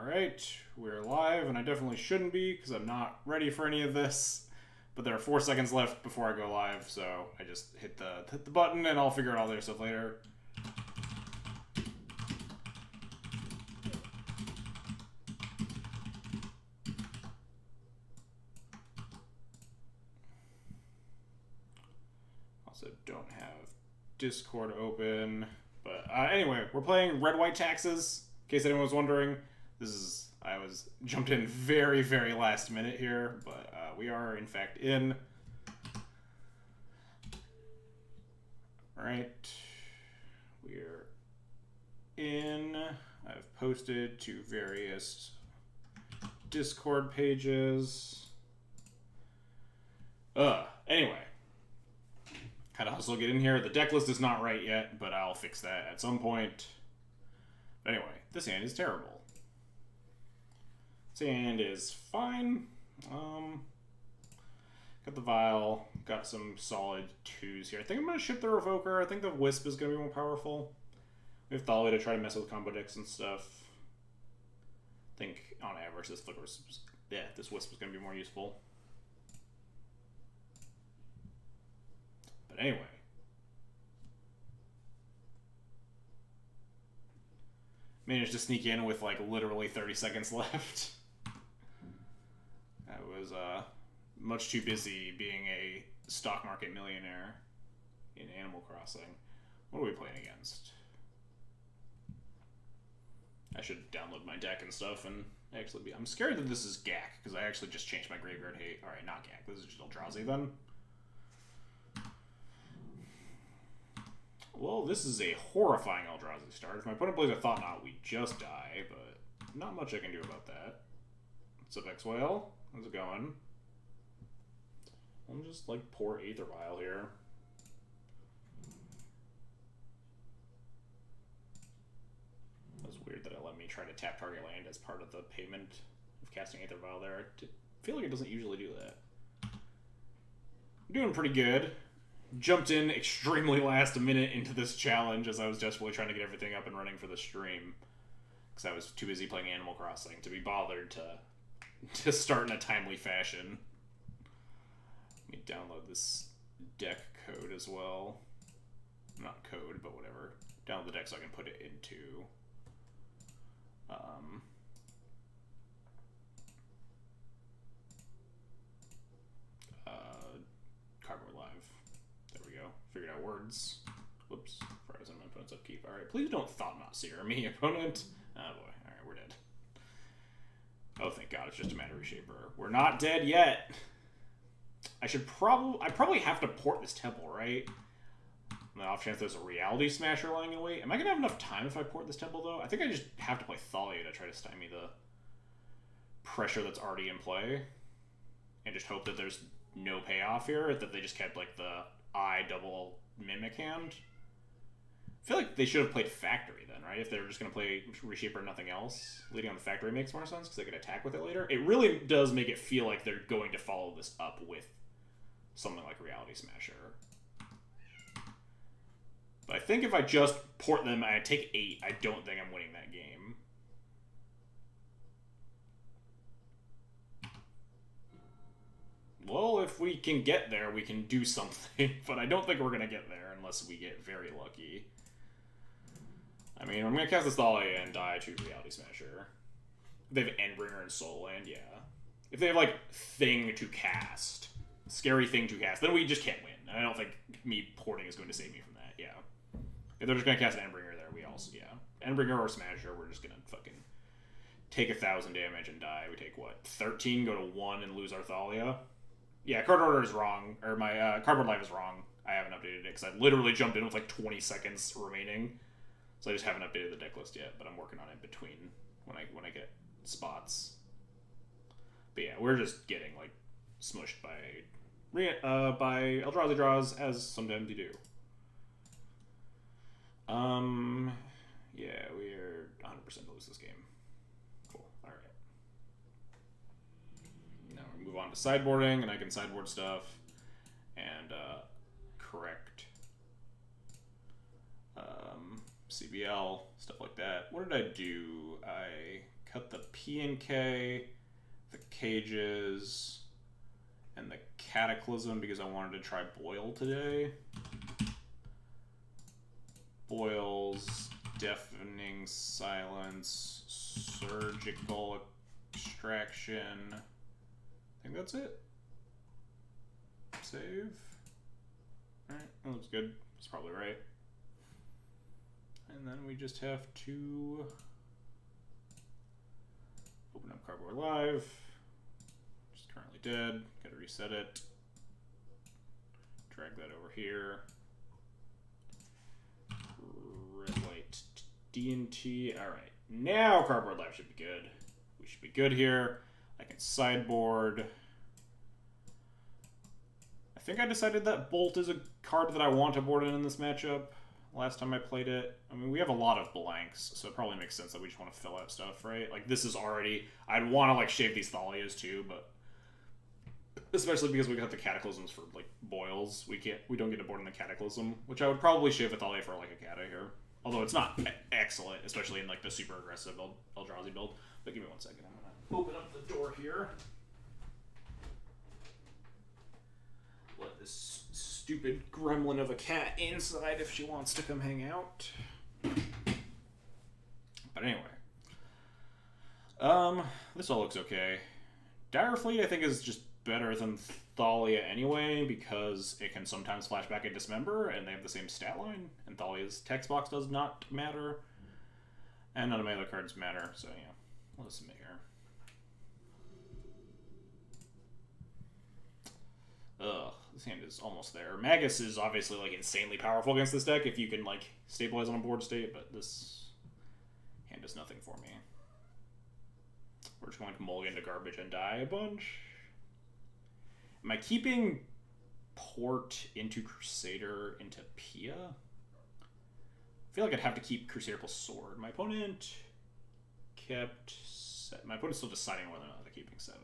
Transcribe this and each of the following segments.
Alright, we're live, and I definitely shouldn't be, because I'm not ready for any of this. But there are 4 seconds left before I go live, so I just hit the button, and I'll figure out all the other stuff later. Also don't have Discord open. But anyway, we're playing Red White Taxes, in case anyone was wondering. I was jumped in very, very last minute here, but we are in fact in. Alright, we're in. I've posted to various Discord pages. Anyway. Had to hustle to get in here. The deck list is not right yet, but I'll fix that at some point. But anyway, this hand is terrible. This hand is fine. Got the Vial. Got some solid 2s here. I think I'm going to ship the Revoker. I think the Wisp is going to be more powerful. We have Thalia to try to mess with combo decks and stuff. I think on average this Flicker Wisp, this Wisp is going to be more useful. But anyway. Managed to sneak in with like literally 30 seconds left. I was much too busy being a stock market millionaire in Animal Crossing. What are we playing against? I should download my deck and stuff and actually be... I'm scared that this is Gak, because I actually just changed my Graveyard Hate. Alright, not Gak. This is just Eldrazi then. Well, this is a horrifying Eldrazi start. If my opponent plays a Thought Knot, we just die, but not much I can do about that. What's up, X-Whale? How's it going? I'll just, like, pour Aether Vial here. That was weird that it let me try to tap target land as part of the payment of casting Aether Vial there. I feel like it doesn't usually do that. I'm doing pretty good. Jumped in extremely last minute into this challenge as I was desperately trying to get everything up and running for the stream. Because I was too busy playing Animal Crossing to be bothered to start in a timely fashion. Let me download this deck code as well. Not code, but whatever. Download the deck so I can put it into... Cardboard Live. There we go. Figured out words. Whoops. Frozen my opponent's upkeep. Alright, please don't Thought Knot Seer me, opponent. Oh boy. Alright, we're dead. Oh, thank God, it's just a Mana Reshaper. We're not dead yet. I probably have to port this temple, right? On the off chance there's a Reality Smasher lying in wait. Am I gonna have enough time if I port this temple, though? I think I just have to play Thalia to try to stymie the pressure that's already in play. And just hope that there's no payoff here, that they just kept, like, the I double Mimic hand. I feel like they should have played Factory then, right? If they were just going to play Reshaper and nothing else, leading on the Factory makes more sense because they could attack with it later. It really does make it feel like they're going to follow this up with something like Reality Smasher. But I think if I just port them and I take 8, I don't think I'm winning that game. Well, if we can get there, we can do something. But I don't think we're going to get there unless we get very lucky. I mean, I'm going to cast this Thalia and die to Reality Smasher. If they have Endbringer and Soul Land, yeah. If they have, like, Thing to cast, Scary Thing to cast, then we just can't win. And I don't think me porting is going to save me from that, yeah. If they're just going to cast Endbringer there, we also, yeah. Endbringer or Smasher, we're just going to fucking take 1,000 damage and die. We take, what, 13, go to 1 and lose our Thalia? Yeah, card order is wrong, or my Cardboard Live is wrong. I haven't updated it because I literally jumped in with like 20 seconds remaining, so I just haven't updated the deck list yet. But I'm working on it between when I get spots. But yeah, we're just getting like smushed by Eldrazi draws, as sometimes you do. Yeah, we are 100% to lose this game. Cool. All right. Now we move on to sideboarding, and I can sideboard stuff and correct CBL, stuff like that. What did I do? I cut the P&K, the Cages, and the Cataclysm because I wanted to try Boil today. Boils, Deafening Silence, Surgical Extraction. I think that's it. Save. Alright, that looks good. That's probably right. And then we just have to open up Cardboard Live. Which is currently dead. Gotta reset it. Drag that over here. Red, white, D&T. Alright, now Cardboard Live should be good. We should be good here. I can sideboard. I think I decided that Bolt is a card that I want to board in this matchup. Last time I played it. I mean, we have a lot of blanks, so it probably makes sense that we just want to fill out stuff, right? Like, this is already... I'd want to, like, shave these Thalias, too, but... Especially because we got the Cataclysms for, like, Boils. We don't get to board in the Cataclysm, which I would probably shave a Thalia for, like, a Cata here. Although it's not excellent, especially in, like, the super aggressive Eldrazi build. But give me 1 second. I'm going to open up the door here. Let this stupid gremlin of a cat inside if she wants to come hang out. But anyway. This all looks okay. Dire Fleet, I think, is just better than Thalia anyway, because it can sometimes flash back and dismember, and they have the same stat line, and Thalia's text box does not matter. And none of my other cards matter, so yeah. Let's submit here. Ugh, this hand is almost there. Magus is obviously, like, insanely powerful against this deck if you can, like, stabilize on a board state, but this hand does nothing for me. We're just going to mulligan to garbage and die a bunch. Am I keeping Port into Crusader into Pia? I feel like I'd have to keep Crusader plus Sword. My opponent kept... My opponent's still deciding whether or not they're keeping 7.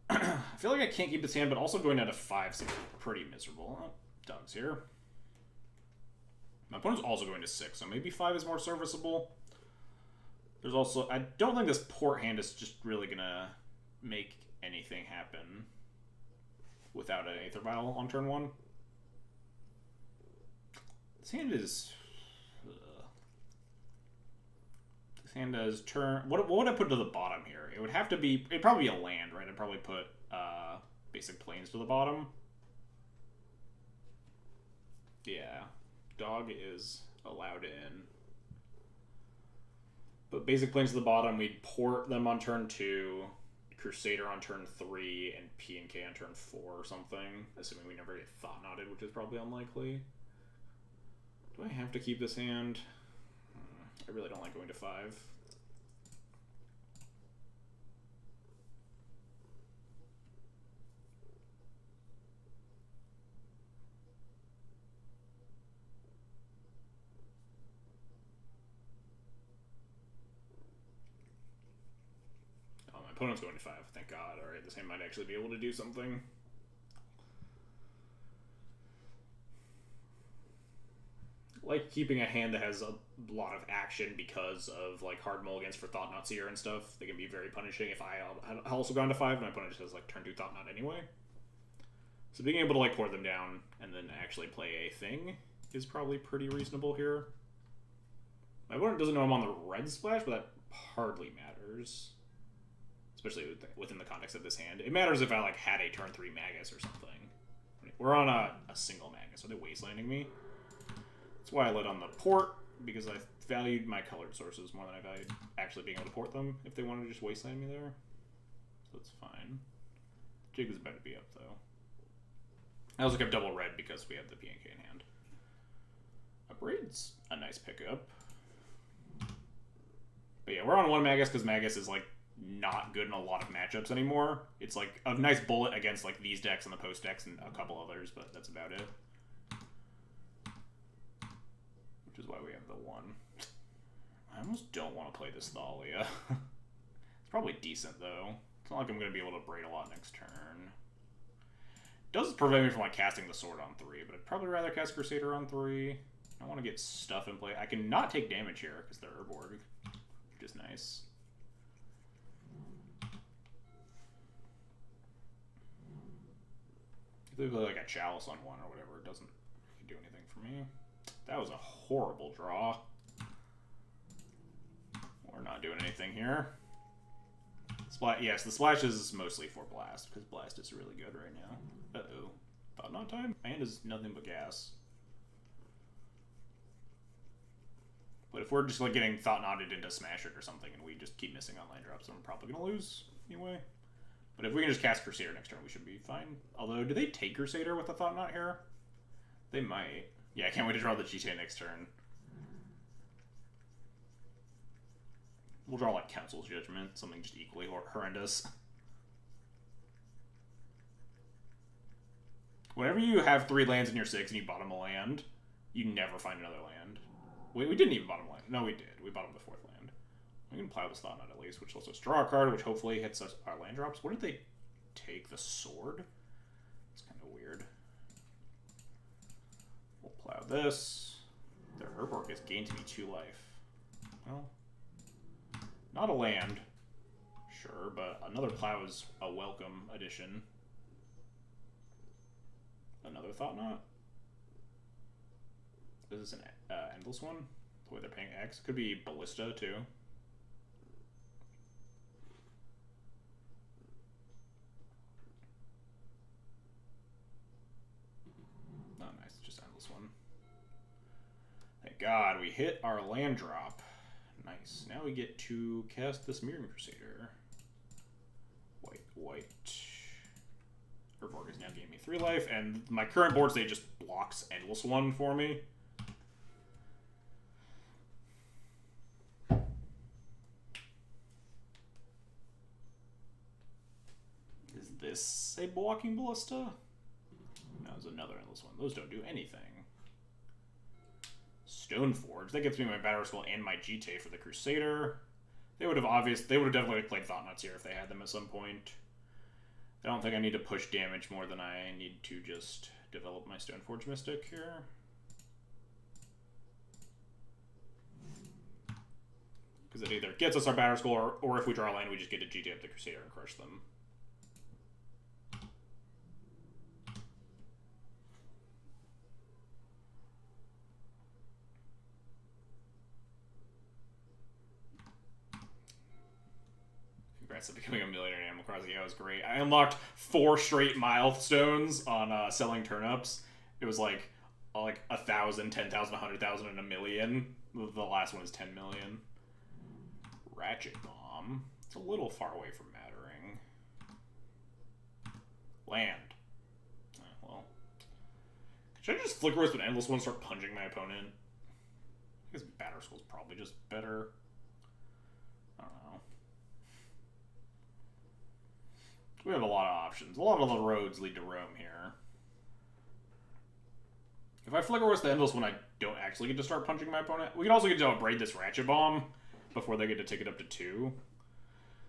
I feel like I can't keep this hand, but also going down to 5 seems pretty miserable. Oh, Doug's here. My opponent's also going to 6, so maybe 5 is more serviceable. There's also... I don't think this Port hand is just really going to make anything happen without an Aether Vial on turn 1. This hand is... This hand does turn... What would I put to the bottom here? It would have to be... It'd probably be a land, right? I'd probably put Basic Plains to the bottom. Yeah. Dog is allowed in. But Basic Plains to the bottom, we'd port them on turn 2, Crusader on turn 3, and P&K on turn 4 or something. Assuming we never get Thought Knotted, which is probably unlikely. Do I have to keep this hand? I really don't like going to 5. Oh, my opponent's going to 5. Thank God. Alright, this hand might actually be able to do something. Like keeping a hand that has a lot of action because of like hard mulligans for Thought Knot Seer and stuff. They can be very punishing if I had also gone to 5 and my opponent just has like turn 2 Thought Knot anyway. So being able to like pour them down and then actually play a thing is probably pretty reasonable here. My opponent doesn't know I'm on the red splash, but that hardly matters. Especially within the context of this hand. It matters if I like had a turn 3 Magus or something. We're on a single Magus. Are they wastelanding me? That's why I let on the port, because I valued my colored sources more than I valued actually being able to port them if they wanted to just wasteland me there. So that's fine. Jig is about to be up, though. I also kept double red because we have the P&K in hand. Upraid's a nice pickup. But yeah, we're on 1 Magus because Magus is, like, not good in a lot of matchups anymore. It's, like, a nice bullet against, like, these decks and the post decks and a couple others, but that's about it. Which is why we have the 1. I almost don't want to play this Thalia. It's probably decent, though. It's not like I'm going to be able to braid a lot next turn. It does prevent me from like casting the sword on 3, but I'd probably rather cast Crusader on 3. I want to get stuff in play. I can not take damage here because they're Urborg, which is nice. Nice. If they play like a chalice on one or whatever, it doesn't do anything for me. That was a horrible draw. We're not doing anything here. Yes, the splash is mostly for blast, because blast is really good right now. Uh-oh. Thought not time? My hand is nothing but gas. But if we're just like getting thought knotted into smash it or something and we just keep missing on land drops, then we're probably going to lose anyway. But if we can just cast Crusader next turn, we should be fine. Although, do they take Crusader with the thought knot here? They might. Yeah, I can't wait to draw the GTA next turn. We'll draw like Council's Judgment, something just equally horrendous. Whenever you have 3 lands in your 6 and you bottom a land, you never find another land. We didn't even bottom land. No, we did. We bottomed the 4th land. We can plow this thought knot at least, which lets us draw a card, which hopefully hits us our land drops. What did they take? The sword? It's kind of weird. We'll plow this. Their Urborg has gained to me 2 life. Well, not a land. Sure, but another plow is a welcome addition. Another thought knot. Is this an endless one? The way they're paying X? Could be Ballista, too. Oh, nice. Just endless one. Thank God, we hit our land drop. Nice. Now we get to cast this Mirroring Crusader. White, white. Urborg has now gained me 3 life, and my current board state just blocks endless one for me. Is this a blocking Ballista? No, there's another endless one. Those don't do anything. Stoneforge. That gets me my Battle Skull and my GTA for the Crusader. They would have definitely played Thought Knots here if they had them at some point. I don't think I need to push damage more than I need to just develop my Stoneforge Mystic here. Because it either gets us our Battle Skull, or if we draw a land, we just get to GTA up the Crusader and crush them. Congrats on becoming a millionaire in Animal Crossing. Yeah, it was great. I unlocked 4 straight milestones on selling turnips. It was like 1,000, 10,000, 100,000, and 1,000,000. The last one is 10 million. Ratchet Bomb. It's a little far away from mattering. Land. Well. Should I just Flicker Wisp an Endless One and start punching my opponent? I guess Batterskull's probably just better. I don't know. We have a lot of options. A lot of the roads lead to Rome here. If I Flicker Wisp the Endless One, I don't actually get to start punching my opponent. We can also get to upgrade this Ratchet Bomb before they get to take it up to 2.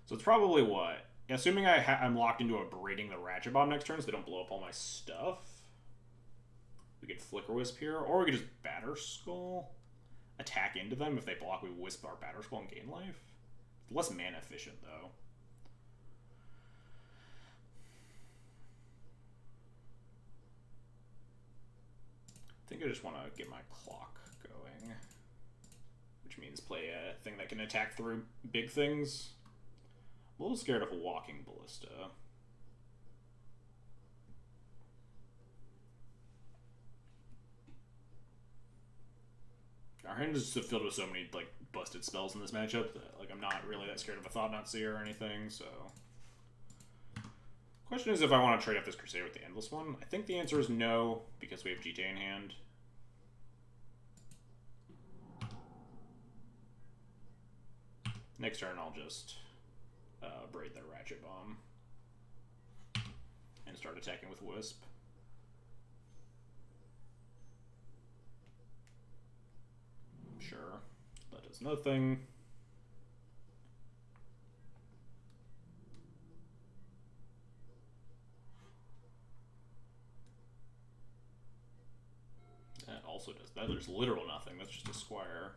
So it's probably what? Assuming I'm locked into abrading the Ratchet Bomb next turn so they don't blow up all my stuff. We could Flicker Wisp here, or we could just Batterskull. Attack into them. If they block, we Wisp our Batterskull and gain life. It's less mana efficient, though. I think I just want to get my clock going. Which means play a thing that can attack through big things. I'm a little scared of a walking Ballista. Our hand is just filled with so many like busted spells in this matchup that like I'm not really that scared of a Thought Knot Seer or anything, so. Question is if I want to trade up this Crusader with the Endless One. I think the answer is no, because we have GTA in hand. Next turn I'll just braid their Ratchet Bomb and start attacking with Wisp. Sure, that does nothing. That also does that. There's literal nothing. That's just a squire.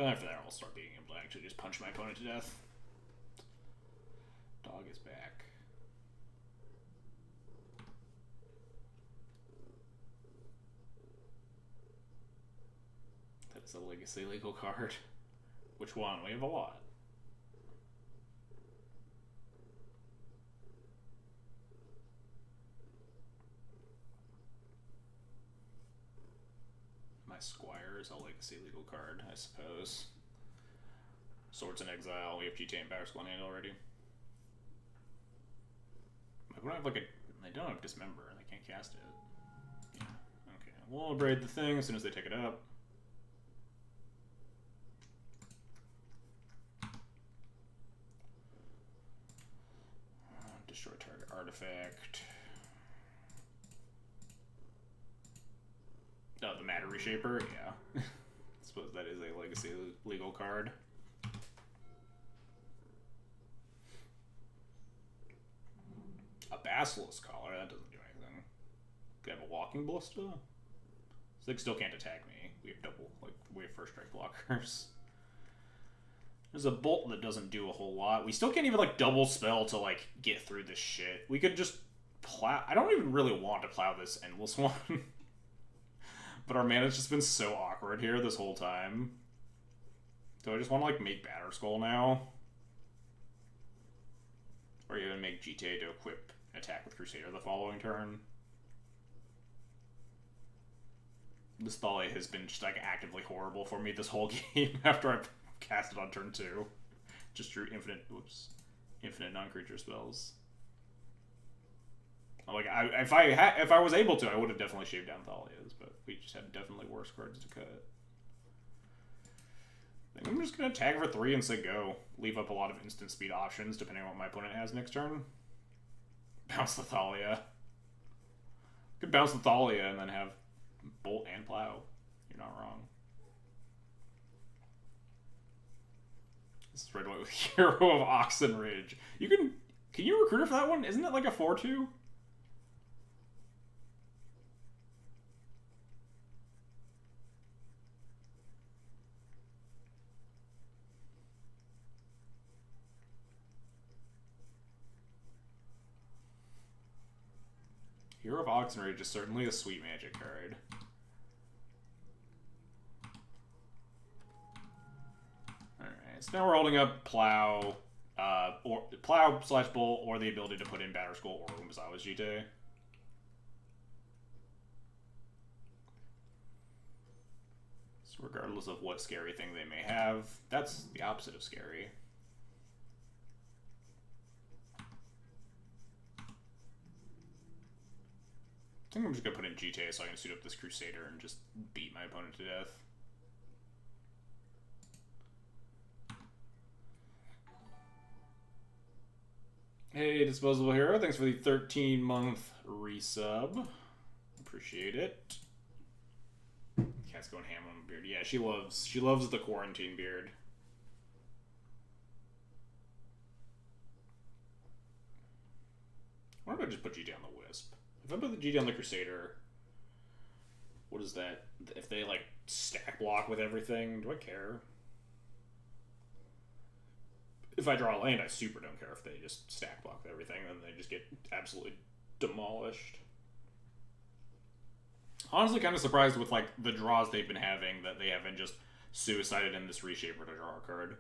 But after that, I'll start being able to actually just punch my opponent to death. Dog is back. That's a Legacy legal card. Which one? We have a lot. My Squire is a Legacy legal card, I suppose. Swords in Exile. We have GTA and Batterskull in hand already. We don't have like a. They don't have Dismember. They can't cast it. Yeah. Okay. We'll abrade the thing as soon as they take it up. Destroy target artifact. Oh, the Matter Reshaper? Yeah. I suppose that is a Legacy legal card. A Basilisk Collar? That doesn't do anything. Do I have a Walking Ballista? Zig still can't attack me. We have double, like, we have first strike blockers. There's a Bolt that doesn't do a whole lot. We still can't even, like, double spell to, like, get through this shit. We could just plow. I don't even really want to plow this Endless one. But our mana's just been so awkward here this whole time. Do I just want to, like, make Batterskull now? Or even make GTA to equip attack with Crusader the following turn? This Thalia has been just, like, actively horrible for me this whole game after I cast it on turn 2. Just drew infinite non-creature spells. Like, if I was able to, I would have definitely shaved down Thalia's, but we just had definitely worse cards to cut. I think I'm just gonna tag for 3 and say go. Leave up a lot of instant speed options depending on what my opponent has next turn. Bounce the Thalia. Could bounce the Thalia and then have Bolt and Plow. You're not wrong. This is red white with Hero of Oxen Ridge. Can you recruit her for that one? Isn't it like a 4/2? Hero of Oxenrage is certainly a sweet Magic card. Alright, so now we're holding up Plow, or Plow/Bolt, or the ability to put in Batterskull or Umbazawa's Jite. So regardless of what scary thing they may have, that's the opposite of scary. I think I'm just going to put in GTA so I can suit up this Crusader and just beat my opponent to death. Hey, Disposable Hero, thanks for the 13-month resub. Appreciate it. Cat's going ham on the beard. Yeah, she loves the quarantine beard. Why don't I just put GTA on the Wisp? If I put the GD on the Crusader, what is that? If they, like, stack block with everything, do I care? If I draw a land, I super don't care if they just stack block with everything, then they just get absolutely demolished. Honestly, kind of surprised with, like, the draws they've been having that they haven't just suicided in this Reshaper to draw a card.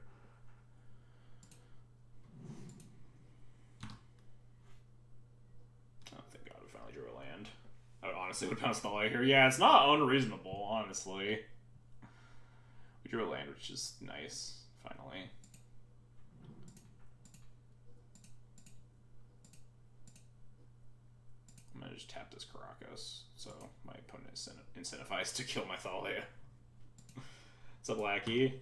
I honestly would bounce the light here. Yeah, it's not unreasonable, honestly. We drew a land, which is nice, finally. I'm gonna just tap this Caracas, so my opponent is incentivized to kill my Thalia. What's up, Lackey?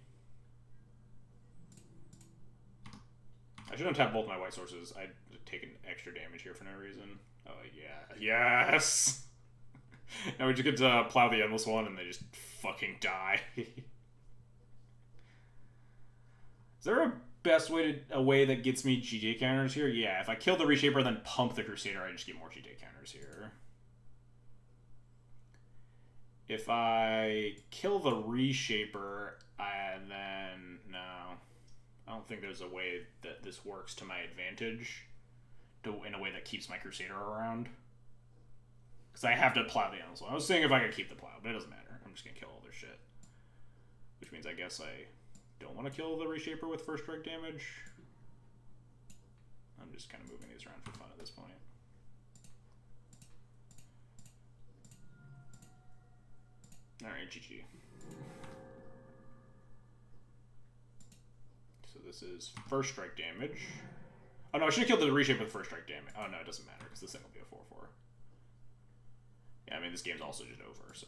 I shouldn't tap both my white sources. I'd taken extra damage here for no reason. Oh, yeah. Yes! Now we just get to plow the Endless one and they just fucking die. Is there a best way a way that gets me GTA counters here? Yeah, if I kill the Reshaper and then pump the Crusader, I just get more GTA counters here. If I kill the Reshaper, And then, no. I don't think there's a way that this works to my advantage in a way that keeps my Crusader around. Because I have to plow the animals. I was seeing if I could keep the plow, but it doesn't matter. I'm just going to kill all their shit. Which means I guess I don't want to kill the Reshaper with first strike damage. I'm just kind of moving these around for fun at this point. Alright, GG. So this is first strike damage. Oh no, I should have killed the Reshape with first strike damage. Oh no, it doesn't matter, because this thing will be a 4/4. Yeah, I mean, this game's also just over, so...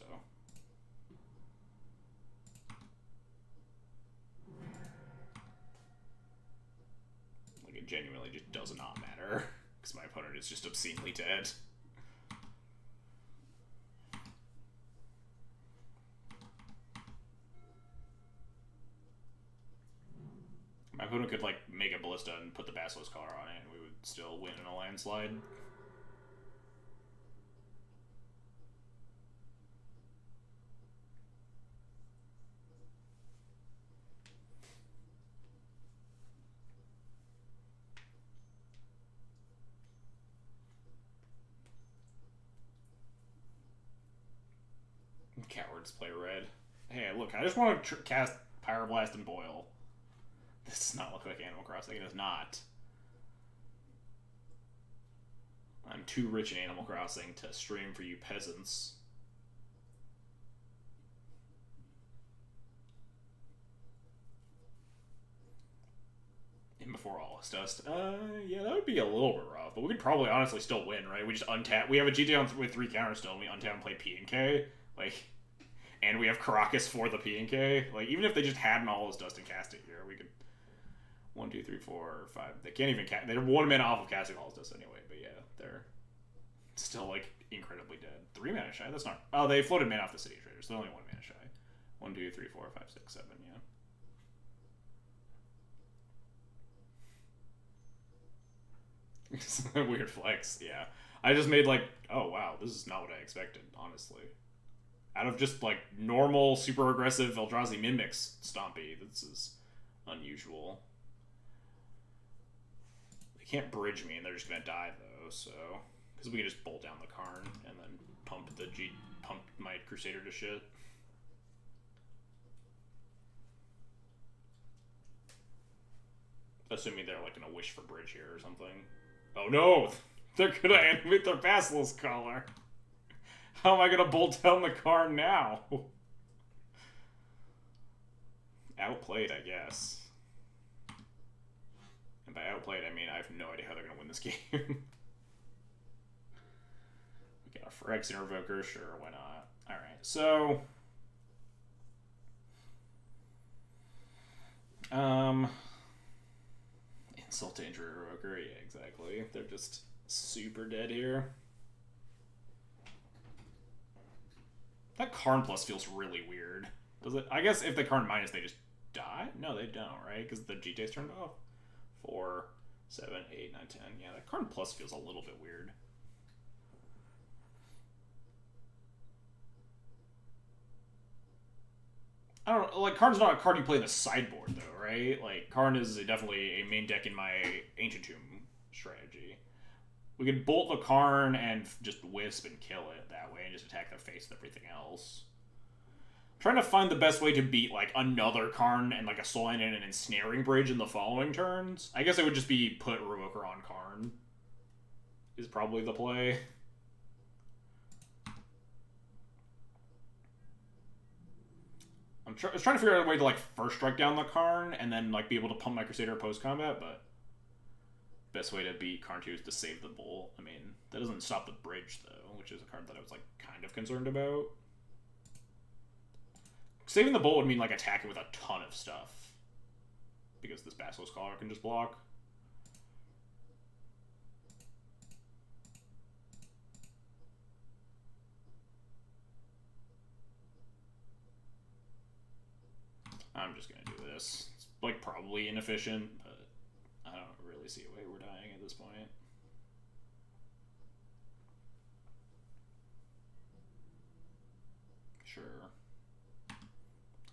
Like, it genuinely just does not matter, because my opponent is just obscenely dead. My opponent could, like, make a Ballista and put the Basilisk Collar on it, and we would still win in a landslide. Cowards play red. Hey, look, I just want to cast Pyroblast and Boil. This does not look like Animal Crossing. It is not. I'm too rich in Animal Crossing to stream for you peasants. In before all this dust. Yeah, that would be a little bit rough, but we could probably honestly still win, right? We just untap. We have a GTA with 3 counters still, and we untap and play P and K. Like, and we have Caracas for the P and K. Like, even if they just hadn't all this dust and cast it here, we could. 1, 2, 3, 4, 5. They can't even cast. They're 1 mana off of casting all this dust anyway. But yeah, they're still like incredibly dead. 3 mana shy. That's not. Oh, they floated mana off the City Traders. So they're only 1 mana shy. 1, 2, 3, 4, 5, 6, 7. Yeah. Weird flex. Yeah. I just made like, oh wow, this is not what I expected. Honestly, out of just like normal, super aggressive Eldrazi Mimics Stompy, this is unusual. They can't bridge me, and they're just gonna die though. So, because we can just bolt down the Karn and then pump my Crusader to shit. Assuming they're like gonna wish for bridge here or something. Oh no! They're gonna animate their Basilisk Collar. How am I gonna bolt down the Karn now? Outplayed, I guess. And by outplayed, I mean I have no idea how they're gonna win this game. We got a Phyrexian Revoker, sure, why not? Alright, so... Insult to Injury Revoker, yeah, exactly. They're just super dead here. That Karn plus feels really weird. Does it? I guess if they Karn minus, they just die? No, they don't, right? Because the GTA's turned off. 4, 7, 8, 9, 10. Yeah, that Karn plus feels a little bit weird. I don't know, like, Karn's not a card you play in the sideboard, though, right? Like, Karn is definitely a main deck in my Ancient Tomb strategy. We could bolt the Karn and just Wisp and kill it that way and just attack their face with everything else. I'm trying to find the best way to beat, like, another Karn and, like, a Soulline and an Ensnaring Bridge in the following turns. I guess it would just be put Revoker on Karn. Is probably the play. I was trying to figure out a way to, like, first strike down the Karn and then, like, be able to pump my Crusader post-combat, but best way to beat Karn 2 is to save the Bolt. I mean, that doesn't stop the bridge, though, which is a card that I was, like, kind of concerned about. Saving the Bolt would mean, like, attacking with a ton of stuff, because this Basilisk Collar can just block. I'm just gonna do this. It's, like, probably inefficient, but I don't really see a way we're dying at this point. Sure.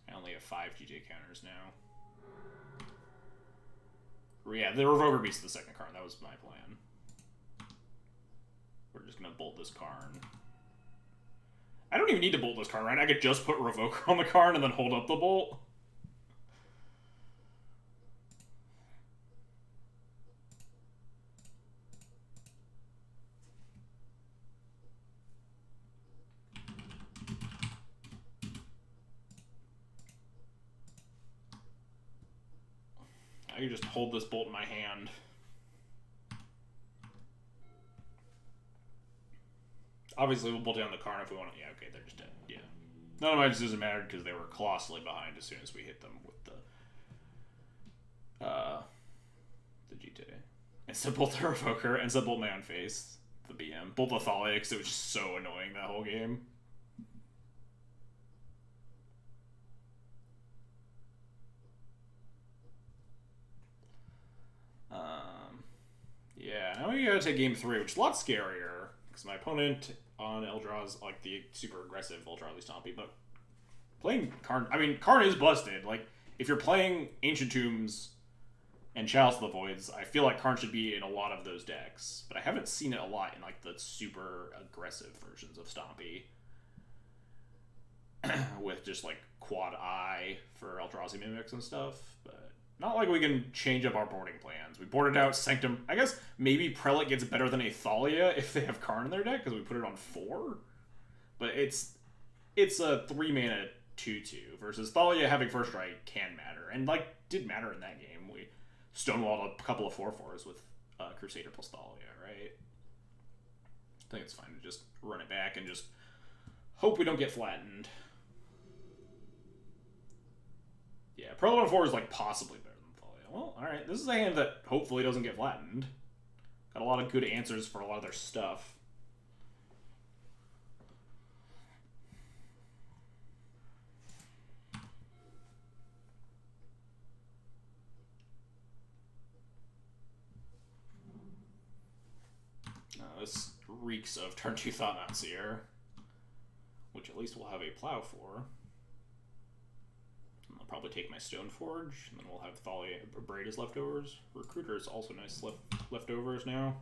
I only have have 5 GJ counters now. Yeah, the Revoker beats the second Karn. That was my plan. We're just gonna bolt this Karn. I don't even need to bolt this Karn, right? I could just put Revoker on the Karn and then hold up the bolt. I can just hold this bolt in my hand. Obviously, we'll bolt down the Karn if we want to. Yeah, okay, they're just dead. Yeah. None of my decisions mattered because they were colossally behind as soon as we hit them with the GTA. Instead, bolt the Revoker. Instead, bolt my own face. The BM. Bolt the Thalia because it was just so annoying that whole game. Yeah, now we gotta take game 3, which is a lot scarier, because my opponent on Eldra's, like, the super aggressive Eldrazi Stompy, but playing Karn, I mean, Karn is busted. Like, if you're playing Ancient Tombs and Chalice of the Voids, I feel like Karn should be in a lot of those decks, but I haven't seen it a lot in, like, the super aggressive versions of Stompy, with just, like, Quad Eye for Eldrazi Mimics and stuff, but not like we can change up our boarding plans. We boarded out Sanctum. I guess maybe Prelate gets better than a Thalia if they have Karn in their deck, because we put it on 4. But it's a 3-mana 2/2, versus Thalia having first strike can matter. And, like, did matter in that game. We stonewalled a couple of 4/4s with Crusader plus Thalia, right? I think it's fine to just run it back and just hope we don't get flattened. Yeah, Prelate on 4 is, like, possibly better. Well, alright, this is a hand that hopefully doesn't get flattened. Got a lot of good answers for a lot of their stuff. This reeks of turn 2 Thought-Knot Seer, which at least we'll have a plow for. I'll probably take my Stoneforge, and then we'll have Thalia Braid as leftovers. Recruiter is also nice leftovers now.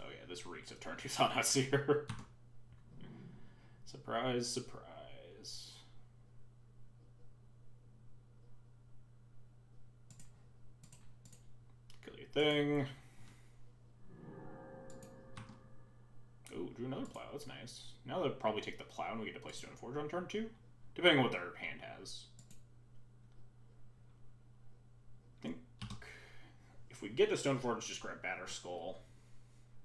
Oh yeah, this reeks of turn 2 Thought-Knot Seer. Surprise, surprise. Kill your thing. Ooh, drew another plow. That's nice. Now they'll probably take the plow and we get to play Stoneforge on turn 2. Depending on what their hand has. I think if we get to Stoneforge, just grab Batter Skull.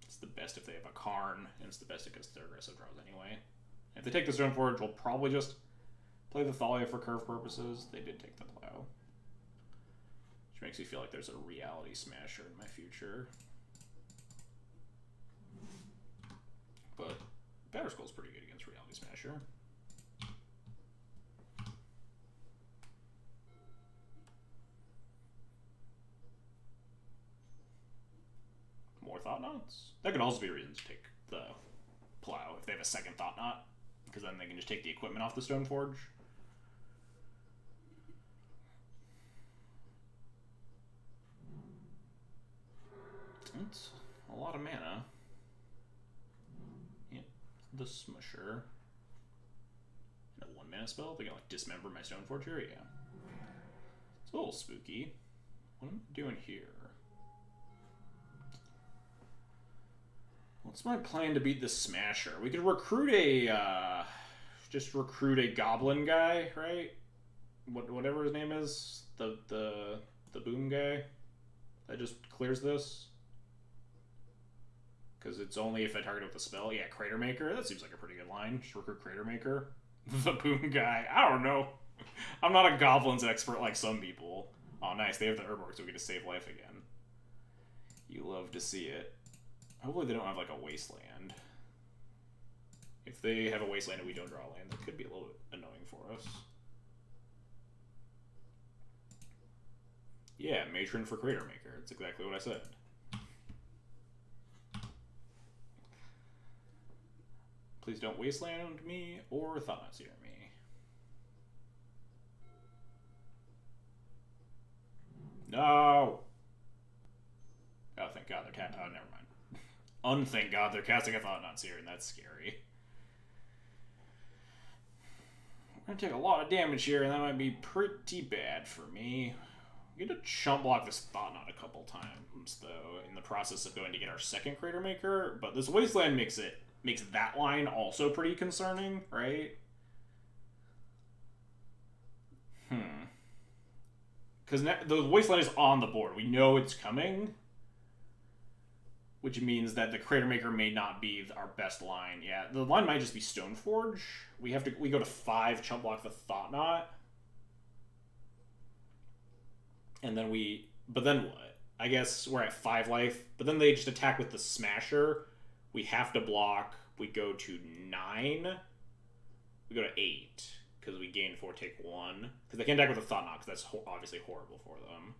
It's the best if they have a Karn, and it's the best against their aggressive draws anyway. If they take the Stoneforge, we'll probably just play the Thalia for curve purposes. They did take the plow. Which makes me feel like there's a Reality Smasher in my future. But Batter Skull's pretty good against Reality Smasher. More Thought Knots? That could also be a reason to take the plow if they have a second Thought Knot, because then they can just take the equipment off the Stoneforge. It's a lot of mana. The Smusher. And a 1-mana spell? They can, like, dismember my Stoneforge here? Yeah. It's a little spooky. What am I doing here? What's my plan to beat the Smasher? We could recruit a, just recruit a Goblin guy, right? Whatever his name is. The boom guy. That just clears this. Because it's only if I target with the spell. Yeah, Crater Maker. That seems like a pretty good line. Just recruit Crater Maker. The boom guy. I don't know. I'm not a Goblins expert like some people. Oh, nice. They have the Herborg, so we get to save life again. You love to see it. Hopefully they don't have, like, a Wasteland. If they have a Wasteland and we don't draw a land, that could be a little bit annoying for us. Yeah, Matron for Crater Maker. That's exactly what I said. Please don't Wasteland me or Thought Not Seer me. No! Oh, thank God they're oh, never mind. Thank God they're casting a Thought Not Seer, and that's scary. We're gonna take a lot of damage here, and that might be pretty bad for me. I'm gonna chump block this Thought Knot a couple times, though, in the process of going to get our second Crater Maker, but this Wasteland makes that line also pretty concerning, right? Because the Wasteland is on the board. We know it's coming, which means that the Crater Maker may not be our best line. Yeah, the line might just be Stoneforge. We go to 5, chump block the Thought Knot. And then but then what? I guess we're at 5 life, but then they just attack with the Smasher. We have to block. We go to 9. We go to 8, because we gain 4, take 1. Because they can't attack with the Thought Knot, because that's obviously horrible for them.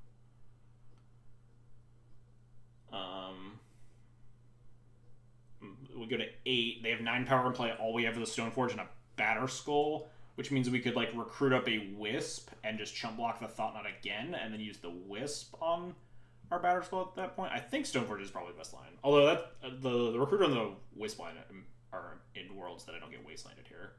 We go to 8. They have 9 power in play. All we have is a Stoneforge and a Batter Skull, which means we could, like, recruit up a Wisp and just chump block the Thought Knot again, and then use the Wisp on our Batter Skull at that point. I think Stoneforge is probably the best line. Although that the Recruiter and the Wisp line are in worlds that I don't get Wastelanded here.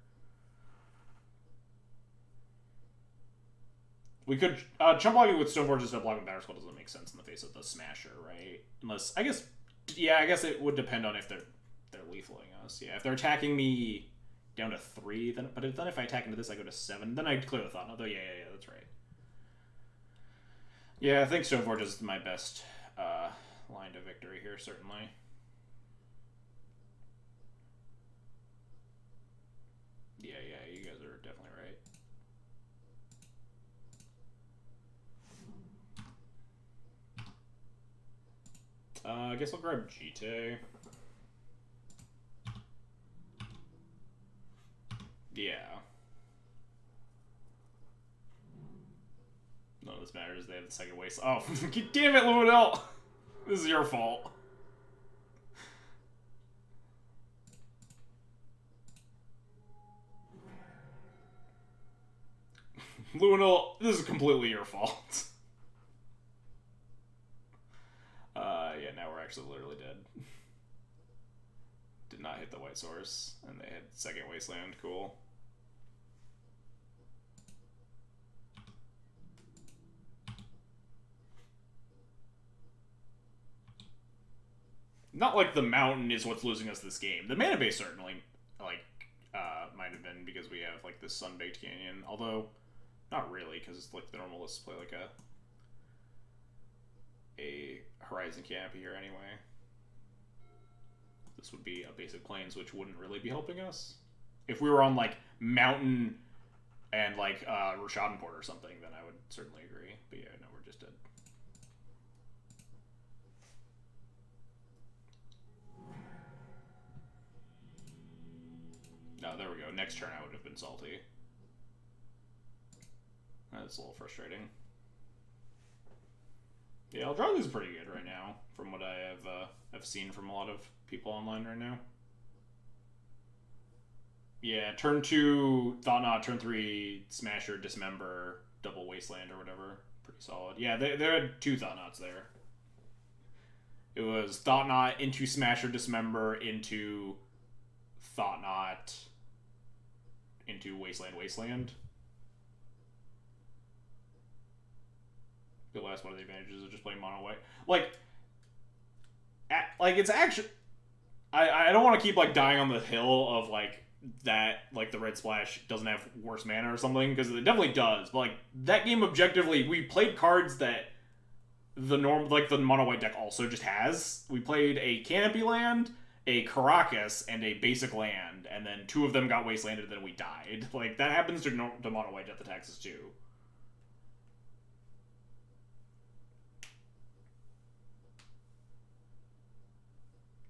We could chump blocking with Stoneforge instead of blocking Batter Skull doesn't make sense in the face of the Smasher, right? Unless, I guess it would depend on if they're lethaling us. Yeah, if they're attacking me down to 3, then if I attack into this, I go to 7. Then I clear the Thought Knot. Though, yeah, that's right. Yeah, I think Stoneforge is my best line to victory here, certainly. Yeah, you guys are definitely right. I guess I'll grab Jite. Yeah. None of this matters. They have the second waste. Oh, damn it, Luminel! This is your fault. Luminel, this is completely your fault. Yeah, now we're actually literally dead. Did not hit the white source, and they had second Wasteland. Cool. Not like the mountain is what's losing us this game. The mana base certainly, like, might have been because we have, like, this Sun-Baked Canyon. Although, not really, because, like, the normalists play, like, a Horizon Canopy here anyway. This would be a basic Plains, which wouldn't really be helping us. If we were on, like, Mountain and, like, Rashadenport or something, then I would certainly agree. But yeah, no, we're just dead. No, there we go. Next turn I would have been salty. That's a little frustrating. Yeah, I'll draw these pretty good right now, from what I have seen from a lot of people online right now. Yeah, turn 2, Thought Knot, turn 3, Smasher, Dismember, double Wasteland or whatever. Pretty solid. Yeah, they had 2 Thought Knots there. It was Thought Knot into Smasher, Dismember, into Thought Knot, into Wasteland. The last one of the advantages of just playing mono white. Like it's actually... I don't want to keep, like, dying on the hill of, like, that, like, the red splash doesn't have worse mana or something, because it definitely does. But, like, that game objectively, we played cards that the mono white deck also just has. We played a Canopy land, a Caracas, and a basic land, and then 2 of them got wastelanded, and then we died. Like, that happens to mono white death attacks too.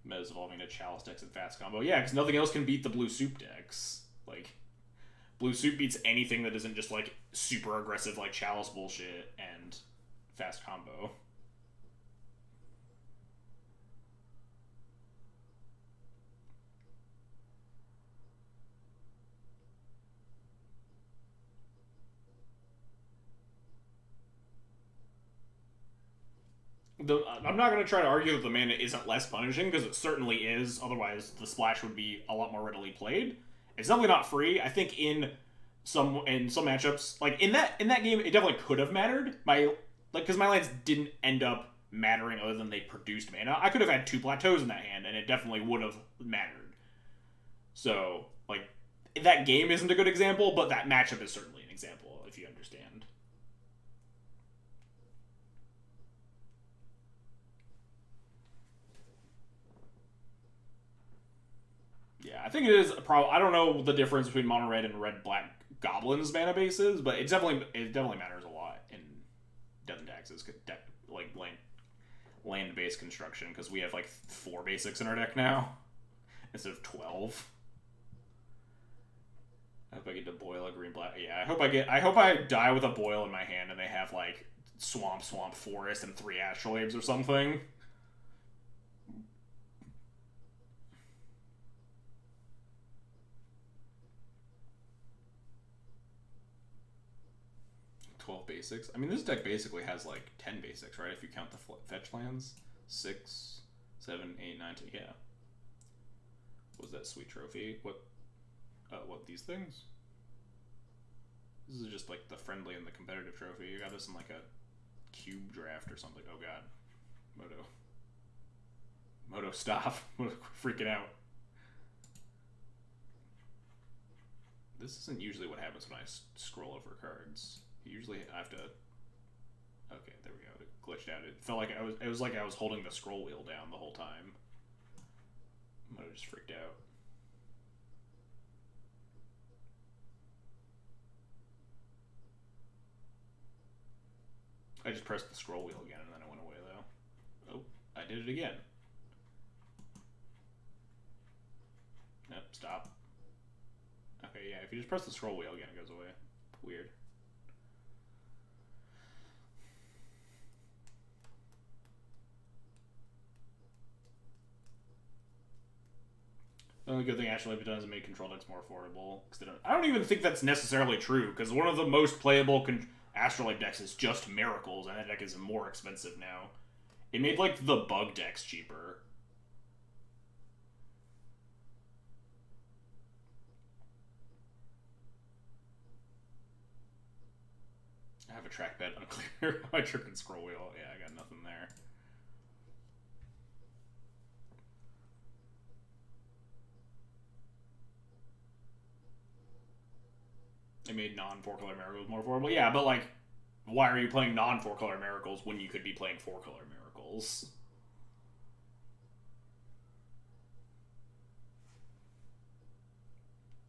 Meta's evolving to Chalice decks and fast combo. Yeah, because nothing else can beat the blue soup decks. Like, blue soup beats anything that isn't just, like, super aggressive, like, Chalice bullshit and fast combo. I'm not going to try to argue that the mana isn't less punishing, because it certainly is. Otherwise, the splash would be a lot more readily played. It's definitely not free. I think in some matchups, like in that game, it definitely could have mattered. Because my lands didn't end up mattering other than they produced mana. I could have had 2 plateaus in that hand, and it definitely would have mattered. So, like, that game isn't a good example, but that matchup is certainly an example, if you understand. Yeah, I think it is I don't know the difference between mono red and red black goblins mana bases, but it definitely matters a lot in Death and Taxes, like land based construction, because we have like 4 basics in our deck now instead of 12. I hope I get to boil a green black. Yeah, I hope I die with a boil in my hand and they have like swamp forest and 3 astrolabes or something. Basics. I mean, this deck basically has like 10 basics, right? If you count the fetch lands. 6, 7, 8, 9, 10. Yeah. What was that sweet trophy? What these things? This is just like the friendly and the competitive trophy. You got this in like a cube draft or something. Oh god. Moto, stop. Freaking out. This isn't usually what happens when I scroll over cards. Usually I have to... Okay, there we go. It glitched out. It felt like it was like I was holding the scroll wheel down the whole time. I might have just freaked out. I just pressed the scroll wheel again and then it went away though. Oh, I did it again. Nope, stop. Okay, yeah, if you just press the scroll wheel again, it goes away. Weird. The only good thing actually have done is make control decks more affordable. I don't even think that's necessarily true, because one of the most playable Astrolabe decks is just Miracles, and that deck is more expensive now. It made like the bug decks cheaper. I have a trackpad unclear. I tripped and scroll wheel. Yeah, I got nothing there. It made non-4-color Miracles more affordable. Yeah, but like, why are you playing non-4-color Miracles when you could be playing 4-color Miracles?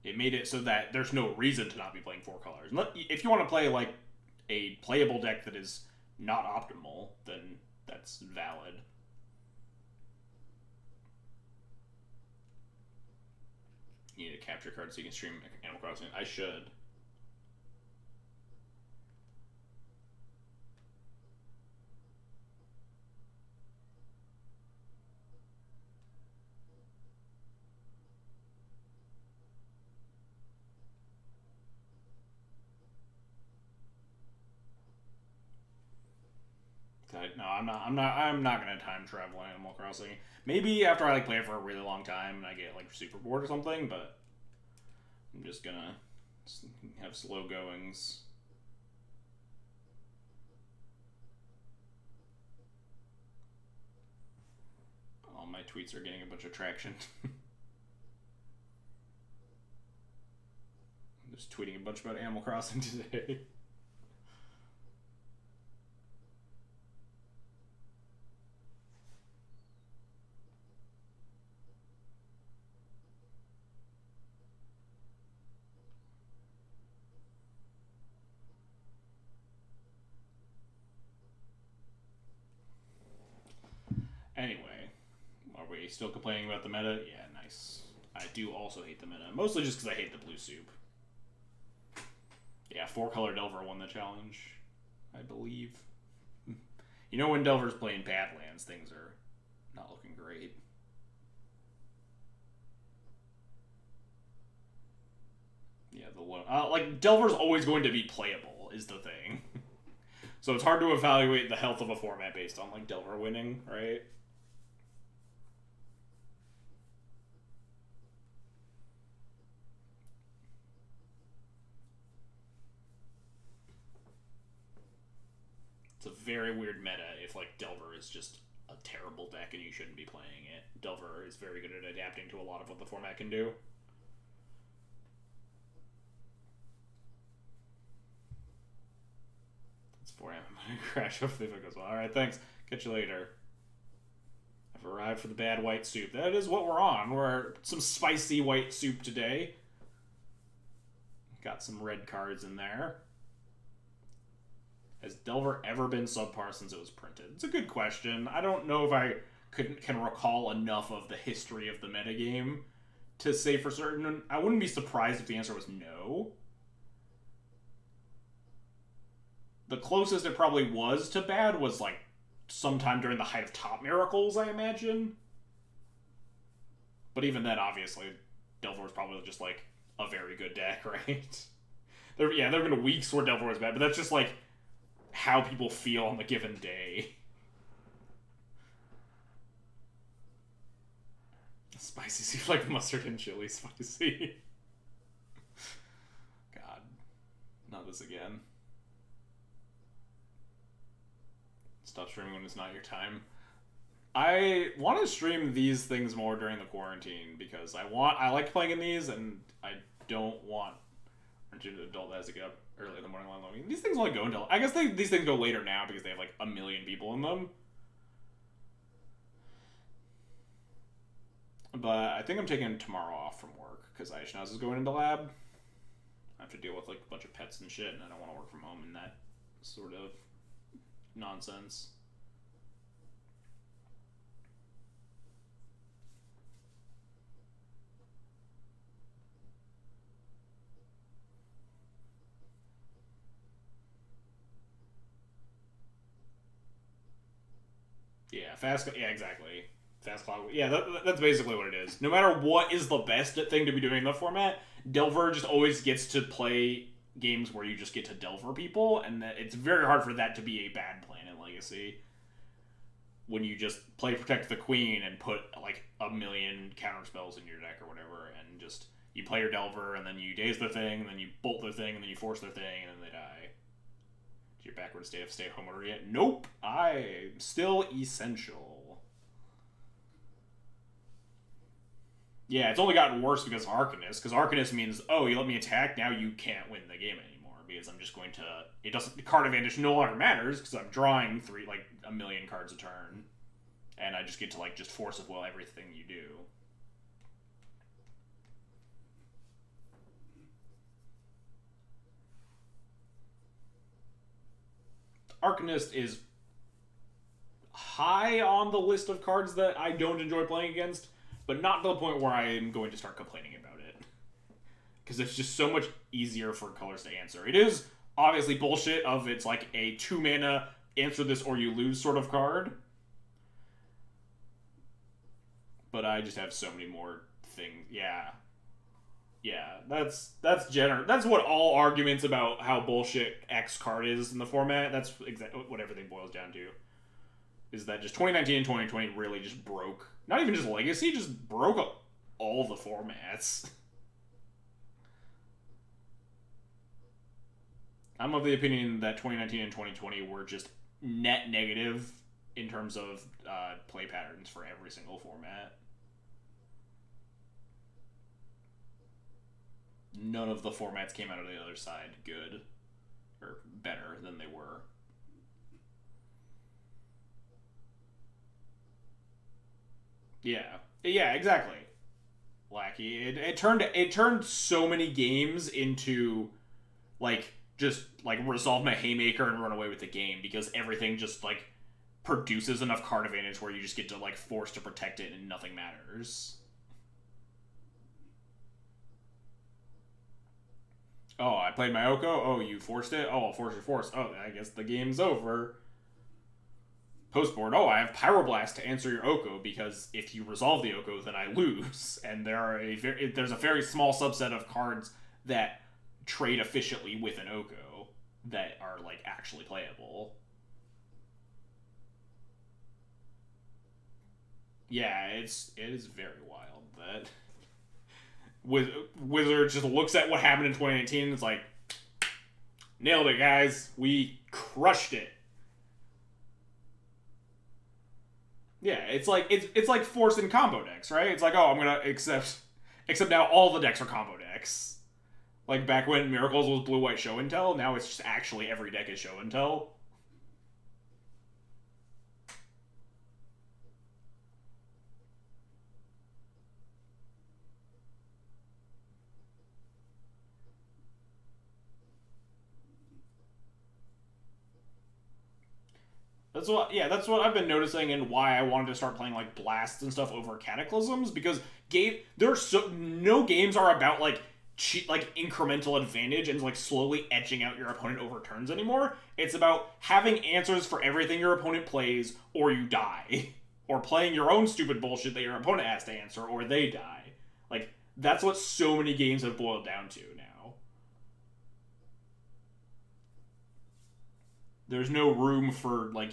It made it so that there's no reason to not be playing 4 colors. If you want to play like a playable deck that is not optimal, then that's valid. You need a capture card so you can stream Animal Crossing. I should. No, I'm not gonna time travel in Animal Crossing. Maybe after I like play it for a really long time and I get like super bored or something, but I'm just gonna have slow goings. All my tweets are getting a bunch of traction. I'm just tweeting a bunch about Animal Crossing today. Anyway, are we still complaining about the meta? Yeah, nice. I do also hate the meta. Mostly just because I hate the blue soup. Yeah, 4-color Delver won the challenge, I believe. You know, when Delver's playing Badlands, things are not looking great. Yeah, like, Delver's always going to be playable, is the thing. So it's hard to evaluate the health of a format based on, like, Delver winning, right? It's a very weird meta if, like, Delver is just a terrible deck and you shouldn't be playing it. Delver is very good at adapting to a lot of what the format can do. It's 4 AM. I'm gonna crash. Hopefully if it goes well. Alright, thanks. Catch you later. I've arrived for the bad white soup. That is what we're on. We're some spicy white soup today. Got some red cards in there. Has Delver ever been subpar since it was printed? It's a good question. I don't know if I can recall enough of the history of the metagame to say for certain. I wouldn't be surprised if the answer was no. The closest it probably was to bad was, like, sometime during the height of Top Miracles, I imagine. But even then, obviously, Delver was probably just, like, a very good deck, right? There have been weeks where Delver was bad, but that's just, like, how people feel on the given day. Spicy seems like mustard and chili spicy. God. Not this again. Stop streaming when it's not your time. I want to stream these things more during the quarantine because I like playing in these and I don't want to adult as to get up early in the morning long loading. These things only go until... I guess these things go later now because they have like 1 million people in them. But I think I'm taking tomorrow off from work because Aishnaz is going into lab. I have to deal with like a bunch of pets and shit and I don't want to work from home and that sort of nonsense. Yeah, yeah, exactly. Fast clock. Yeah, that's basically what it is. No matter what is the best thing to be doing in the format, Delver just always gets to play games where you just get to Delver people, and that it's very hard for that to be a bad plan in Legacy. When you just play Protect the Queen and put like 1 million counter spells in your deck or whatever, and just you play your Delver, and then you daze their thing, and then you bolt their thing, and then you force their thing, and then they die. Your backward state of stay-at-home order yet? Nope. I'm still essential. Yeah, it's only gotten worse because of Arcanist. Because Arcanist means, oh, you let me attack, now you can't win the game anymore. Because I'm just going to... The card advantage no longer matters because I'm drawing 1 million cards a turn. And I just get to, like, just force of will everything you do. Arcanist is high on the list of cards that I don't enjoy playing against, but not to the point where I am going to start complaining about it. Because it's just so much easier for colors to answer. It is obviously bullshit of it's like a 2-mana answer this or you lose sort of card. But I just have so many more things. Yeah. Yeah, that's what all arguments about how bullshit X card is in the format. That's exactly what everything boils down to. Is that just 2019 and 2020 really just broke? Not even just Legacy, just broke all the formats. I'm of the opinion that 2019 and 2020 were just net negative in terms of play patterns for every single format. None of the formats came out of the other side good or better than they were. Yeah, exactly. Lackey. It turned so many games into like just like resolve my haymaker and run away with the game because everything just like produces enough card advantage where you just get to like force to protect it and nothing matters. Oh, I played my Oko? Oh, you forced it? Oh, I'll force your force. Oh, I guess the game's over. Postboard. Oh, I have Pyroblast to answer your Oko, because if you resolve the Oko, then I lose. And there's a very small subset of cards that trade efficiently with an Oko. that are like actually playable. Yeah, it is very wild that Wizard just looks at what happened in 2019 and it's like, nailed it, guys. We crushed it. Yeah, it's like forcing combo decks, right? It's like, oh, I'm gonna except now all the decks are combo decks. Like back when Miracles was blue white show and tell, now it's just actually every deck is show and tell. That's what I've been noticing, and why I wanted to start playing like blasts and stuff over cataclysms, because no games are about like like incremental advantage and like slowly etching out your opponent over turns anymore. It's about having answers for everything your opponent plays, or you die, or playing your own stupid bullshit that your opponent has to answer, or they die. Like that's what so many games have boiled down to now. There's no room for like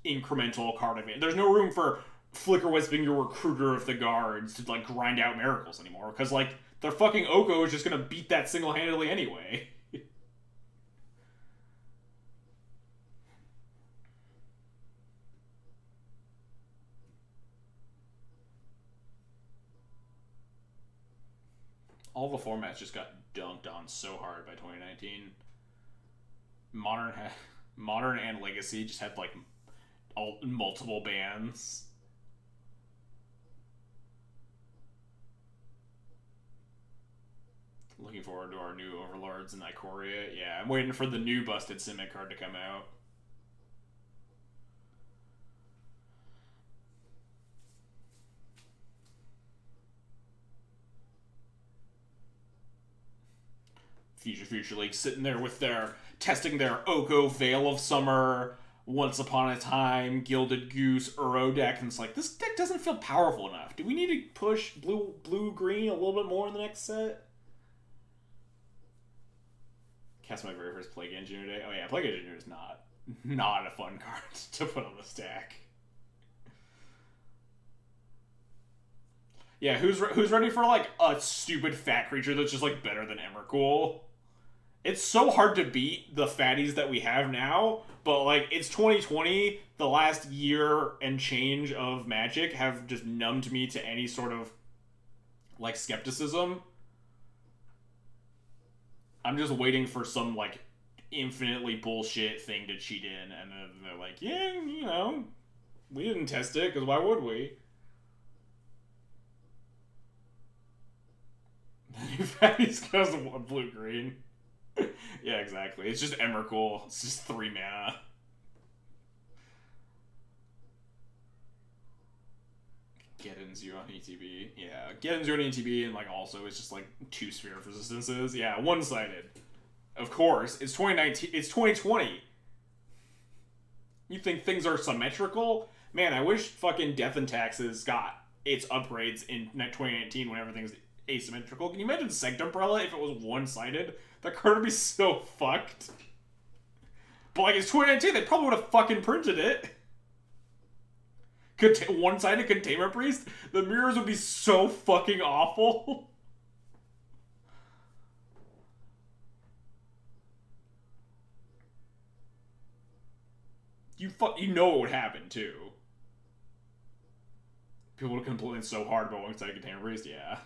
incremental card advantage. There's no room for Flicker Wisping your Recruiter of the Guards to like grind out miracles anymore, because like their fucking Oko is just gonna beat that single-handedly anyway. All the formats just got dunked on so hard by 2019. Modern and Legacy just had like multiple bans. Looking forward to our new Overlords and Ikoria. Yeah, I'm waiting for the new busted Simic card to come out. Future League sitting there with testing their Oko Veil of Summer, Once Upon a Time, Gilded Goose, Uro deck, and it's like, this deck doesn't feel powerful enough. Do we need to push blue-green a little bit more in the next set? Cast my very first Plague Engineer today. Oh yeah, Plague Engineer is not a fun card to put on the stack. Yeah, who's ready for like a stupid fat creature that's just like better than Emrakul? It's so hard to beat the fatties that we have now, but like it's 2020, the last year and change of Magic have just numbed me to any sort of like skepticism. I'm just waiting for some like infinitely bullshit thing to cheat in, and then they're like, yeah, you know, we didn't test it, because why would we? Fatties goes blue-green. Yeah, exactly. It's just Emrakul. It's just 3 mana. Geddon's you on ETB. Yeah, Geddon's you on ETB, and like also it's just like 2 Sphere of Resistances. Yeah, one-sided. Of course. It's 2019. It's 2020. You think things are symmetrical? Man, I wish fucking Death and Taxes got its upgrades in 2019 when everything's asymmetrical. Can you imagine Sanctum Prela if it was one-sided? That card would be so fucked. But like, it's 2019, they probably would have fucking printed it. One-sided Containment Priest? The mirrors would be so fucking awful. You know what would happen, too. People would complain so hard about one-sided Containment Priest, yeah.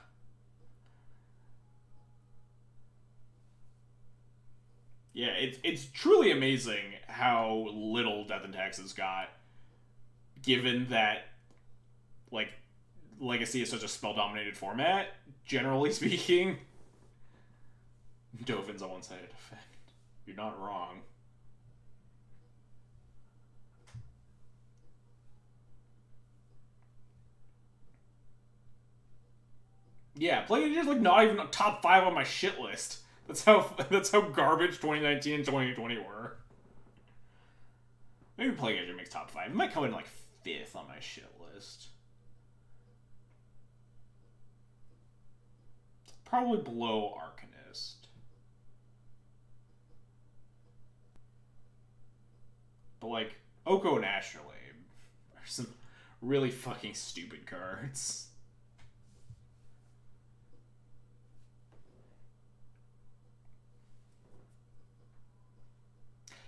Yeah, it's truly amazing how little Death and Taxes got, given that, like, Legacy is such a spell-dominated format, generally speaking. Dovin's a one-sided effect. You're not wrong. Yeah, Plague Engineer's like not even top 5 on my shit list. That's how garbage 2019 and 2020 were. Maybe Plague Engineer makes top 5. It might come in like 5th on my shit list. Probably below Arcanist. But, like, Oko and Astrolabe are some really fucking stupid cards.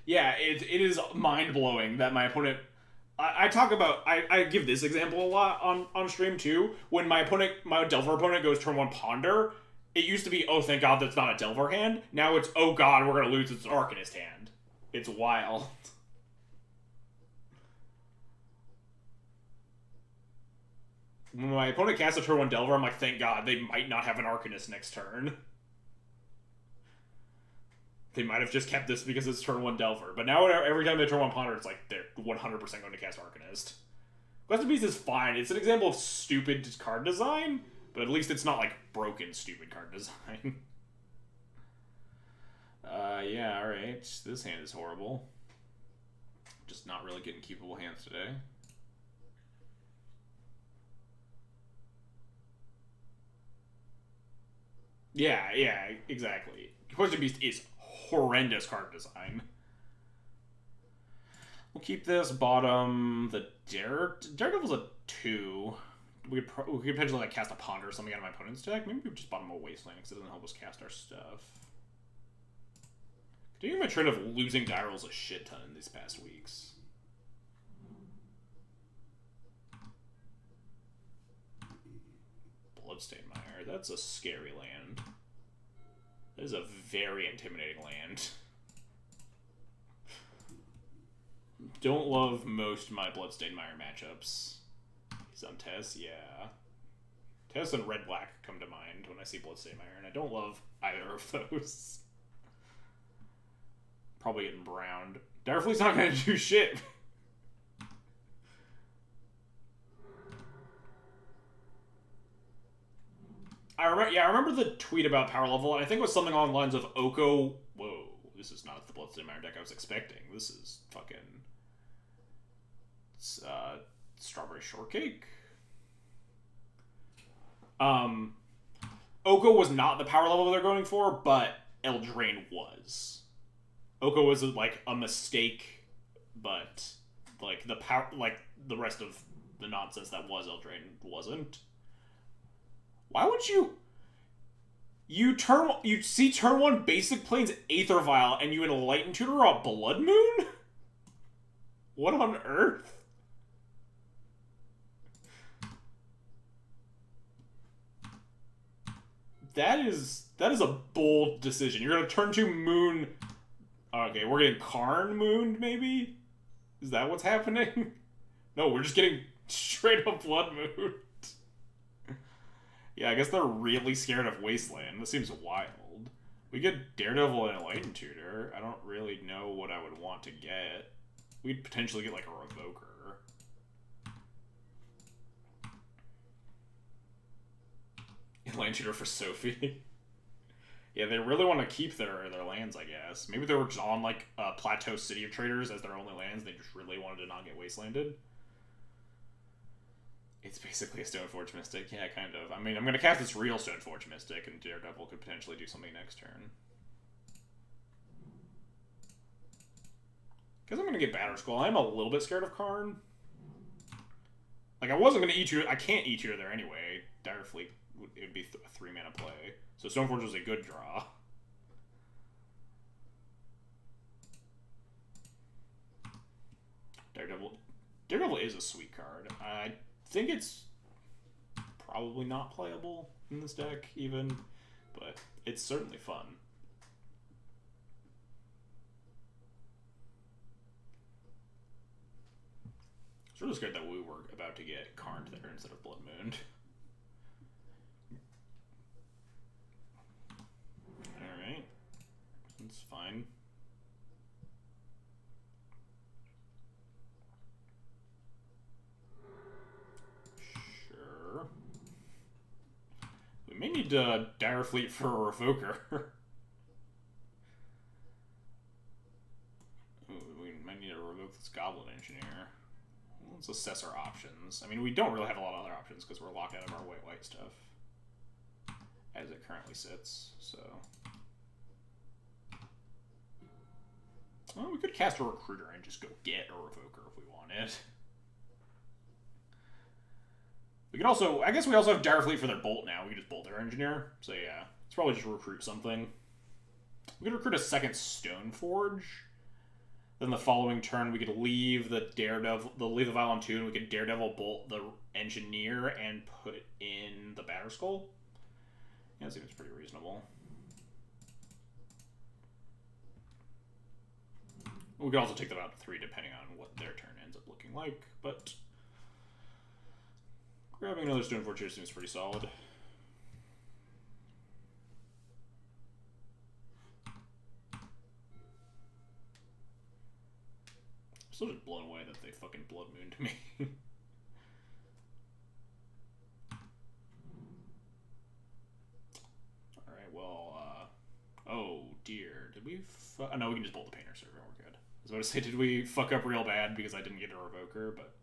Yeah, it is mind-blowing that my opponent... I talk about... I give this example a lot on stream, too. When my Delver opponent goes turn 1 Ponder, it used to be, oh, thank God that's not a Delver hand. Now it's, oh God, we're going to lose its Arcanist hand. It's wild. When my opponent casts a turn 1 Delver, I'm like, thank God, they might not have an Arcanist next turn. They might have just kept this because it's turn 1 Delver. But now every time they turn 1 Ponder, it's like they're 100% going to cast Arcanist. Quest of Beast is fine. It's an example of stupid card design, but at least it's not like broken stupid card design. Yeah, alright. This hand is horrible. Just not really getting keepable hands today. Yeah, exactly. Quest of Beast is horrendous card design. We'll keep this bottom. The Daredevil's a 2. We could potentially like cast a Ponder or something out of my opponent's deck. Maybe we just bottom a Wasteland because it doesn't help us cast our stuff. Continuing my trend of losing die rolls a shit ton in these past weeks. Bloodstained Mire. That's a scary land. That is a very intimidating land. Don't love most of my Bloodstained Mire matchups. He's on Tess, yeah. Tess and red-black come to mind when I see Bloodstained Mire, and I don't love either of those. Probably getting browned. Direfleet's not gonna do shit. I remember the tweet about power level, and I think it was something along the lines of Oko. Whoa, this is not the Bloodstained Mire deck I was expecting. This is fucking Strawberry Shortcake. Oko was not the power level they're going for, but Eldraine was. Oko was like a mistake, but like the power, like the rest of the nonsense that was Eldraine wasn't. Why would you see turn 1 basic plains Aether Vial and you Enlighten Tutor a Blood Moon? What on earth? That is a bold decision. You're gonna turn 2 Moon. Okay, we're getting Karn Mooned, maybe? Is that what's happening? No, we're just getting straight up Blood Moon. Yeah, I guess they're really scared of Wasteland. This seems wild. We get Daredevil and Enlightened Tutor. I don't really know what I would want to get. We'd potentially get like a Revoker. Enlightened Tutor for Sophie. Yeah, they really want to keep their lands, I guess. Maybe they were just on like Plateau City of Traders as their only lands. They just really wanted to not get Wastelanded. It's basically a Stoneforge Mystic. Yeah, kind of. I mean, I'm going to cast this real Stoneforge Mystic, and Daredevil could potentially do something next turn. Because I'm going to get Batter Skull. I'm a little bit scared of Karn. Like, I wasn't going to E-Tutor. I can't E-Tutor there anyway. Direfleet, it would be a 3-mana play. So Stoneforge was a good draw. Daredevil is a sweet card. I think it's probably not playable in this deck, even, but it's certainly fun. It's really scared that we were about to get Karned there instead of Blood Moon. Alright. That's fine. Sure. We may need Direfleet for a Revoker. Ooh, we might need to revoke this Goblin Engineer. Let's assess our options. I mean, we don't really have a lot of other options because we're locked out of our white stuff as it currently sits, so... Well, we could cast a Recruiter and just go get a Revoker if we wanted. We could also, I guess we also have Direfleet for their Bolt now. We could just Bolt their Engineer. So yeah, it's probably just recruit something. We could recruit a second Stoneforge. Then the following turn, we could leave the leave the Vial on 2, and we could Daredevil Bolt the Engineer and put in the Batterskull. Yeah, that seems pretty reasonable. We could also take them out to 3 depending on what their turn ends up looking like, but grabbing another Stoneforge here seems pretty solid. Still just blown away that they fucking Blood Mooned me. Alright, well, oh dear. Did we oh, no, we can just Bolt the Painter Servant, we're good. I was about to say, did we fuck up real bad because I didn't get a Revoker, but...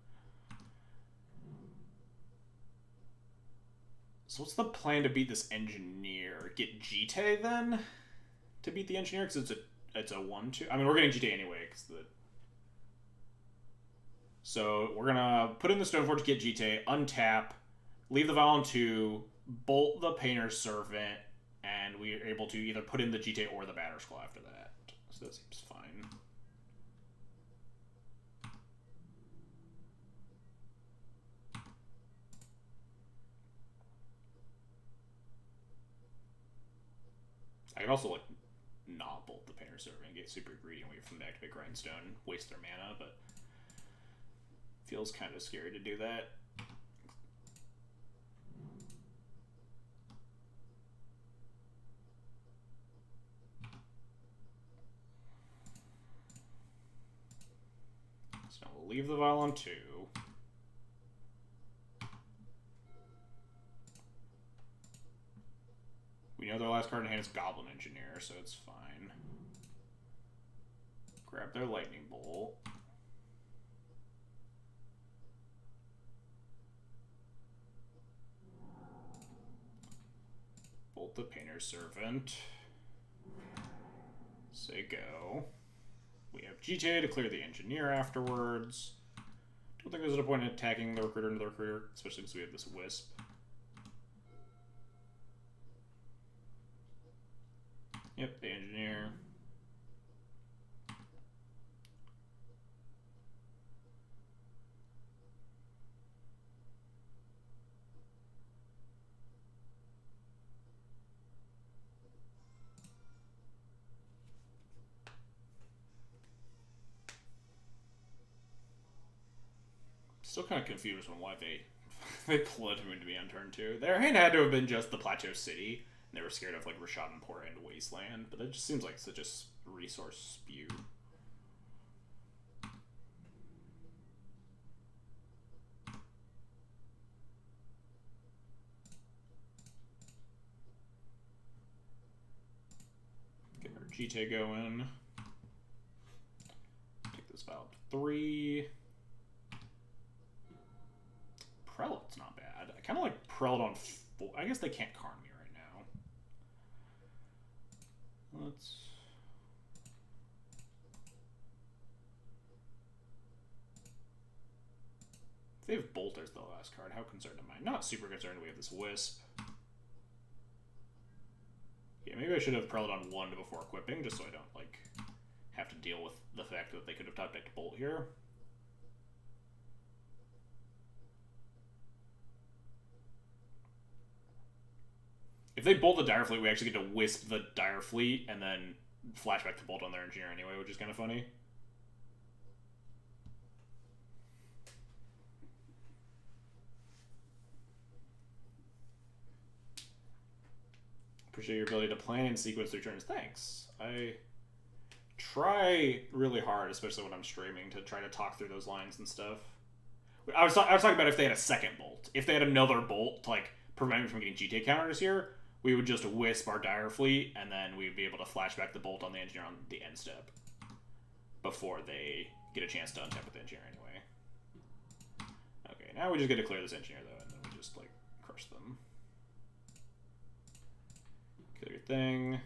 So what's the plan to beat this Engineer? Get Jite, then? To beat the Engineer? Because it's a 1-2? I mean, we're getting Jite anyway, because the... So we're gonna put in the Stoneforge, get Jite, untap, leave the Vial on 2, bolt the Painter's Servant, and we are able to either put in the Jite or the Batterskull after that. So that seems fine. I could also, like, not bolt the Painter's Servant and get super greedy and wait for them to activate Grindstone, waste their mana, but... Feels kind of scary to do that. So we'll leave the Vial on 2. We know their last card in hand is Goblin Engineer, so it's fine. Grab their Lightning Bolt. Bolt the Painter's Servant. Say go. We have GTA to clear the Engineer afterwards. Don't think there's a point in attacking the Recruiter into the Recruiter, especially because we have this Wisp. Yep, the Engineer. Still kind of confused on why they Blood Mooned me on turn 2. Their hand had to have been just the Plateau City. And they were scared of like Rashad and Port and Wasteland, but it just seems like such a resource spew. Get our GT going. Take this Vial to 3. Prelate's not bad. I kind of like Prelate on 4. I guess they can't Karn me right now. Let's... If they have Bolt as the last card, how concerned am I? Not super concerned we have this Wisp. Yeah, maybe I should have Prelate on 1 before equipping, just so I don't, like, have to deal with the fact that they could have top decked Bolt here. If they bolt the Direfleet, we actually get to Wisp the Direfleet and then flashback to bolt on their Engineer anyway, which is kind of funny. Appreciate your ability to plan and sequence through turns. Thanks. I try really hard, especially when I'm streaming, to try to talk through those lines and stuff. I was talking about if they had a second bolt. If they had another bolt to, like, prevent me from getting GTA counters here, we would just Wisp our Direfleet, and then we'd be able to flashback the bolt on the Engineer on the end step before they get a chance to untap with the Engineer anyway. Okay, now we just get to clear this Engineer, though, and then we just, like, crush them. Kill your thing.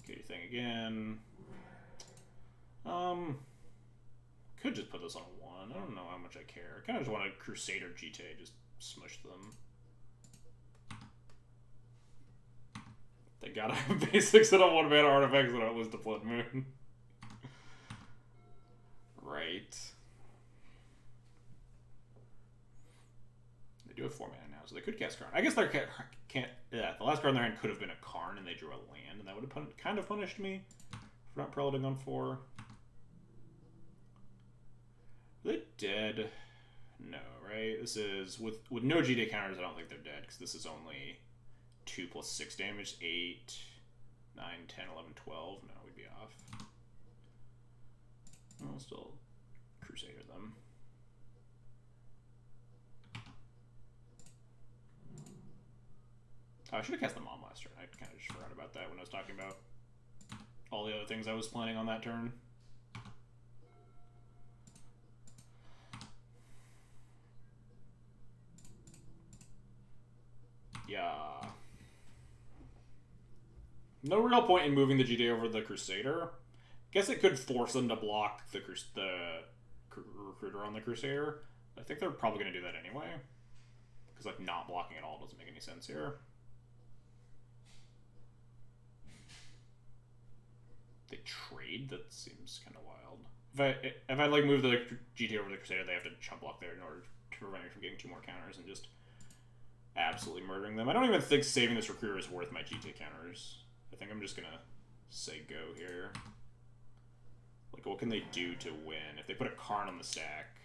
Kill your thing again. Could just put this on a 1. I don't know how much I care. I kind of just want a Crusader GTA, just smush them. They gotta have basics that don't want mana artifacts that don't lose to Blood Moon. Right. They do have 4 mana now, so they could cast Karn. I guess they can't. Yeah, the last card in their hand could have been a Karn, and they drew a land, and that would have kind of punished me for not prelating on 4. Are they dead? No, right? This is with no GD counters. I don't think they're dead because this is only 2 + 6 damage. 8, 9, 10, 11, 12. No, we'd be off. I'll still Crusader them. Oh, I should have cast the Mom last turn. I kind of just forgot about that when I was talking about all the other things I was planning on that turn. Yeah. No real point in moving the GD over the Crusader. Guess it could force them to block the Recruiter on the Crusader. I think they're probably going to do that anyway. Because, like, not blocking at all doesn't make any sense here. They trade? That seems kind of wild. If I like, move the GT over the Crusader, they have to chump block there in order to prevent me from getting 2 more counters and just absolutely murdering them. I don't even think saving this Recruiter is worth my GT counters. I think I'm just going to say go here. Like, what can they do to win? If they put a Karn on the stack,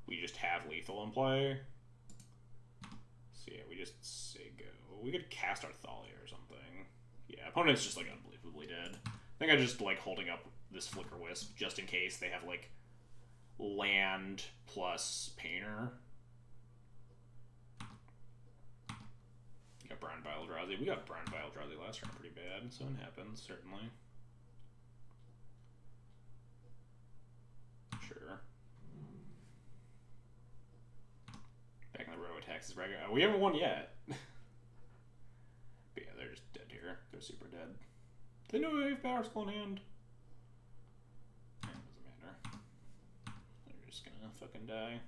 we just have lethal in play. So yeah, we just say go. We could cast our Thalia or something. Yeah, opponent's just, like, unbelievably dead. I think I just like holding up this Flicker Wisp just in case they have, like, land plus Painter. We got Brown Bile Eldrazi. We got Brown Bile Eldrazi last turn pretty bad, so it happens, certainly. Sure. Back in the row attacks is regular. We haven't won yet. But yeah, they're just dead here. They're super dead. Do they know we have Power Skull in hand? It doesn't matter. They're just gonna fucking die.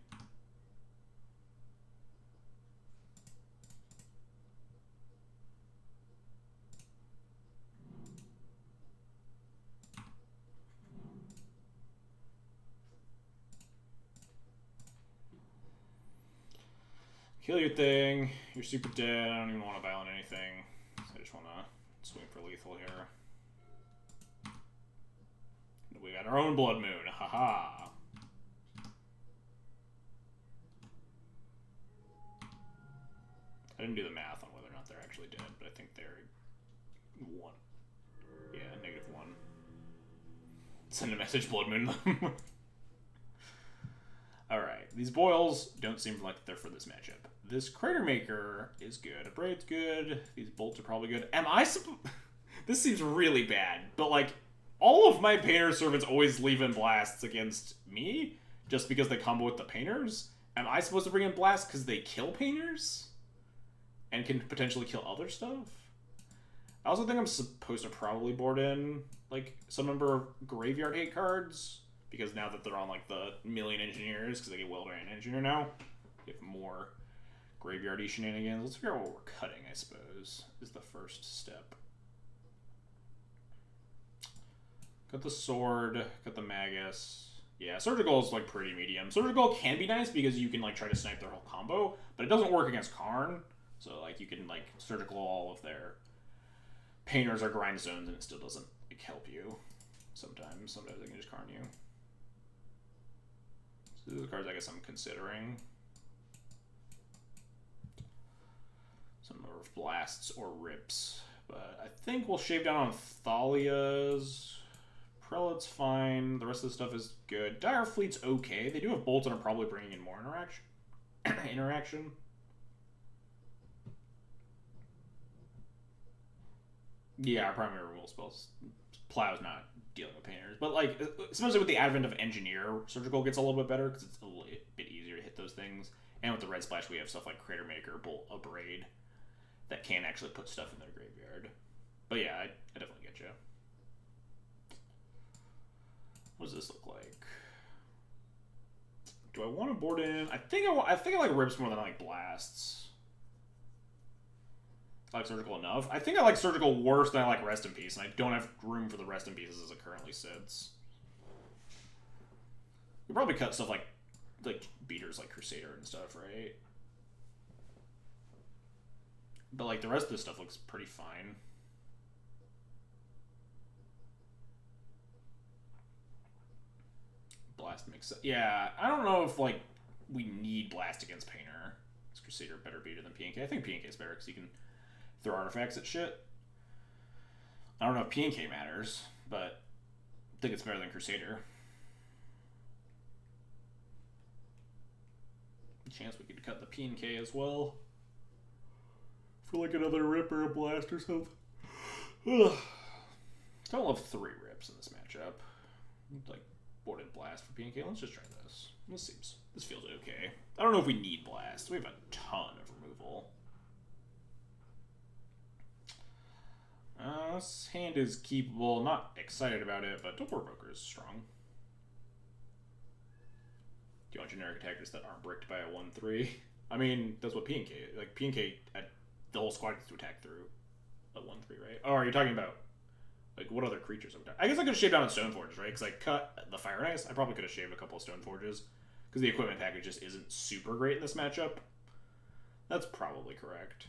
Kill your thing. You're super dead. I don't even want to violate anything. So I just want to swing for lethal here. We got our own Blood Moon. Haha. I didn't do the math on whether or not they're actually dead, but I think they're 1. Yeah, -1. Send a message, Blood Moon them. Alright, these boils don't seem like they're for this matchup. This Crater Maker is good. Abraid's good. These bolts are probably good. Am I This seems really bad, but, like, all of my Painter Servants always leave in blasts against me just because they combo with the Painters. Am I supposed to bring in blasts because they kill Painters? And can potentially kill other stuff? I also think I'm supposed to probably board in, like, some number of Graveyard Hate cards. Because now that they're on, like, the Million Engineers, because they get Welder and Engineer now, we have more graveyardy shenanigans. Let's figure out what we're cutting, I suppose, is the first step. Cut the Sword, cut the Magus. Yeah, Surgical is, like, pretty medium. Surgical can be nice because you can, like, try to snipe their whole combo, but it doesn't work against Karn. So, like, you can, like, Surgical all of their Painters or Grind Zones, and it still doesn't, like, help you. Sometimes they can just Karn you. So these are the cards I guess I'm considering. Some number of blasts or rips. But I think we'll shave down on Thalia's. Prelate's fine. The rest of the stuff is good. Dire Fleet's okay. They do have bolts and are probably bringing in more interaction. Yeah, our primary removal spells. Plow's not dealing with Painters. But, like, especially with the advent of Engineer, Surgical gets a little bit better because it's a little bit easier to hit those things. And with the Red Splash, we have stuff like Crater Maker, Bolt, Abraid that can actually put stuff in their graveyard. But yeah, I definitely get you. does this look like? Do I want to board in? I think I like rips more than I like blasts. I like surgical enough. I think I like surgical worse than I like rest in peace, and I don't have room for the rest in pieces as it currently sits. We probably cut stuff like beaters like Crusader and stuff, right? But like the rest of this stuff looks pretty fine. Blast makes sense. Yeah, I don't know if like we need blast against Painter. Is Crusader better beater than PNK? I think PNK is better because you can throw artifacts at shit. I don't know if PNK matters, but I think it's better than Crusader. Chance we could cut the PNK as well. For like another rip or a blast or something. Ugh. Don't love 3 rips in this matchup. Like boarded blast for PNK. Let's just try this. This feels okay. I don't know if we need blast. We have a ton of removal. This hand is keepable. Not excited about it, but Teleport Broker is strong. Do you want generic attackers that aren't bricked by a 1/3? I mean, that's what PNK is. Like, PNK, the whole squad gets to attack through a 1/3, right? Oh, are you talking about, like, what other creatures are we talking? I guess I could have shaved down on Stoneforges, right? Because I cut the Fire and Ice. I probably could have shaved a couple of Stoneforges. Because the equipment package just isn't super great in this matchup. That's probably correct.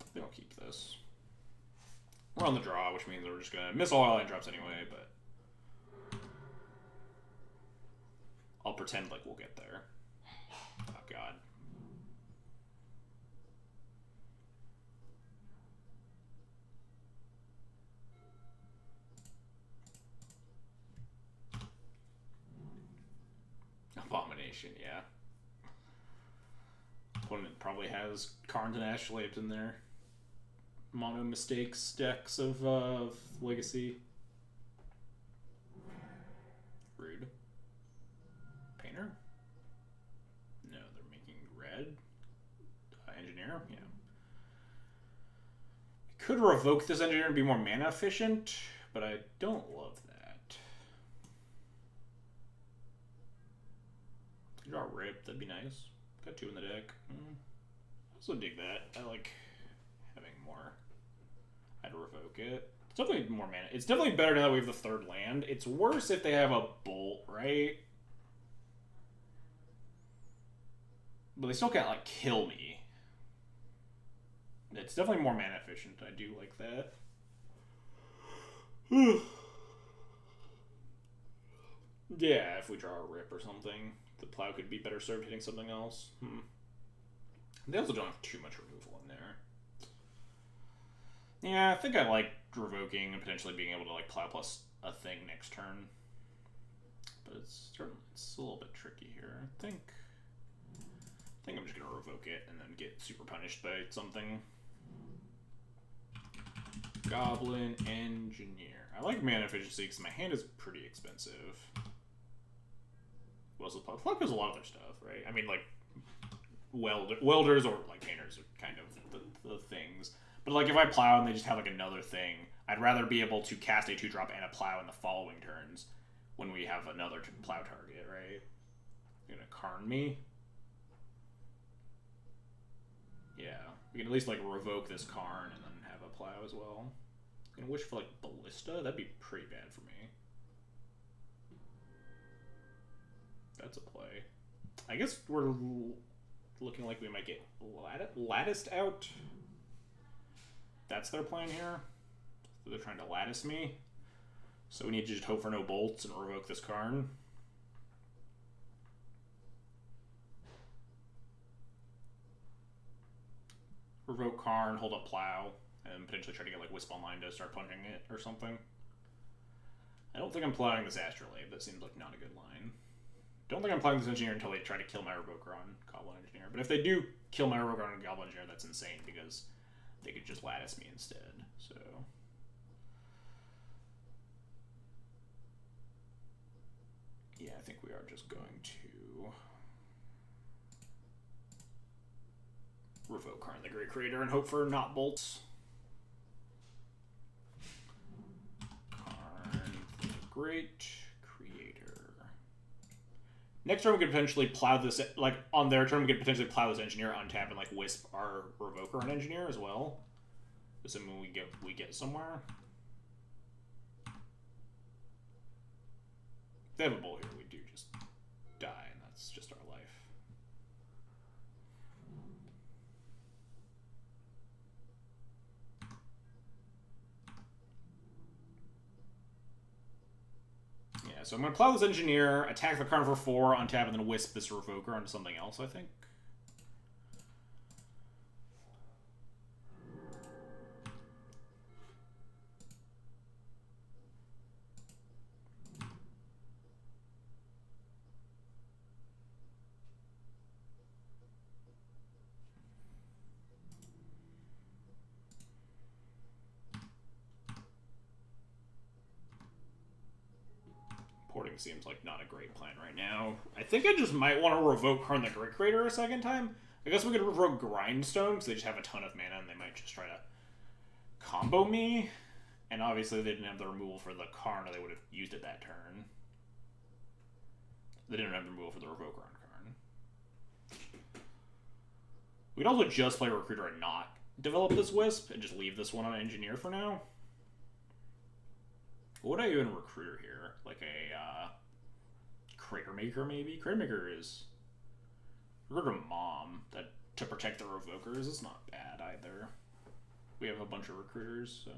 I think I'll keep this. We're on the draw, which means we're just going to miss all our line drops anyway, but I'll pretend like we'll get there. Oh, God. Abomination, yeah. Opponent probably has Karns and Ashlapes in their mono mistakes decks of Legacy. Rude. Painter? No, they're making red. Engineer? Yeah. I could revoke this engineer and be more mana efficient, but I don't love that. Draw Rip, that'd be nice. Got 2 in the deck. I also dig that. I like having more. I'd revoke it. It's definitely more mana. It's definitely better now that we have the 3rd land. It's worse if they have a Bolt, right? But they still can't, like, kill me. It's definitely more mana efficient. I do like that. Yeah, if we draw a Rip or something, the Plow could be better served hitting something else. They also don't have too much removal in there. Yeah, I think I like revoking and potentially being able to like Plow plus a thing next turn. But it's a little bit tricky here. I think I'm just gonna revoke it and then get super punished by something. Goblin Engineer. I like mana efficiency because my hand is pretty expensive. Well, so Plow does a lot of other stuff, right? I mean, like welders or like painters are kind of the things. But like if I Plow and they just have like another thing, I'd rather be able to cast a 2-drop and a Plow in the following turns when we have another Plow target, right? You're gonna Karn me? Yeah, we can at least like revoke this Karn and then have a Plow as well. I'm gonna wish for like Ballista. That'd be pretty bad for me. That's a play. I guess we're looking like we might get latticed out. That's their plan here. So they're trying to lattice me. So we need to just hope for no bolts and revoke this Karn. Revoke Karn, hold up Plow, and potentially try to get like Wisp online to start punching it or something. I don't think I'm plowing this Astrolabe. That seems like not a good line. Don't think I'm playing this Engineer until they try to kill my Revoker on Goblin Engineer. But if they do kill my Revoker on Goblin Engineer, that's insane because they could just lattice me instead. So yeah, I think we are just going to revoke Karn the Great Creator and hope for not bolts. Karn the Great Creator. Next turn we could potentially plow this, like on their turn we could potentially plow this Engineer, untap, and like wisp our Revoker and Engineer as well. Assuming we get somewhere. If they have a bull here, we do just die, and that's just our life. Yeah, so I'm going to plow this Engineer, attack the Karn for 4, untap, and then wisp this Revoker onto something else, I think. Porting seems like not a great plan right now. I think I just might want to revoke Karn the Great Creator a second time. I guess we could revoke Grindstone, because they just have a ton of mana, and they might just try to combo me. And obviously they didn't have the removal for the Karn, or they would have used it that turn. They didn't have the removal for the Revoker on Karn. We could also just play Recruiter and not develop this Wisp, and just leave this one on Engineer for now. What would I even Recruiter here? Like a Crater Maker, maybe? Crater Maker is... Recruiter Mom, that to protect the Revokers is not bad either. We have a bunch of Recruiters, so...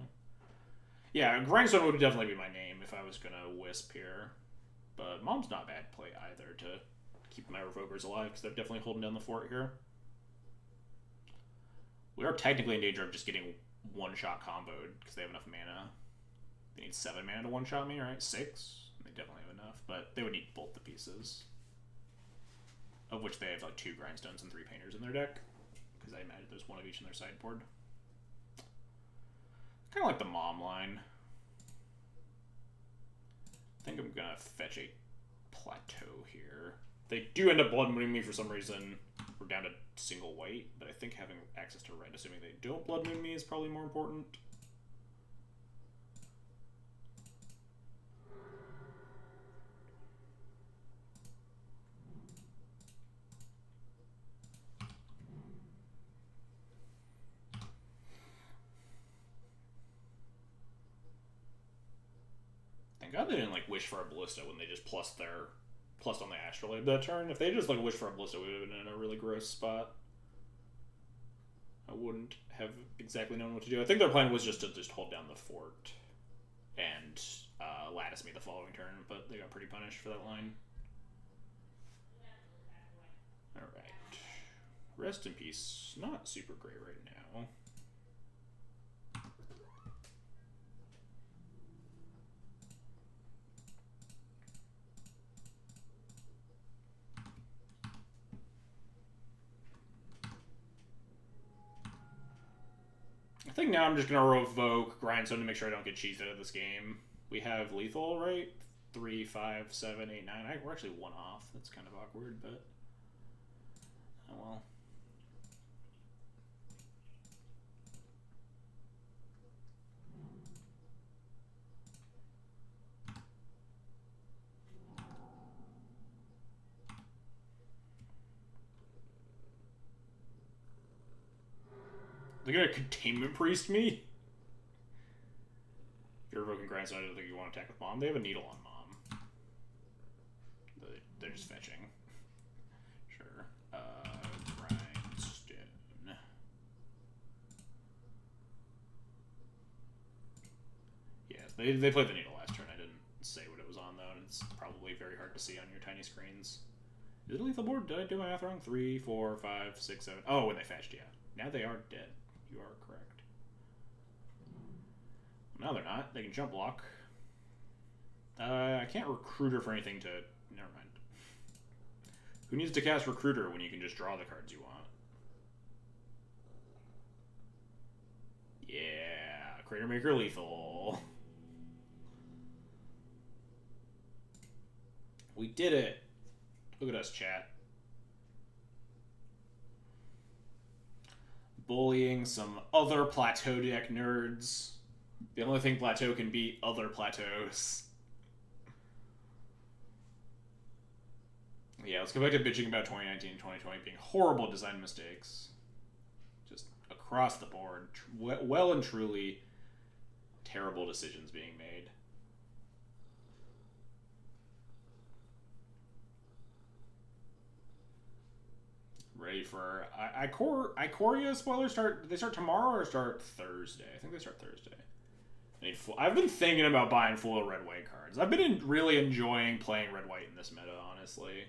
Yeah, Grindstone would definitely be my name if I was going to Wisp here. But Mom's not bad play either to keep my Revokers alive, because they're definitely holding down the fort here. We are technically in danger of just getting one-shot comboed, because they have enough mana. They need 7 mana to one-shot me, right? 6? They definitely have enough, but they would need both the pieces. Of which they have like 2 Grindstones and 3 Painters in their deck. Because I imagine there's one of each in their sideboard. Kind of like the Mom line. I think I'm going to fetch a Plateau here. They do end up Blood Mooning me for some reason. We're down to single white, but I think having access to red, assuming they don't Blood Moon me, is probably more important. God, they didn't like wish for a Ballista when they just plus on the Astrolabe that turn. If they just like wish for a Ballista, we would have been in a really gross spot. I wouldn't have exactly known what to do. I think their plan was just to hold down the fort and lattice me the following turn, but they got pretty punished for that line. All right, rest in peace. Not super great right now. I think now I'm just going to revoke Grindstone to make sure I don't get cheesed out of this game. We have lethal, right? 3, 5, 7, 8, 9. We're actually 1 off. That's kind of awkward, but... Oh well. They're gonna Containment Priest me? If you're revoking Grindstone, I don't think you want to attack with Mom. They have a Needle on Mom. They're just fetching. Sure. Grindstone. Yes, they played the Needle last turn. I didn't say what it was on, though, and it's probably very hard to see on your tiny screens. Is it a lethal board? Did I do my math wrong? 3, 4, 5, 6, 7. Oh, when they fetched, yeah. Now they are dead. You are correct. No, they're not. They can jump block. I can't Recruiter for anything to... Never mind. Who needs to cast Recruiter when you can just draw the cards you want? Yeah. Crater Maker lethal. We did it. Look at us, chat. Bullying some other Plateau deck nerds. The only thing Plateau can beat other Plateaus. Yeah, let's go back to bitching about 2019 and 2020 being horrible design mistakes. Just across the board. Well and truly terrible decisions being made. Ready for Ikoria spoilers start? Did they start tomorrow or start Thursday? I think they start Thursday. I've been thinking about buying full red white cards. I've been really enjoying playing red white in this meta, honestly.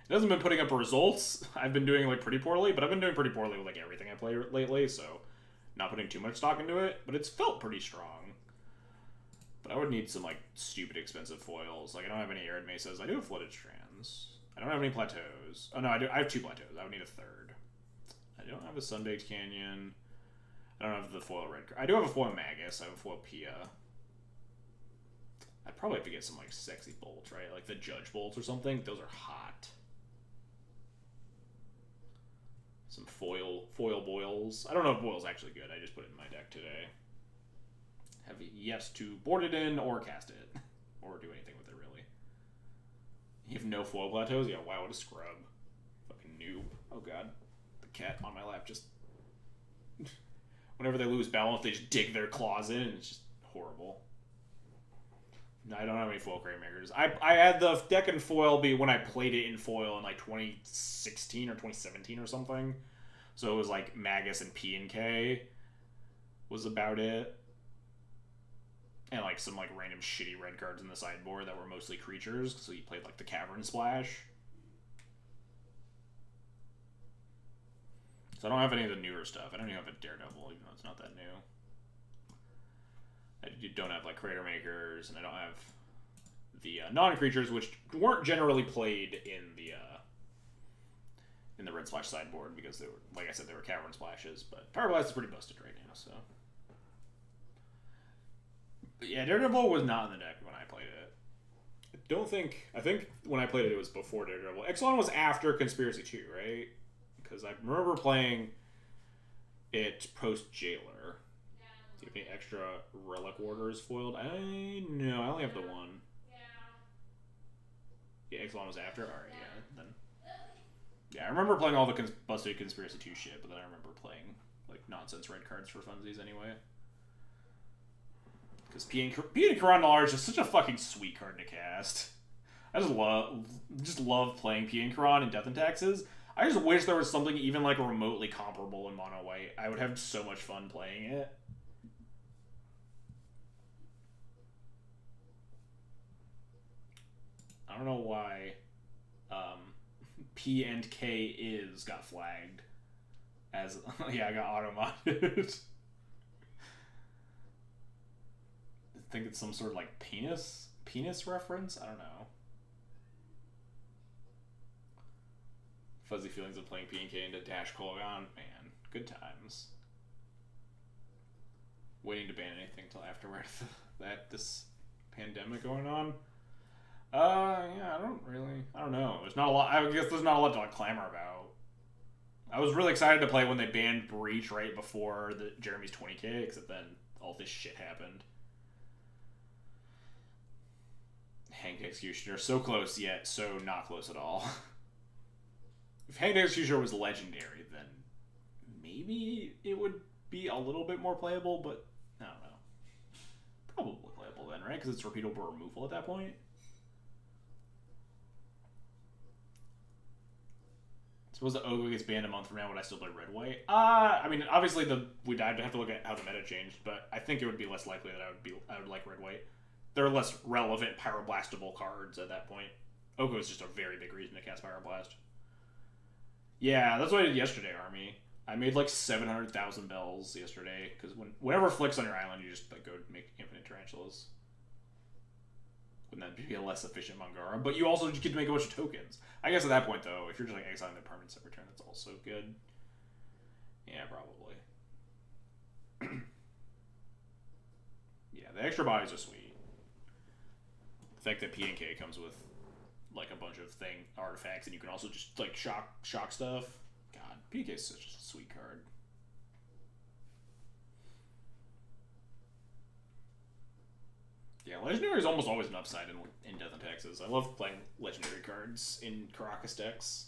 It hasn't been putting up results. I've been doing like pretty poorly, but I've been doing pretty poorly with like everything I play lately, so not putting too much stock into it. But it's felt pretty strong. But I would need some like stupid expensive foils. Like I don't have any arid mesas. I do have flooded strands. I don't have any plateaus. Oh no, I do. I have 2 plateaus. I would need a 3rd. I don't have a Sunbaked Canyon. I don't have the foil red card. I do have a foil Magus. I have a foil Pia. I'd probably have to get some like sexy bolts, right? Like the Judge bolts or something. Those are hot. Some foil boils. I don't know if boil's actually good. I just put it in my deck today. Have yet to board it in or cast it. Or do anything with it, really. You have no foil plateaus? Yeah, wow, what a scrub. Fucking noob. Oh god. The cat on my lap just... Whenever they lose balance, they just dig their claws in, and it's just horrible. No, I don't have any foil crate makers. I had the deck in foil be when I played it in foil in like 2016 or 2017 or something. So it was like Magus and P and K was about it. And like some like random shitty red cards in the sideboard that were mostly creatures. So you played like the Cavern Splash. So I don't have any of the newer stuff. I don't even have a Daredevil, even though it's not that new. I don't have like Crater Makers, and I don't have the non-creatures, which weren't generally played in the Red Splash sideboard because they were, like I said, they were Cavern Splashes. But Power Blast is pretty busted right now, so. But yeah, Daredevil was not in the deck when I played it. I think when I played it, it was before Daredevil. Exelon was after Conspiracy 2, right? Because I remember playing it post Jailer. Do you have any extra Relic Warders foiled? I only have the one. Yeah, Exelon was after? Alright, yeah. Then. Yeah, I remember playing all the busted Conspiracy 2 shit, but then I remember playing like nonsense red cards for funsies anyway. Because P and Karan is just such a fucking sweet card to cast. I just love playing P and Karan and Death and Taxes. I just wish there was something even like remotely comparable in mono white. I would have so much fun playing it. I don't know why P and K got flagged as yeah, I got auto-modded. I think it's some sort of like penis reference. I don't know. Fuzzy feelings of playing P and K into Dash Colgon. Man, good times. Waiting to ban anything till after this pandemic going on. Yeah, I don't know. There's not a lot. I guess there's not a lot to like clamor about. I was really excited to play when they banned Breach right before the Jeremy's 20K, except then all this shit happened. Hanged Executioner, so close yet so not close at all. If Hanged Executioner was legendary, then maybe it would be a little bit more playable, but I don't know. Probably playable then, right? Because it's repeatable removal at that point. Suppose the Ogre gets banned a month from now, would I still play red-white? I mean, obviously we'd have to look at how the meta changed, but I think it would be less likely that I would like red-white. There are less relevant pyroblastable cards at that point. Oko is just a very big reason to cast Pyroblast. Yeah, that's what I did yesterday, Army. I made like 700,000 bells yesterday, because whenever flicks on your island, you just like go make infinite tarantulas. Wouldn't that be a less efficient Mangara? But you also just get to make a bunch of tokens. I guess at that point, though, if you're just like exiling the permanents at return, that's also good. Yeah, probably. Yeah, the extra bodies are sweet. The fact that P and K comes with like a bunch of artifacts, and you can also just like shock stuff. God, P and K is such a sweet card. Yeah, Legendary is almost always an upside in Death and Taxes. I love playing Legendary cards in Caracas decks.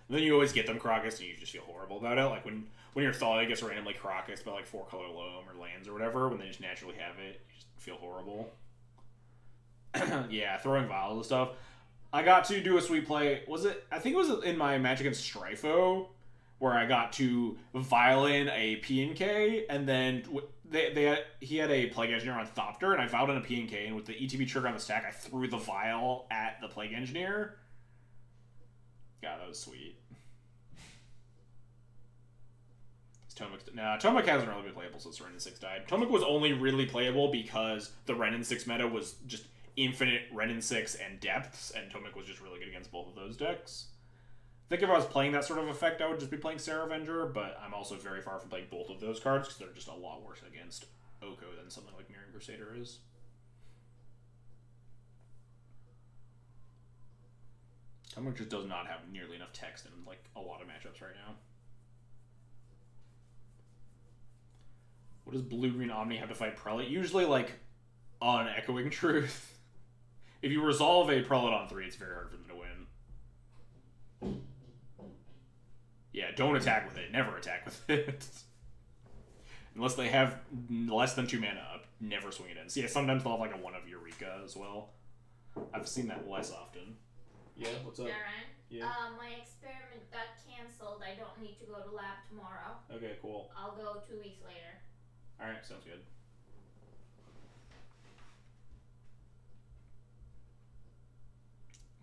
And then you always get them Caracas and you just feel horrible about it. Like when your Thalia gets randomly Caracas by like 4-color loam or lands or whatever, when they just naturally have it, you just feel horrible. Yeah, throwing vials and stuff. I got to do a sweet play. I think it was in my match against Strifo, where I got to vial in a P&K, and then he had a Plague Engineer on Thopter, and I vialed in a P&K, and with the ETB trigger on the stack, I threw the vial at the Plague Engineer. Yeah, that was sweet. Tomek hasn't really been playable since Renin 6 died. Tomek was only really playable because the Renin 6 meta was just infinite Renin 6 and depths, and Tomek was just really good against both of those decks. I think if I was playing that sort of effect, I would just be playing Sarah Avenger, but I'm also very far from playing both of those cards because they're just a lot worse against Oko than something like Mirroring Crusader is. Tomek just does not have nearly enough text in like a lot of matchups right now. What does Blue-Green Omni have to fight Prelate? Usually, like, on Echoing Truth. If you resolve a Prelate on 3, it's very hard for them to win. Yeah, don't attack with it. Never attack with it. Unless they have less than 2 mana up, never swing it in. So yeah, sometimes they'll have like a 1 of Eureka as well. I've seen that less often. Yeah, what's up? Darren? Yeah. My experiment got cancelled. I don't need to go to lab tomorrow. Okay, cool. I'll go 2 weeks later. Alright, sounds good.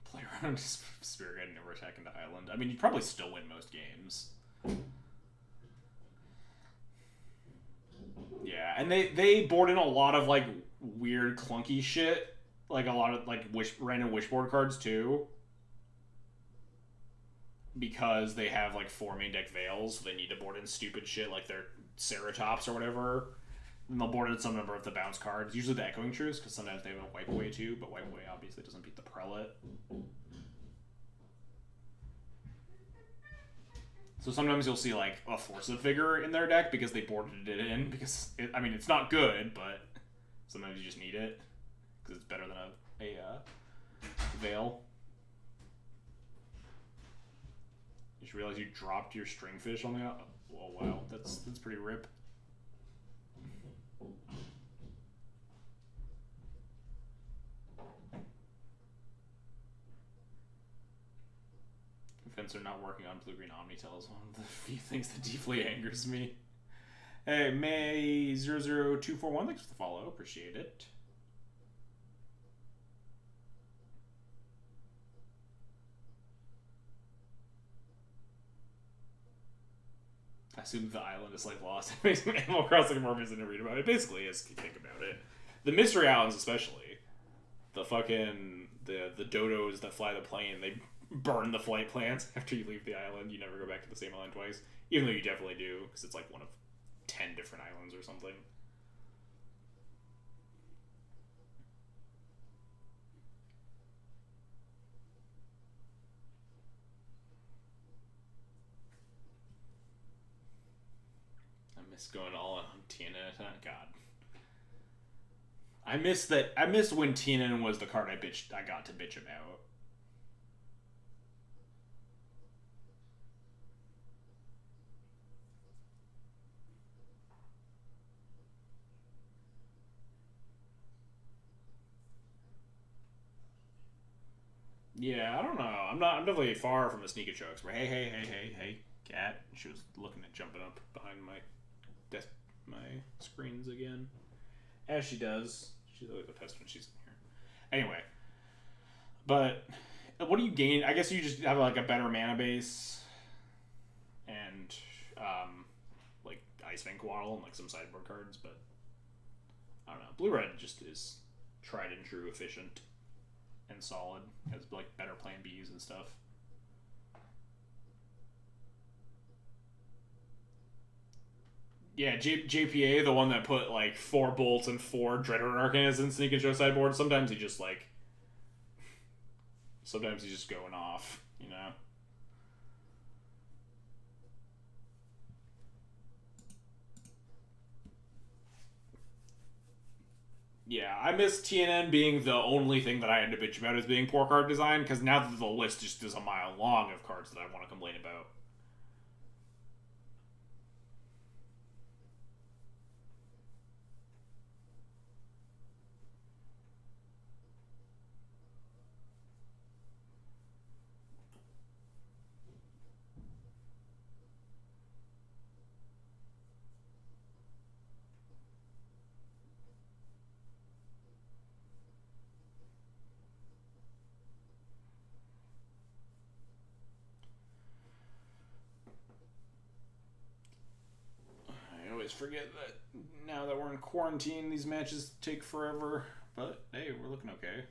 Play around Spirit Guide and never attack into Island. I mean, you'd probably still win most games. Yeah, and they board in a lot of, like, weird, clunky shit. Like, a lot of, like, random Wishboard cards, too. Because they have, like, 4 main deck Veils, so they need to board in stupid shit like their Ceratops or whatever. And they'll board in some number of the bounce cards, usually the Echoing Truths, because sometimes they have a Wipe Away too, but Wipe Away obviously doesn't beat the Prelate. So sometimes you'll see, like, a Force-of Vigor in their deck because they boarded it in, because, I mean, it's not good, but sometimes you just need it, because it's better than a Veil. You just realize you dropped your Stringfish on the... Oh, wow, that's pretty rip. Defense are not working on Blue-Green Omnitel is one of the few things that deeply angers me. Hey, May00241, thanks for the follow. Appreciate it. I assume the island is like lost. It makes Animal Crossing more amazing to read about. It basically is, if you think about it. The mystery islands especially. The fucking the dodos that fly the plane, they burn the flight plans after you leave the island. You never go back to the same island twice. Even though you definitely do, because it's like one of 10 different islands or something. I miss going all in on Tienan. God. I miss when Tienan was the card I got to bitch about. Yeah, I don't know. I'm definitely far from the sneak jokes. Where hey, cat. She was looking at jumping up behind my screens again, as she does. She's always a pest when she's in here. Anyway, but what do you gain? I guess you just have like a better mana base, and like Ice Vanquaddle and like some sideboard cards. But I don't know. Blue-red just is tried and true, efficient, and solid. Has like better plan Bs and stuff. Yeah, JPA, the one that put like 4 bolts and 4 Dreadhorde Arcanas in Sneak and Show sideboard. Sometimes he just like, sometimes he's just going off, you know. Yeah, I miss TNN being the only thing that I had to bitch about as being poor card design, because now that the list just is a mile long of cards that I want to complain about. I always forget that now that we're in quarantine, these matches take forever. But hey, we're looking okay.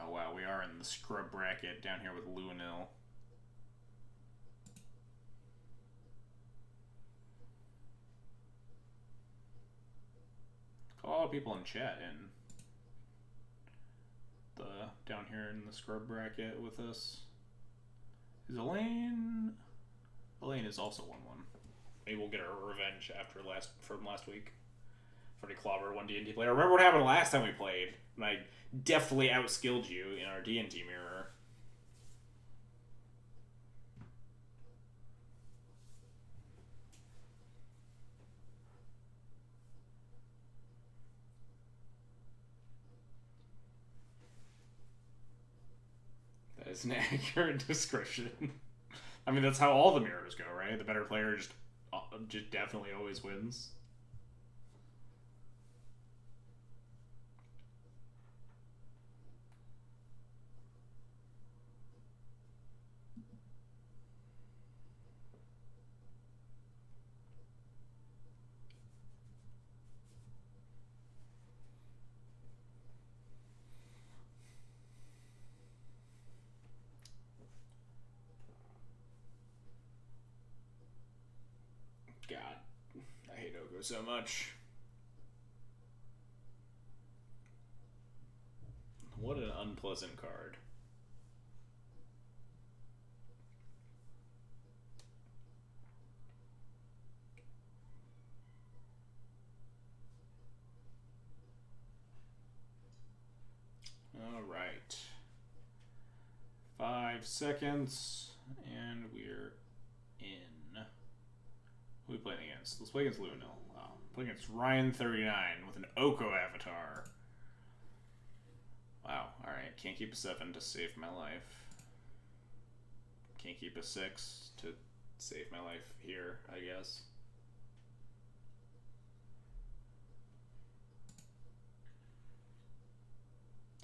Oh wow, we are in the scrub bracket down here with Luanil. A lot of people in chat in the down here in the scrub bracket with us. Is Elaine? Elaine is also 1-1. Maybe we'll get our revenge after from last week. Freddie Clobber, one D&D player. Remember what happened last time we played? When I definitely outskilled you in our D&D mirror. That is an accurate description. I mean, that's how all the mirrors go, right? The better player just definitely always wins. God, I hate Oko so much. What an unpleasant card. All right. 5 seconds, and we're in. Who are we playing against? Let's play against Luanil. Wow. Playing against Ryan39 with an Oko avatar. Wow, alright. Can't keep a 7 to save my life. Can't keep a 6 to save my life here, I guess.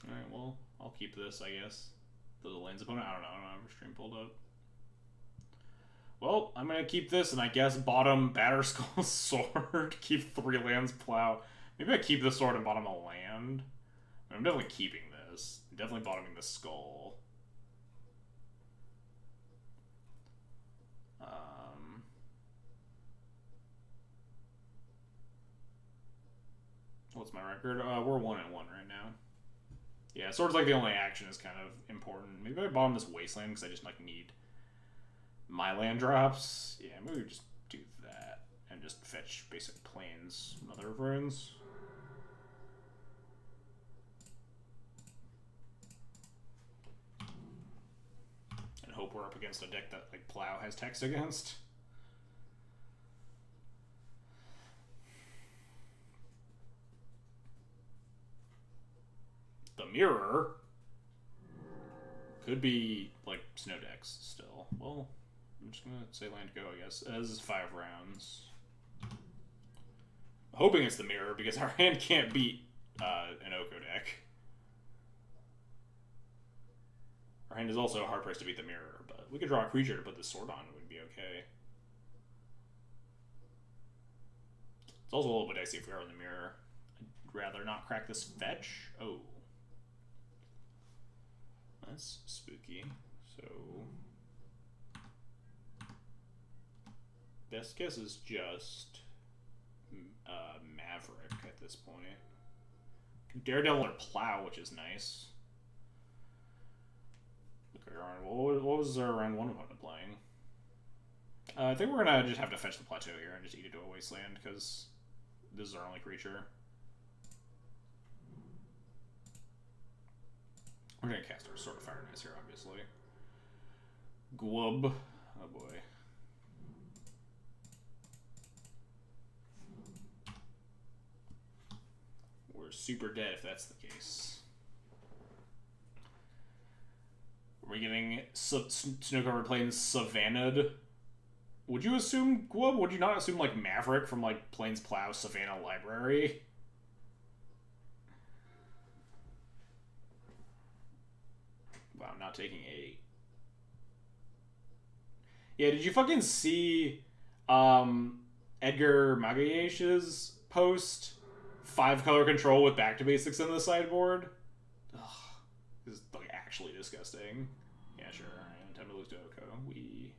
Alright, well, I'll keep this, I guess. The Lane's opponent? I don't have a stream pulled up. Well, I'm going to keep this, and I guess bottom Batterskull Sword. Keep 3 lands, plow. Maybe I keep the sword and bottom a land. I'm definitely keeping this. I'm definitely bottoming the skull. What's my record? We're 1-1 right now. Yeah, sword's like the only action is kind of important. Maybe I bottom this wasteland because I just like need my land drops. Yeah, maybe we just do that and just fetch basic plains, Mother of Runes. And hope we're up against a deck that like Plow has text against. The mirror could be like snow decks still. Well, I'm just gonna say land go, I guess. This is 5 rounds. Hoping it's the mirror because our hand can't beat an Oko deck. Our hand is also hard pressed to beat the mirror, but we could draw a creature to put the sword on. It would be okay. It's also a little bit dicey if we are in the mirror. I'd rather not crack this fetch. Oh. That's spooky. So best guess is just Maverick at this point. Daredevil or Plow, which is nice. Look at our what was our round 1 opponent playing? I think we're gonna just have to fetch the plateau here and just eat it to a wasteland, because this is our only creature. We're gonna cast our Sword of Fire and Ice here, obviously. Glub. Oh boy. We're super dead if that's the case. Are we getting Snow-Covered Plains Savannah'd? Would you assume, Glub? Would you not assume, like, Maverick from, like, Plains Plow Savannah Library? Wow, I'm not taking 8. Yeah, did you fucking see Edgar Magayesh's post? 5-color control with back to basics in the sideboard? Ugh. This is, like, actually disgusting. Yeah, sure. Alright, time to lose to Oko. We...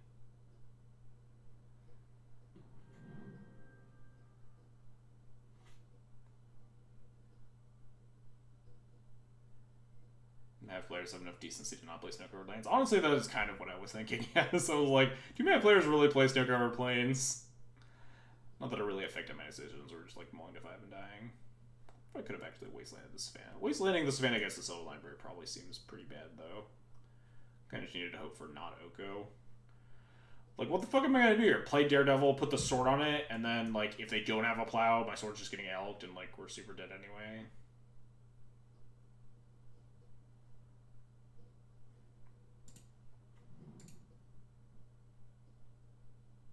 have players have enough decency to not play Snow-Covered Plains. Honestly, that is kind of what I was thinking. Yeah, so I was like, do many players really play Snow-Covered Plains? Not that it really affected my decisions, or just like mulling to 5 and dying. I could have actually wastelanded the Savannah. Wastelanding the Savannah against the Solo Library probably seems pretty bad, though. Kind of just needed to hope for not Oko. Like, what the fuck am I gonna do here? Play Daredevil, put the sword on it, and then, like, if they don't have a plow, my sword's just getting elked, and, like, we're super dead anyway.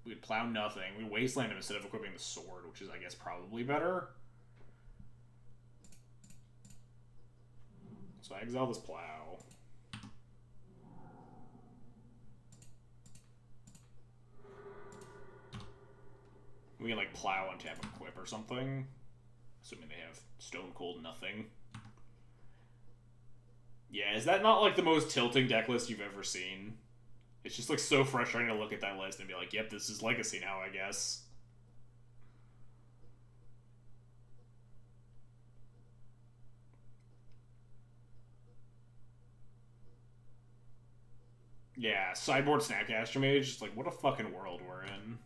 We'd plow nothing. We wasteland him instead of equipping the sword, which is, I guess, probably better. So I exile this plow. We can, like, plow and tap equip or something. Assuming they have Stone Cold nothing. Yeah, is that not, like, the most tilting deck list you've ever seen? It's just, like, so frustrating to look at that list and be like, yep, this is Legacy now, I guess. Yeah, sideboard Snapcaster Mage, just like, what a fucking world we're in.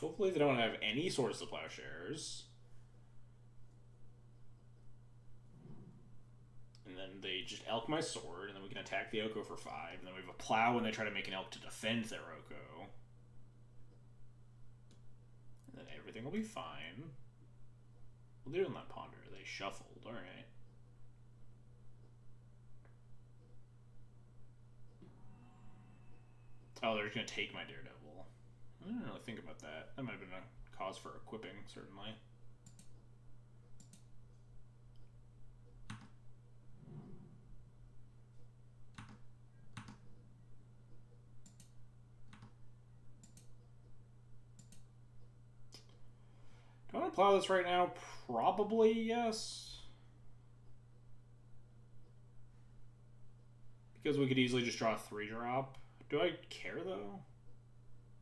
Hopefully they don't have any Swords to Plowshares. And then they just elk my sword, and then we can attack the Oko for 5, and then we have a plow when they try to make an elk to defend their Oko. And then everything will be fine. Well, they didn't let Ponder. They shuffled. Alright. Oh, they're just going to take my Daredevil. I didn't really think about that. That might have been a cause for equipping, certainly. Do I want to plow this right now? Probably yes. Because we could easily just draw a 3-drop. Do I care, though?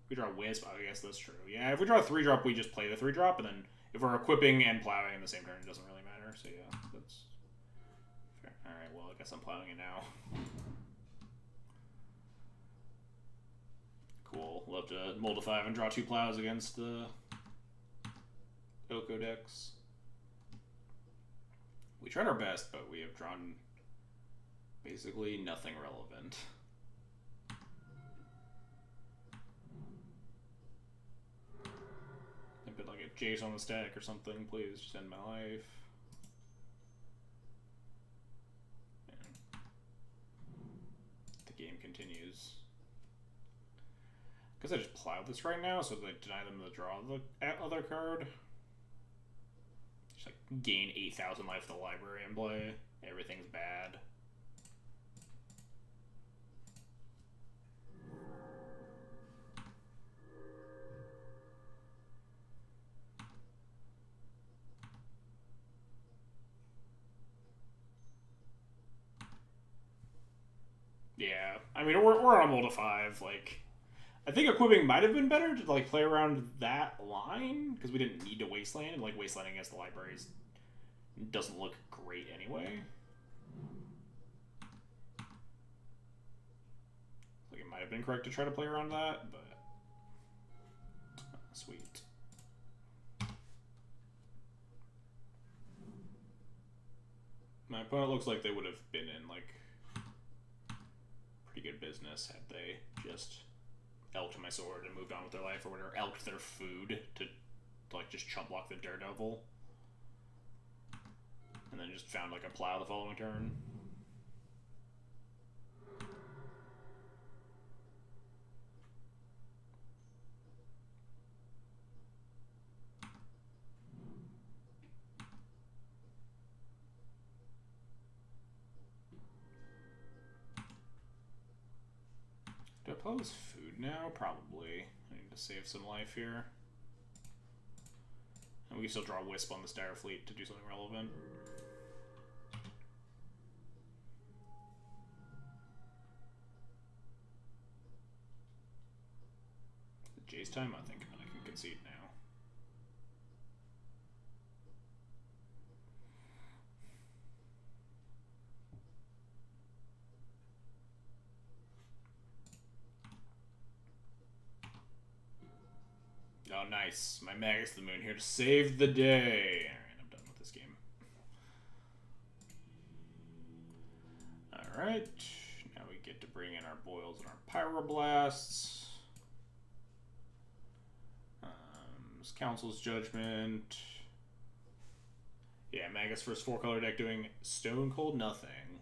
We draw Wisp. Oh, I guess that's true. Yeah, if we draw a 3-drop, we just play the 3-drop, and then if we're equipping and plowing in the same turn, it doesn't really matter. So yeah, that's fair. Alright, well, I guess I'm plowing it now. Cool. We'll have to mold a 5 and draw 2 plows against the Oko decks. We tried our best, but we have drawn basically nothing relevant. Put like a Jace on the stack or something, please. Just end my life. And the game continues. Guess I just plow this right now so they deny them to draw the other card. Just like gain 8,000 life to the library and play. Everything's bad. Yeah, I mean, we're on a mold of 5. Like, I think equipping might have been better to like play around that line because we didn't need to wasteland. And like wastelanding against the libraries doesn't look great anyway. have been correct to try to play around that, but sweet. My opponent looks like they would have been in like pretty good business had they just elked my sword and moved on with their life, or whatever, elked their food to like just chump block the Daredevil, and then just found like a plow the following turn. Do I pose food now? Probably. I need to save some life here. And we can still draw Wisp on this Dire Fleet to do something relevant. Jay's time, I think I can concede now. Oh, nice. My Magus of the Moon here to save the day. Alright, I'm done with this game. Alright. Now we get to bring in our Boils and our Pyroblasts. Council's Judgment. Yeah, Magus first 4-color deck doing Stone Cold Nothing.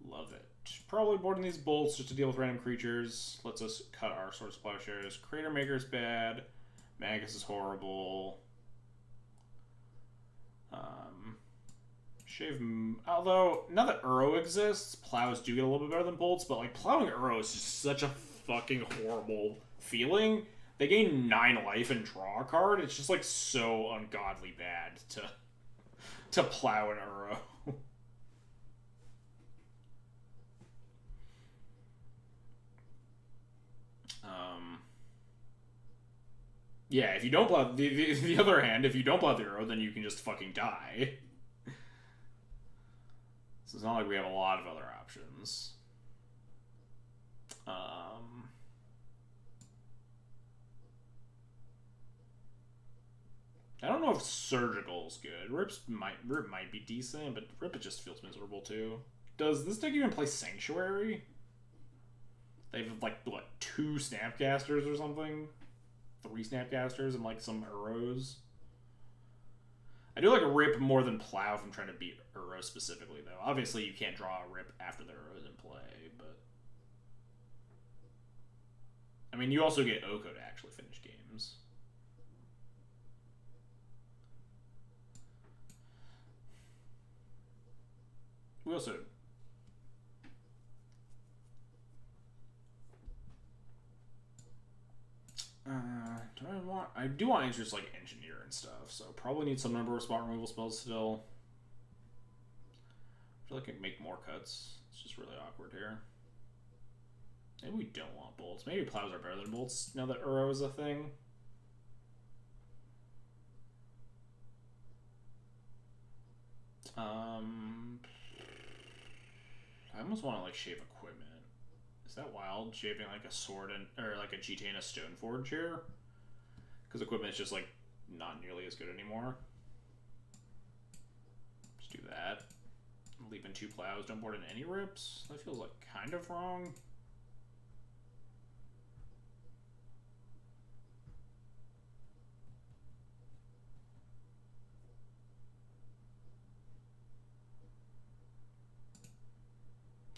Love it. Probably boarding these bolts just to deal with random creatures. Lets us cut our Sword of Plowshares. Crater Maker's bad. Magus is horrible. Although, now that Uro exists, plows do get a little bit better than bolts, but like plowing Uro is just such a fucking horrible feeling. They gain 9 life and draw a card. It's just like so ungodly bad to plow an Uro. Yeah, if you don't plow the other hand, if you don't plow the Uro, then you can just fucking die. So it's not like we have a lot of other options. I don't know if Surgical's good. Rip might be decent, but Rip it just feels miserable too. Does this deck even play Sanctuary? They have like what, 2 Snapcasters or something? 3 Snapcasters and like some Uros. I do like a Rip more than Plow if I'm trying to beat Uro specifically, though. Obviously, you can't draw a Rip after the Uro's in play, but I mean, you also get Oko to actually finish games. We also I do want interest like Engineer and stuff, so probably need some number of spot removal spells still. I feel like I can make more cuts. It's just really awkward here. Maybe we don't want bolts. Maybe plows are better than bolts now that Uro is a thing. I almost want to like shave equipment. Is that wild? Shaving like a sword and or like a GT and a Stoneforge here? Because equipment is just like not nearly as good anymore. Just do that. Leaving 2 plows. Don't board in any rips. That feels like kind of wrong.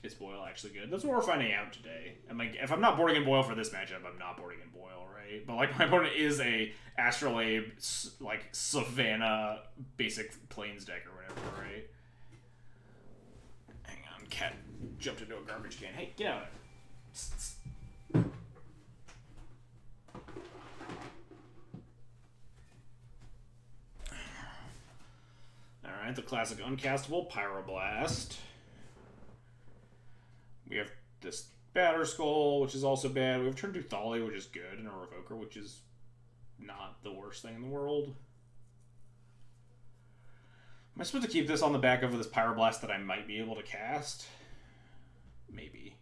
Is Boil actually good? That's what we're finding out today. I'm like, if I'm not boarding in Boil for this matchup, I'm not boarding in Boil, right? But like, my opponent is a Astrolabe, like Savannah basic Plains deck or whatever, right? Hang on, cat jumped into a garbage can. Hey, get out of there. Alright, the classic uncastable Pyroblast. We have this Batter Skull, which is also bad. We have Turn 2 Thali, which is good, and a Revoker, which is not the worst thing in the world. Am I supposed to keep this on the back of this Pyroblast that I might be able to cast? Maybe.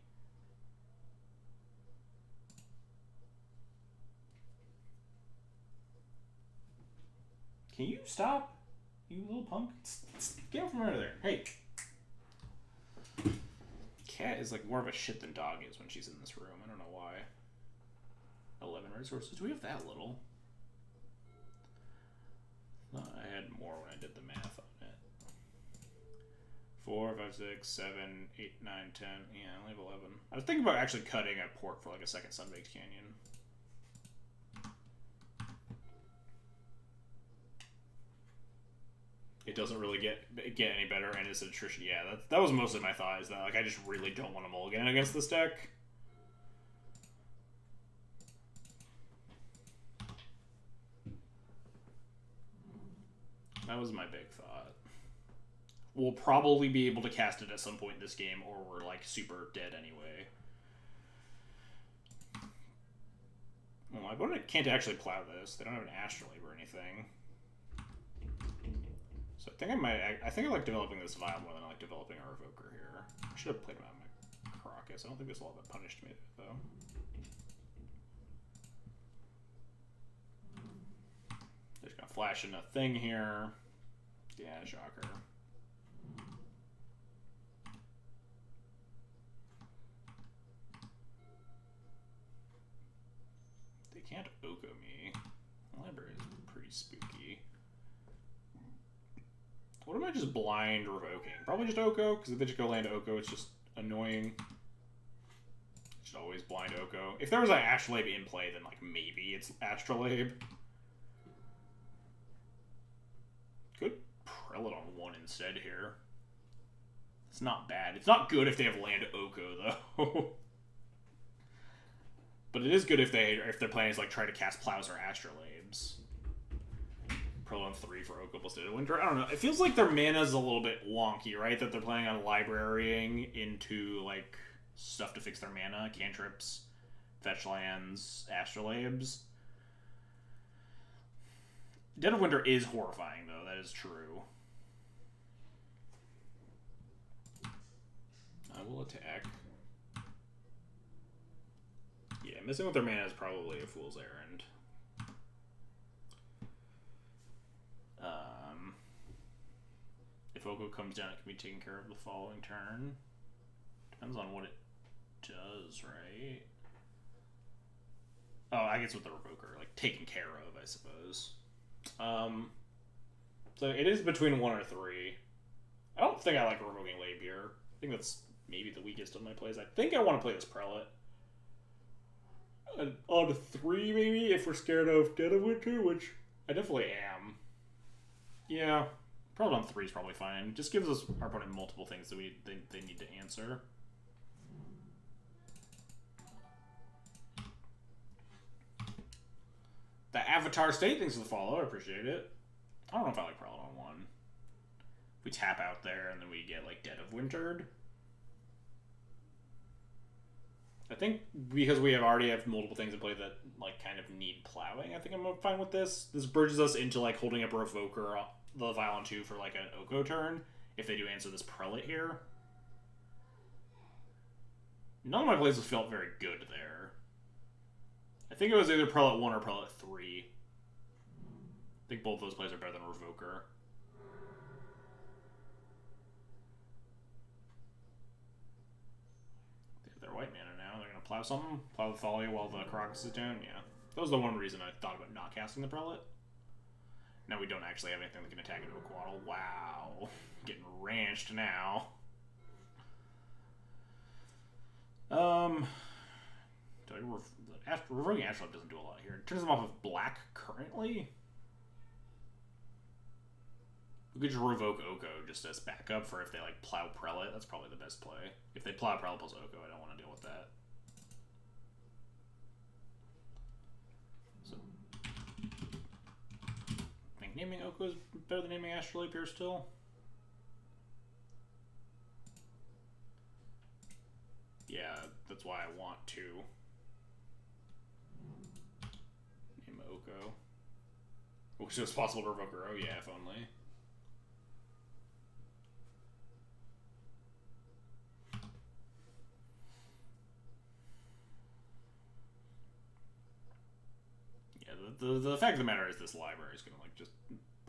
Can you stop? You little punk. Get out from under there. Hey. Cat is like more of a shit than dog is when she's in this room. I don't know why. 11 resources. Do we have that little? No, I had more when I did the math on it. 4, 5, 6, 7, 8, 9, 10. Yeah, I only have 11. I was thinking about actually cutting a port for like a second Sunbaked Canyon. It doesn't really get any better, and it's attrition. Yeah, that was mostly my thought, is that like I just really don't want to mulligan against this deck. That was my big thought. We'll probably be able to cast it at some point in this game, or we're like super dead anyway. Well, my opponent can't actually plow this. They don't have an Astrolabe or anything. So I think I like developing this vial more than I like developing our Evoker here. I should have played him out my Crocus. I don't think this will have punished me though. Just gonna flash in a thing here. Yeah, shocker. They can't Oko me. The library is pretty spooky. What am I just blind revoking? Probably just Oko, because if they just go land Oko, it's just annoying. Just always blind Oko. If there was an Astrolabe in play, then like maybe it's Astrolabe. Could Prelate on 1 instead here. It's not bad. It's not good if they have land Oko though. But it is good if their plan is like try to cast Plows or Astrolabes. Prelate on 3 for Oko plus Dead of Winter. I don't know. It feels like their mana is a little bit wonky, right? That they're planning on librarying into like stuff to fix their mana, cantrips, fetch lands, Astrolabes. Dead of Winter is horrifying, though. That is true. I will attack. Yeah, messing with their mana is probably a fool's errand. If Oko comes down, it can be taken care of the following turn. Depends on what it does, right? Oh, I guess with the Revoker, like taken care of, I suppose. So it is between 1 or 3. I don't think I like Revoking Labe here. I think that's maybe the weakest of my plays. I think I want to play this Prelate. On 3, maybe, if we're scared of Dead of Winter, which I definitely am. Yeah, Prelate on 3 is probably fine. Just gives us our opponent multiple things that we think they need to answer. The Avatar State, thanks for the follow. I appreciate it. I don't know if I like Prelate on 1. We tap out there and then we get like Dead of Wintered. I think because we already have multiple things in play that like kind of need plowing, I think I'm fine with this. This bridges us into like holding up a Revoker, the Violent 2 for like an Oko turn, if they do answer this Prelate here. None of my plays felt very good there. I think it was either Prelate 1 or Prelate 3. I think both those plays are better than Revoker. They have their white mana now. They're going to plow something? Plow the Thalia while the Crocus is down? Yeah. That was the one reason I thought about not casting the Prelate. Now we don't actually have anything that can attack into a Quaddle. Wow. Getting ranched now. Revoking Astrolabe doesn't do a lot here. It turns them off of black currently. We could just revoke Oko just as backup for if they like plow Prelate. That's probably the best play. If they plow Prelate plus Oko, I don't want to deal with that. So, I think naming Oko is better than naming Astrolabe here still. Yeah, that's why I want to name Oko. Which is possible to revoke her. Oh yeah, if only. Yeah, the fact of the matter is this library is going to like just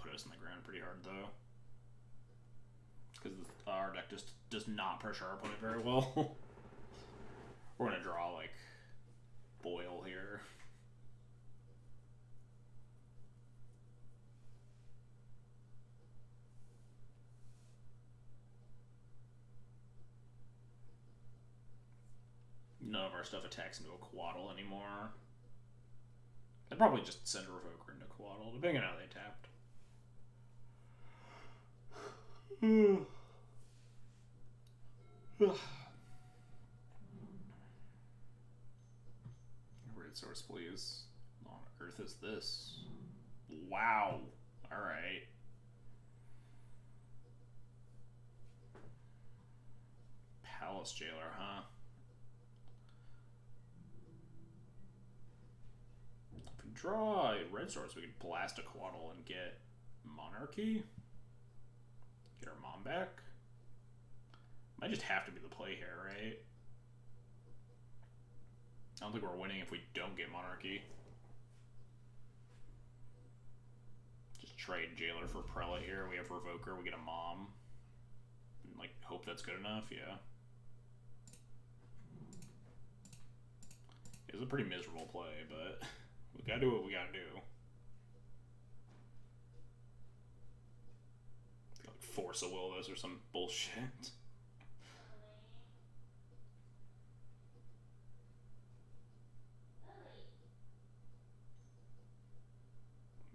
put us in the ground pretty hard, though. Because our deck just does not pressure our opponent very well. We're going to draw, like, Boil here. None of our stuff attacks into a Quaddle anymore. I'd probably just send a Revoker into Quaddle, depending on how they tapped. Red source, please. What on earth is this? Wow. Alright. Palace Jailer, huh? If we draw a red source, we could blast a Quaddle and get Monarchy. Get our mom back. Might just have to be the play here, right? I don't think we're winning if we don't get Monarchy. Just trade Jailer for Prelate here. We have Revoker, we get a mom. And, like, hope that's good enough, yeah. It's a pretty miserable play, but we gotta do what we gotta do. Like force a will this or some bullshit.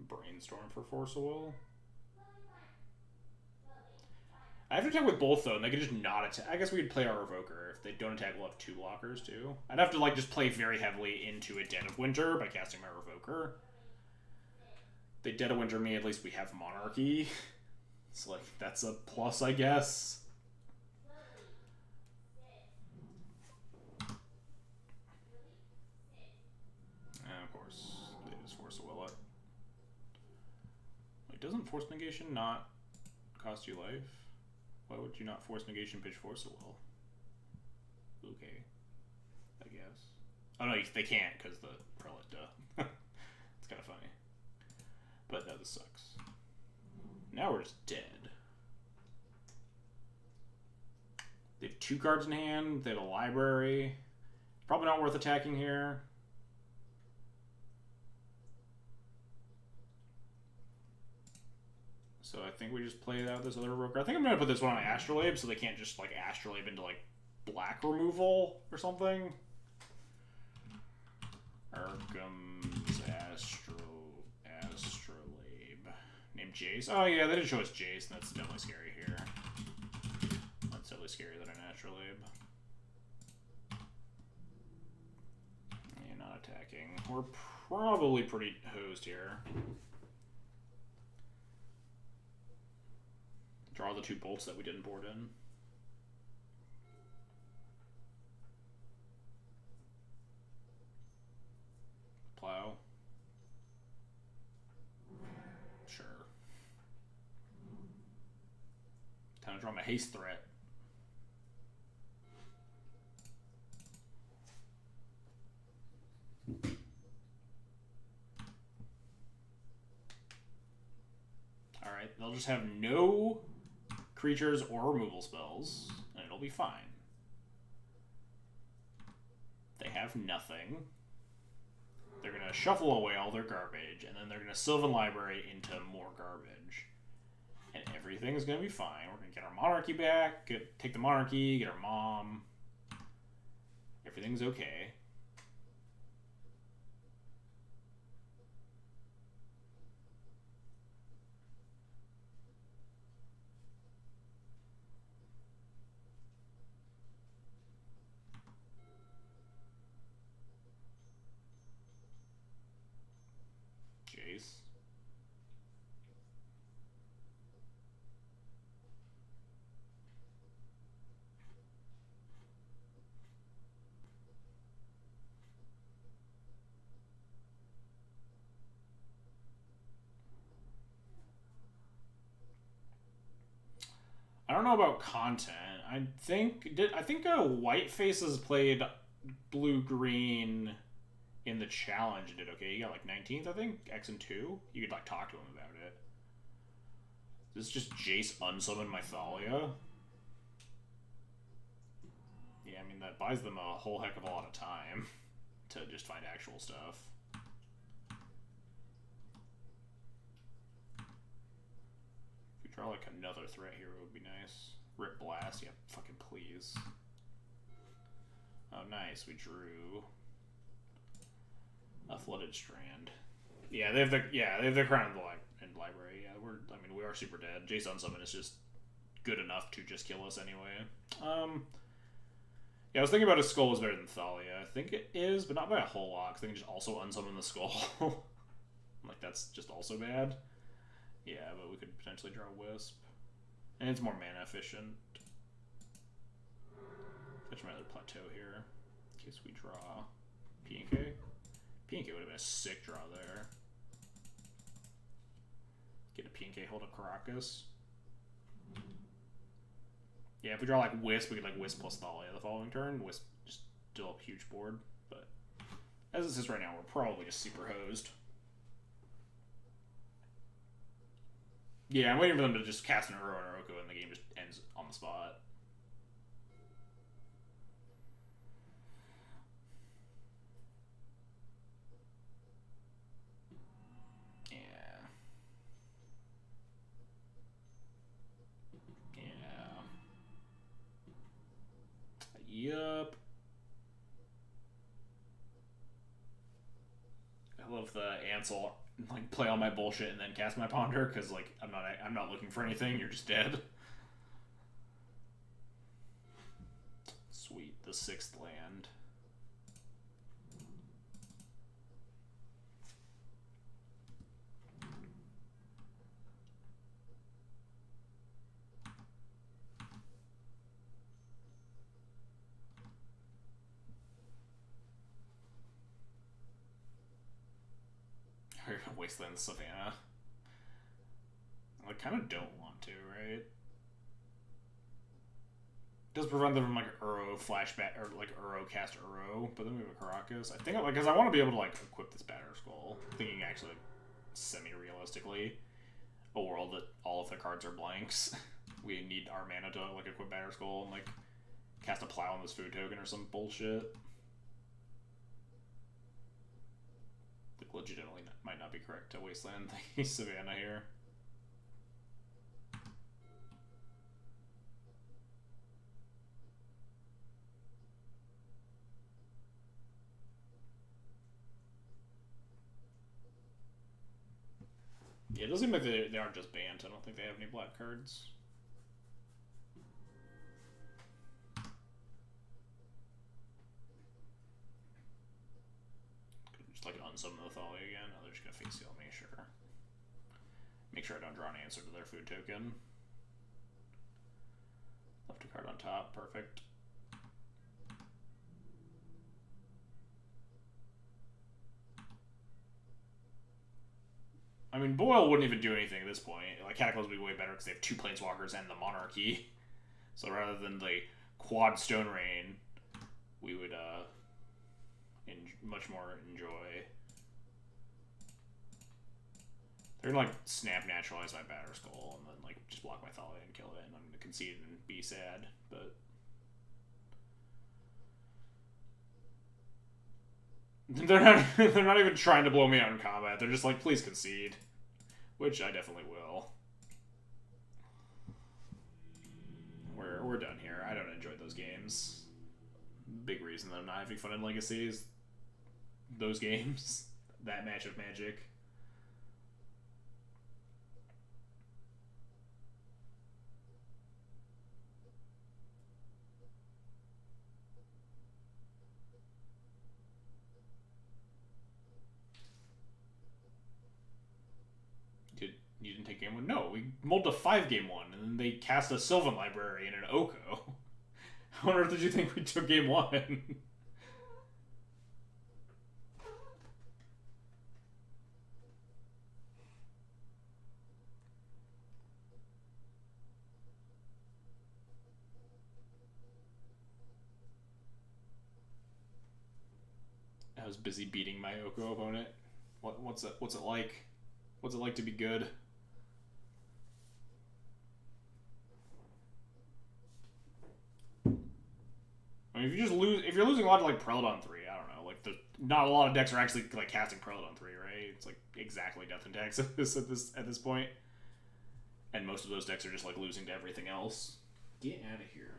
Brainstorm for force a will. I have to attack with both though, and they could just not attack. I guess we could play our Revoker. If they don't attack, we'll have 2 blockers too. I'd have to like just play very heavily into a Dead of Winter by casting my Revoker. If they Dead of Winter me, at least we have Monarchy. So like that's a plus, I guess. And of course, they just force a will it. Wait, doesn't force negation not cost you life? Why would you not force negation pitch force a will? Okay, I guess. Oh no, they can't because the Prelate duh. It's kind of funny. But no, this sucks. Now we're just dead. They have 2 cards in hand. They have a library. Probably not worth attacking here. So I think we just play out this other Revoker. I think I'm going to put this one on Astrolabe so they can't just like Astrolabe into like black removal or something. Arkham's Astrolabe. Named Jace. Oh yeah, they didn't show us Jace, and that's definitely scary here. That's definitely scarier than an Astrolabe. Yeah, not attacking. We're probably pretty hosed here. Draw the 2 bolts that we didn't board in. Plow. Sure. Time to draw my haste threat. Alright, they'll just have no creatures or removal spells, and it'll be fine. They have nothing. They're going to shuffle away all their garbage, and then they're going to Sylvan Library into more garbage. And everything's going to be fine. We're going to get our Monarchy back, take the Monarchy, get our mom. Everything's okay. I don't know about content. I think White Faces played blue green in the challenge and did okay. He got like 19th, I think. X and 2. You could like talk to him about it. This is just Jace unsummon my Thalia. Yeah, I mean, that buys them a whole heck of a lot of time to just find actual stuff. If we draw, like, another threat here, it would be nice. Rip Blast, yeah, fucking please. Oh, nice, we drew a Flooded Strand. Yeah, they have the Crown in the Library. Yeah, we are super dead. Jace Unsummon is just good enough to just kill us anyway. Yeah, I was thinking about his Skull was better than Thalia. I think it is, but not by a whole lot, because they can just also unsummon the Skull. Like, that's just also bad. Yeah, but we could potentially draw a Wisp. And it's more mana efficient. Fetch my other Plateau here, in case we draw P&K. P&K would have been a sick draw there. Get a P&K, hold up Caracas. Yeah, if we draw like Wisp, we could like Wisp plus Thalia the following turn. Wisp just still a huge board, but as it is right now, we're probably just super hosed. Yeah, I'm waiting for them to just cast an Uro and Oroku and the game just ends on the spot. Yup. I love the Ansel like play all my bullshit and then cast my Ponder because like I'm not looking for anything. You're just dead. Sweet, the 6th land. Wasteland Savannah. I kind of don't want to, right? Does prevent them from like Uro flashback or like Uro cast Uro, but then we have a Caracas. I think like because I want to be able to like equip this Batter Skull, thinking actually semi-realistically, a world that all of the cards are blanks. We need our mana to like equip Batter Skull and like cast a Plow on this food token or some bullshit. Legitimately might not be correct to Wasteland Savannah here. Yeah, it doesn't seem like they aren't just banned. I don't think they have any black cards. Just like unsummon the Thalia again. Oh, they're just gonna face heal me, sure. Make sure I don't draw an answer to their food token. Left a card on top, perfect. I mean, Boyle wouldn't even do anything at this point. Like, Cataclysm would be way better because they have 2 Planeswalkers and the Monarchy. So rather than the quad Stone Rain, we would much more enjoy. They're gonna like snap naturalize my Batter Skull and then like just block my Thalia and kill it, and I'm gonna concede and be sad, but they're not even trying to blow me out in combat. They're just like, please concede, which I definitely will. We're done here. I don't enjoy those games. Big reason that I'm not having fun in Legacy is those games. That match of Magic. You didn't take game 1? No, we mulled a 5 game 1, and then they cast a Sylvan Library and an Oko. How on earth did you think we took game 1? I was busy beating my Oko opponent. What's it like? What's it like to be good? mean, if you're losing a lot to like Prelodon 3, I don't know. Like, not a lot of decks are actually like casting Prelodon 3, right? It's like exactly Death and Tax at this point. And most of those decks are just like losing to everything else. Get out of here.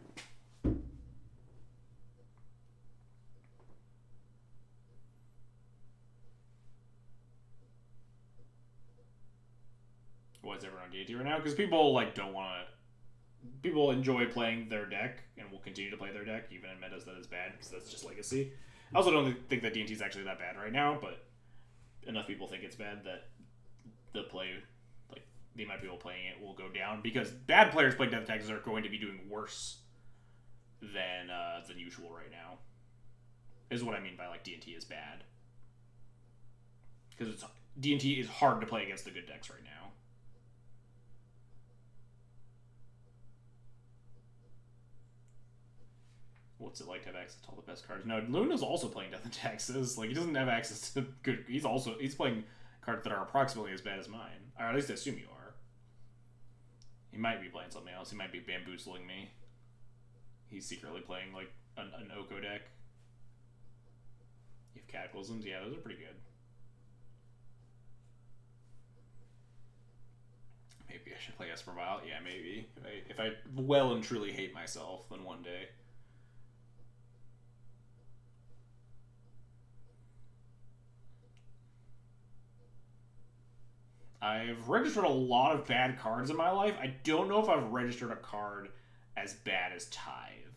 Why is everyone on DAT right now? Because people like don't want to. People enjoy playing their deck and will continue to play their deck even in metas that is bad because that's just Legacy. I also don't think that D&T is actually that bad right now, but enough people think it's bad that the play, like the amount of people playing it will go down because bad players playing Death Taxes are going to be doing worse than usual right now. Is what I mean by like D&T is bad because D&T is hard to play against the good decks right now. What's it like to have access to all the best cards? No, Luna's also playing Death and Taxes. Like, he doesn't have access to good... He's playing cards that are approximately as bad as mine. Or at least I assume you are. He might be playing something else. He might be bamboozling me. He's secretly playing, like, an Oko deck. You have Cataclysms? Yeah, those are pretty good. Maybe I should play Espervile? Yeah, maybe. If I well and truly hate myself, then one day... I've registered a lot of bad cards in my life. I don't know if I've registered a card as bad as Tithe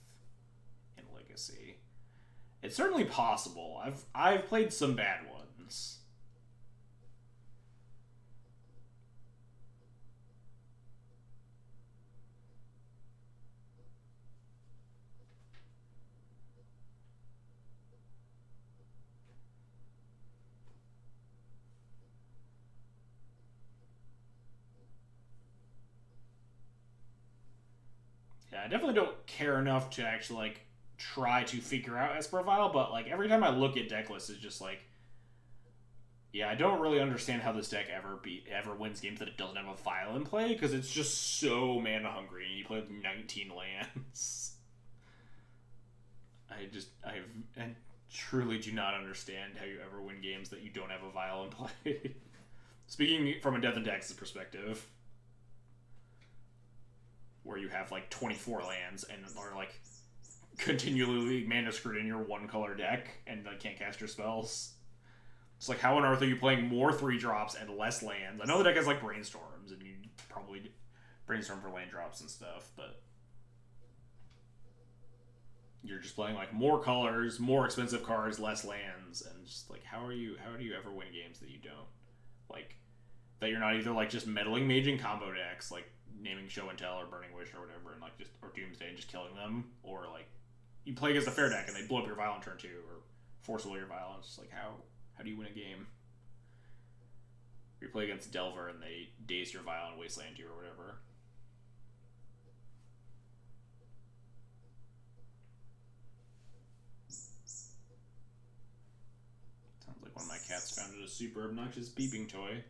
in Legacy. It's certainly possible. I've played some bad ones. Yeah, I definitely don't care enough to actually, like, try to figure out Espervile, but, like, every time I look at deck lists, it's just like, yeah, I don't really understand how this deck ever wins games that it doesn't have a Vial in play, because it's just so mana-hungry, and you play with 19 lands. I truly do not understand how you ever win games that you don't have a Vial in play. Speaking from a Death and Taxes perspective... where you have like 24 lands and are like continually mana screwed in your one color deck and like can't cast your spells. It's like, how on earth are you playing more 3-drops and less lands? I know the deck has like brainstorms and you probably brainstorm for land drops and stuff, but you're just playing like more colors, more expensive cards, less lands, and just like how do you ever win games that you don't like, that you're not either like just meddling maging combo decks like naming Show and Tell or Burning Wish or whatever, and like just or Doomsday and just killing them, or like you play against a fair deck and they blow up your Vial on turn 2 or force away your Vial. It's just like how do you win a game? You play against Delver and they daze your Vial and wasteland you or whatever. Sounds like one of my cats found a super obnoxious beeping toy.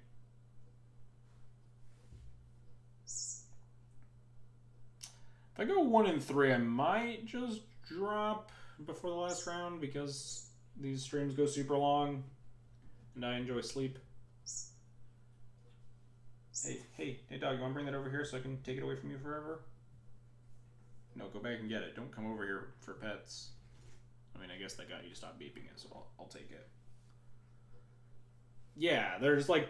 If I go 1 and 3, I might just drop before the last round because these streams go super long and I enjoy sleep. Hey, dog, you want to bring that over here so I can take it away from you forever? No, go back and get it. Don't come over here for pets. I mean, I guess that got you to stop beeping it, so I'll take it. Yeah, there's like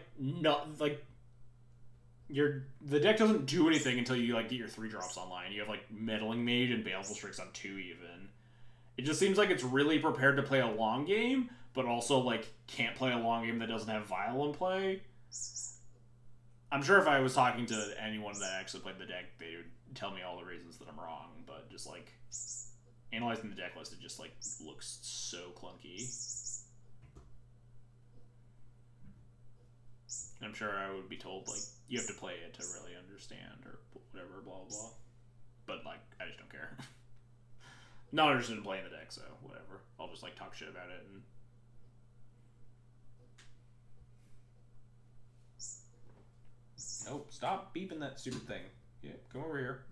the deck doesn't do anything until you like get your 3-drops online. You have like Meddling Mage and Baleful Strix on 2 even. It just seems like it's really prepared to play a long game, but also like can't play a long game that doesn't have Vial in play. I'm sure if I was talking to anyone that actually played the deck, they would tell me all the reasons that I'm wrong, but just like analyzing the deck list, it just like looks so clunky. I'm sure I would be told, like, you have to play it to really understand, or whatever, blah, blah. But, like, I just don't care. Not interested in playing the deck, so whatever. I'll just, like, talk shit about it and... Nope, stop beeping that stupid thing. Yeah, come over here.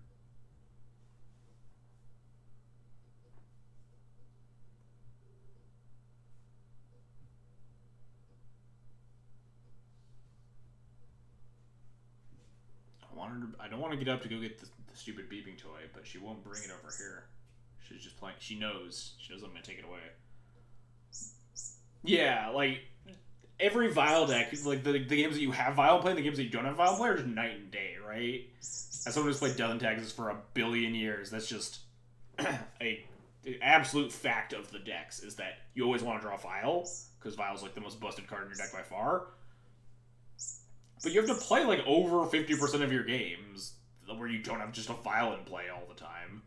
don't want to get up to go get the stupid beeping toy, but she won't bring it over here. She's just playing. She knows I'm gonna take it away. Yeah, like every Vile deck, like the games that you have Vile play, and the games that you don't have Vile play are just night and day, right? As someone who's played Death and Taxes for a billion years, that's just the absolute fact of the decks is that you always want to draw Vile, because Vile's like the most busted card in your deck by far. But you have to play like over 50% of your games where you don't have just a Vile in play all the time.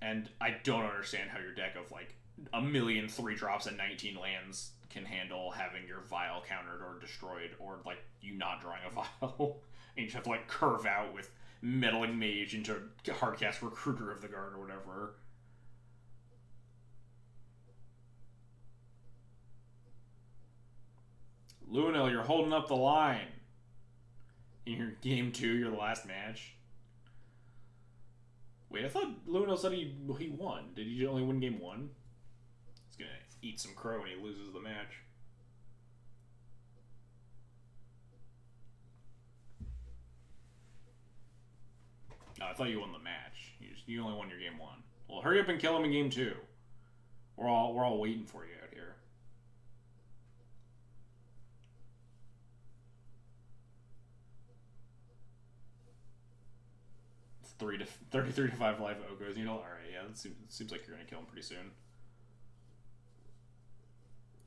And I don't understand how your deck of like a million 3-drops and 19 lands can handle having your Vile countered or destroyed, or like you not drawing a Vile. And you just have to like curve out with Meddling Mage into Hardcast Recruiter of the Guard or whatever. Lunel, you're holding up the line. In your game 2, your last match. Wait, I thought Lunel said he won. Did he only win game 1? He's gonna eat some crow when he loses the match. Oh, I thought you won the match. You only won your game 1. Well, hurry up and kill him in game 2. We're all waiting for you out here. It's 33 to 5 life Oko's Needle. All right, yeah, it seems like you're gonna kill him pretty soon.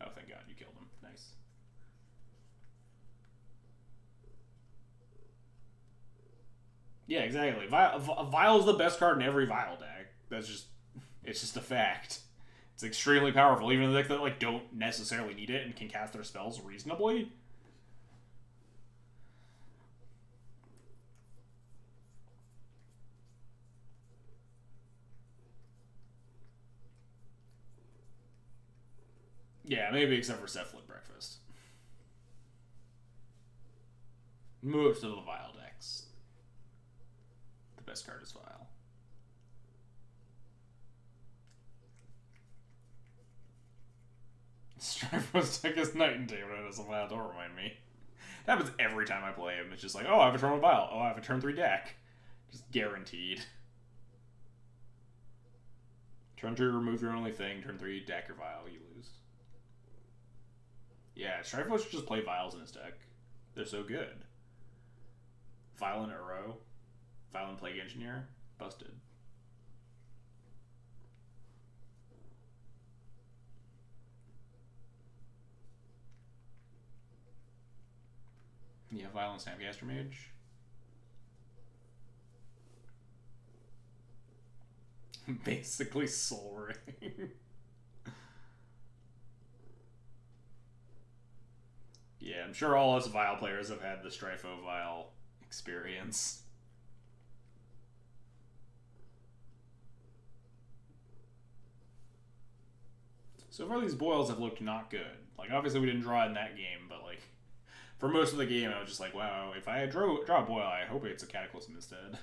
Oh, thank God you killed him. Nice. Yeah, exactly. Vile's the best card in every Vile deck. It's just a fact. It's extremely powerful, even in the deck that like don't necessarily need it and can cast their spells reasonably. Yeah, maybe except for Cephalid Breakfast. Most of the Vile decks. The best card is Vile. Strifer's deck is Night and Day when it has a Vile. Don't remind me. It happens every time I play him. It's just like, oh, I have a turn 1 Vile. Oh, I have a turn 3 deck. Just guaranteed. Turn 2, remove your only thing. Turn 3, deck or Vile. You lose. Yeah, Strifer should just play Viles in his deck. They're so good. Vile and Uro. Vile and Plague Engineer. Busted. Yeah, Vile and Snapcaster Mage. Basically Soul Ring. Yeah, I'm sure all us Vile players have had the Strifo Vile experience. So far these boils have looked not good. Like, obviously we didn't draw in that game, but like, for most of the game I was just like, wow, if I draw a boil, I hope it's a Cataclysm instead.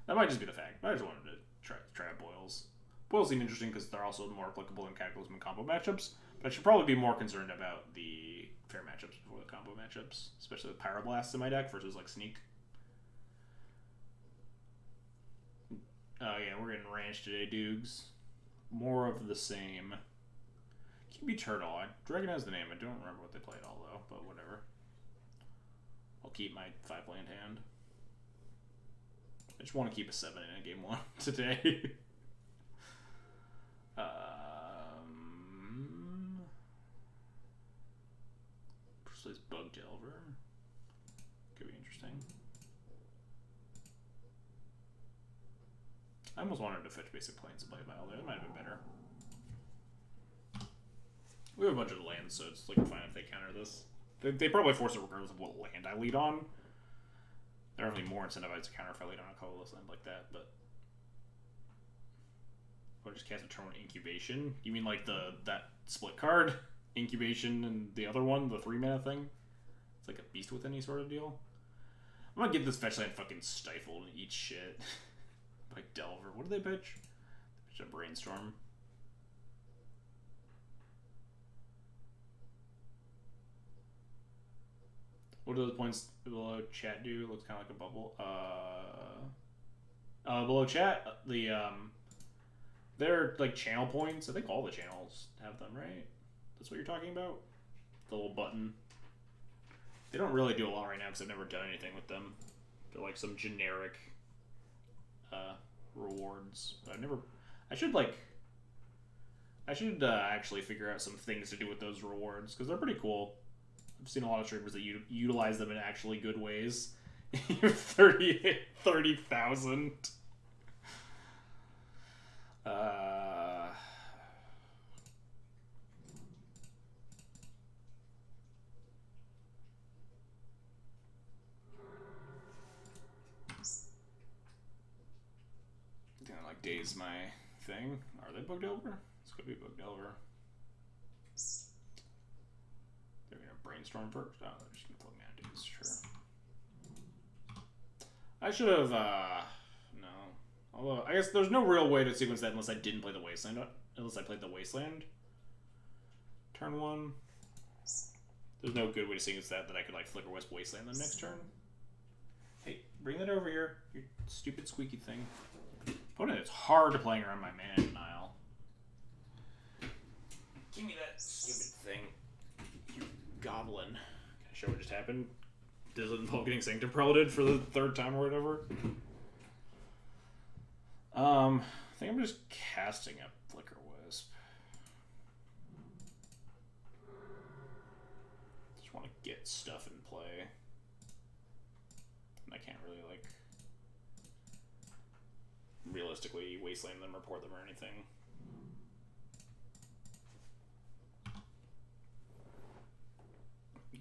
That might just be the fact, but I just wanted to try out boils. Boils seem interesting because they're also more applicable in Cataclysm and combo matchups, but I should probably be more concerned about the fair matchups before the combo matchups, especially with Pyroblasts in my deck versus like Sneak. Oh yeah, we're getting Ranch today, Dukes. More of the same. QB Turtle. I recognize the name. I don't remember what they played all though, but whatever. I'll keep my 5-land hand. I just want to keep a 7 in a game 1 today. This Bug Delver. Could be interesting. I almost wanted to fetch basic planes and play Vile there. That might have been better. We have a bunch of lands, so it's like fine if they counter this. They probably force it regardless of what land I lead on. They're definitely more incentivized to counter if I lead on a colorless land like that, but or just cast a turn 1 Incubation. You mean like that split card? Incubation and the other one, the 3-mana thing? It's like a beast with any sort of deal. I'm gonna get this fetch land fucking stifled and eat shit. By Delver. What did they pitch? They pitched a Brainstorm. What do those points below chat do? Looks kind of like a bubble. Below chat, they're like channel points. I think all the channels have them, right? That's what you're talking about? The little button. They don't really do a lot right now because I've never done anything with them. They're like some generic rewards. But I've never... I should actually figure out some things to do with those rewards because they're pretty cool. I've seen a lot of streamers that utilize them in actually good ways. You're 30,000. Kind of like daze my thing. Are they bugged over? It's gonna be bugged over. They're gonna brainstorm first. Oh, they're just gonna plug me on daze. Sure. I should have. No. Although I guess there's no real way to sequence that unless I didn't play the Wasteland. Unless I played the Wasteland. Turn 1. There's no good way to sequence that I could like flicker West Wasteland the next turn. Hey, bring that over here. You stupid squeaky thing. Opponent, it's hard playing around my mana denial. Give me that stupid thing. You goblin. Can I show what just happened? Does it involve getting Sanctum Prelated for the 3rd time or whatever? I think I'm just casting a Flicker Wisp. Just want to get stuff in play. And I can't really, like, realistically wasteland them, report them, or anything.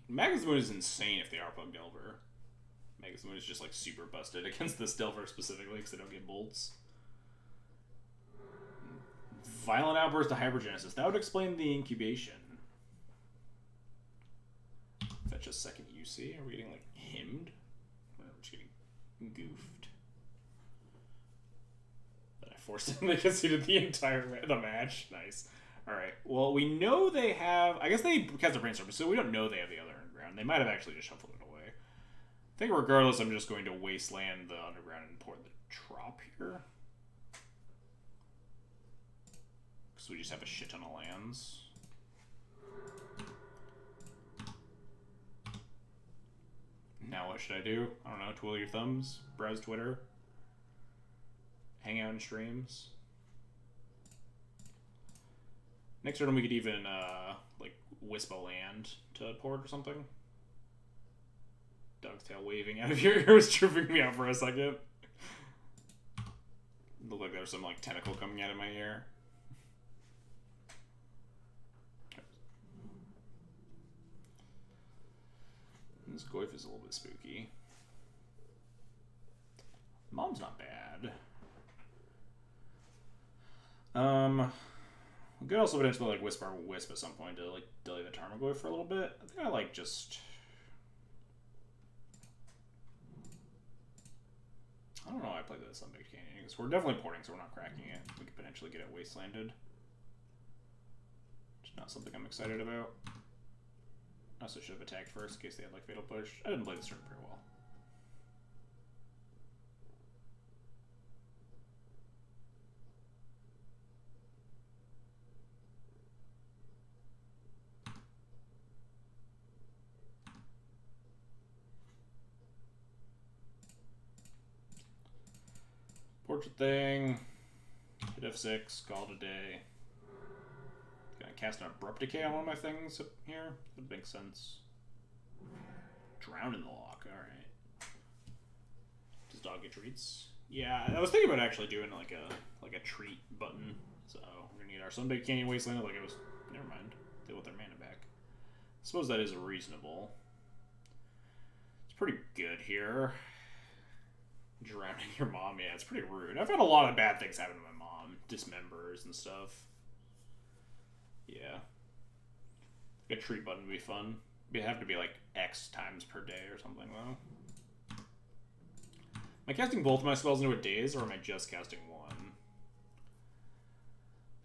Magus Moon is insane if they are Pug Delver. Magus Moon is just like super busted against this Delver specifically because they don't get bolts. Violent Outburst to Hypergenesis. That would explain the incubation. Fetch a 2nd UC. Are we getting like hymned? Or are we just getting goofed? That I forced him to concede the entire match. Nice. Alright, well, we know they have... I guess they cast a Brainstorm, so we don't know they have the other Underground. They might have actually just shuffled it away. I think regardless, I'm just going to Wasteland the Underground and pour the Trop here. Because we just have a shit ton of lands. Now what should I do? I don't know, twiddle your thumbs, browse Twitter, hang out in streams. Next turn we could even, like, wisp a land to port or something. Dog's tail waving out of your ear was tripping me out for a second. Looked like there was some, like, tentacle coming out of my ear. This Goyf is a little bit spooky. Mom's not bad. We could also potentially like Wisp at some point to like delay the Tarmogoyf for a little bit. I think I like just... I don't know why I played this on Big Canyon, because we're definitely porting, so we're not cracking it. We could potentially get it Wastelanded. It's not something I'm excited about. I also should have attacked first in case they had like Fatal Push. I didn't play this turn very well. Portrait thing. Hit F6, call it a day. Gonna cast an Abrupt Decay on one of my things up here. That makes sense. Drown in the Lock, alright. Does dog get treats? Yeah, I was thinking about actually doing like a treat button. So we're gonna get our Sunbaked Canyon Wasteland like it was. Never mind. They want their mana back. I suppose that is reasonable. It's pretty good here. Drowning your mom, yeah, it's pretty rude. I've had a lot of bad things happen to my mom. Dismembers and stuff. Yeah. A treat button would be fun. It'd have to be like X times per day or something, though. Am I casting both of my spells into a daze, or am I just casting one?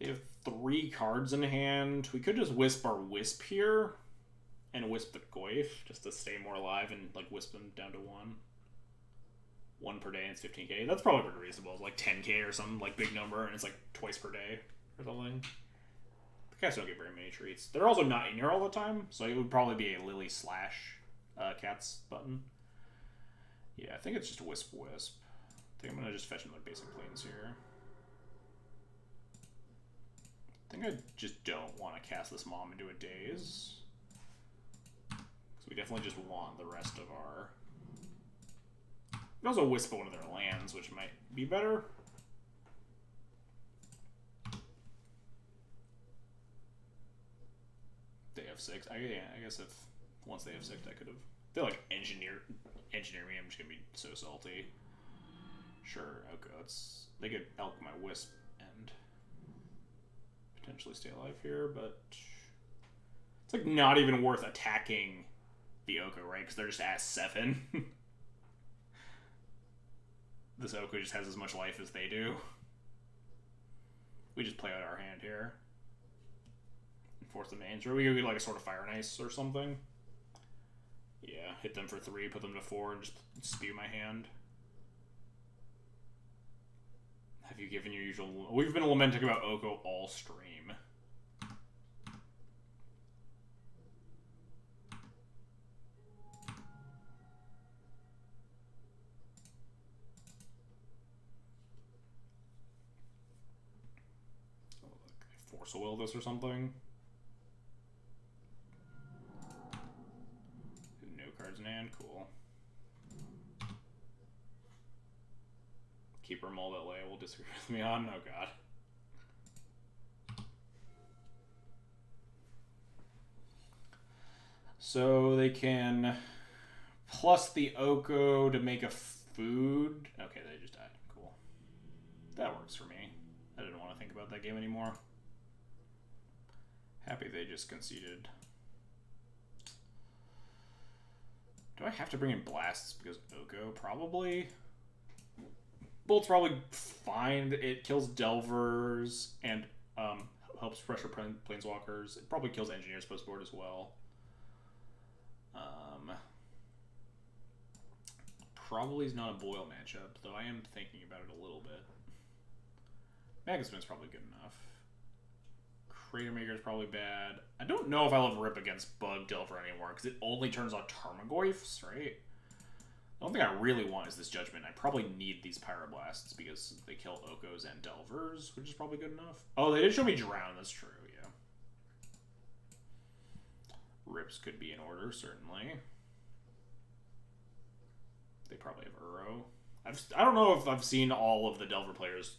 They have 3 cards in hand. We could just Wisp our Wisp here. and wisp the Goyf just to stay more alive and like wisp them down to 1. 1 per day and it's 15k. That's probably pretty reasonable. It's like 10k or some like big number, and it's like twice per day or something. The cats don't get very many treats. They're also not in here all the time, so it would probably be a Lily slash cats button. Yeah, I think it's just wisp. I think I'm gonna just fetch another basic planes here. I think I just don't want to cast this mom into a daze. We definitely just want the rest of our... We can also wisp one of their lands, which might be better. They have 6. Yeah, I guess if once they have 6, I could have... They're like engineer me. I'm just gonna be so salty. Sure, okay, they could elk my wisp and potentially stay alive here, but it's like not even worth attacking the Oko, right? Because they're just at 7. This Oko just has as much life as they do. We just play out our hand here. And force them to answer. We could get like a sort of Fire and Ice or something. Yeah, hit them for 3, put them to 4, and just spew my hand. Have you given your usual... We've been lamenting about Oko all stream. Force a will this or something. No cards in hand, cool. Keeper Mold that Leia will disagree with me on. Oh god. So they can plus the Oko to make a food. Okay, they just died. Cool. That works for me. I didn't want to think about that game anymore. Happy they just conceded. Do I have to bring in blasts because Oko? Probably. Bolt's probably fine. It kills Delvers and helps pressure planeswalkers. It probably kills engineers post board as well. Probably is not a Boyle matchup, though I am thinking about it a little bit. Magasmin's probably good enough. Crater Maker is probably bad. I don't know if I love Rip against Bug Delver anymore, because it only turns on Tarmogoyfs, right? The only thing I really want is this Judgment. I probably need these Pyroblasts because they kill Okos and Delvers, which is probably good enough. Oh, they did show me Drown, that's true, yeah. Rips could be in order, certainly. They probably have Uro. I don't know if I've seen all of the Delver players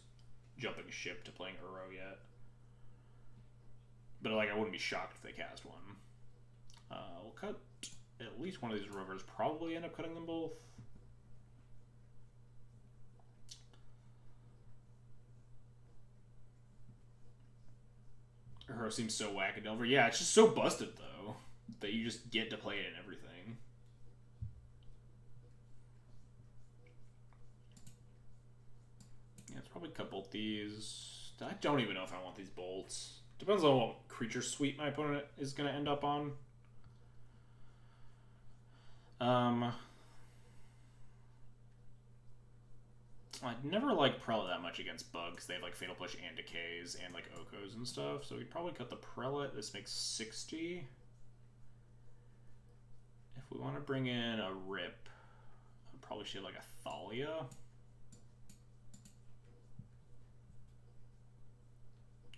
jumping ship to playing Uro yet. But like, I wouldn't be shocked if they cast one. We'll cut at least one of these rovers. Probably end up cutting them both. Uro seems so whack at Delver. Yeah, it's just so busted though that you just get to play it in everything. Yeah, it's probably cut both these. I don't even know if I want these bolts. Depends on what creature suite my opponent is going to end up on. I'd never like Prelate that much against bugs. They have like Fatal Push and Decays and like Okos and stuff. So we'd probably cut the Prelate. This makes 60. If we want to bring in a Rip, I'd probably should like a Thalia.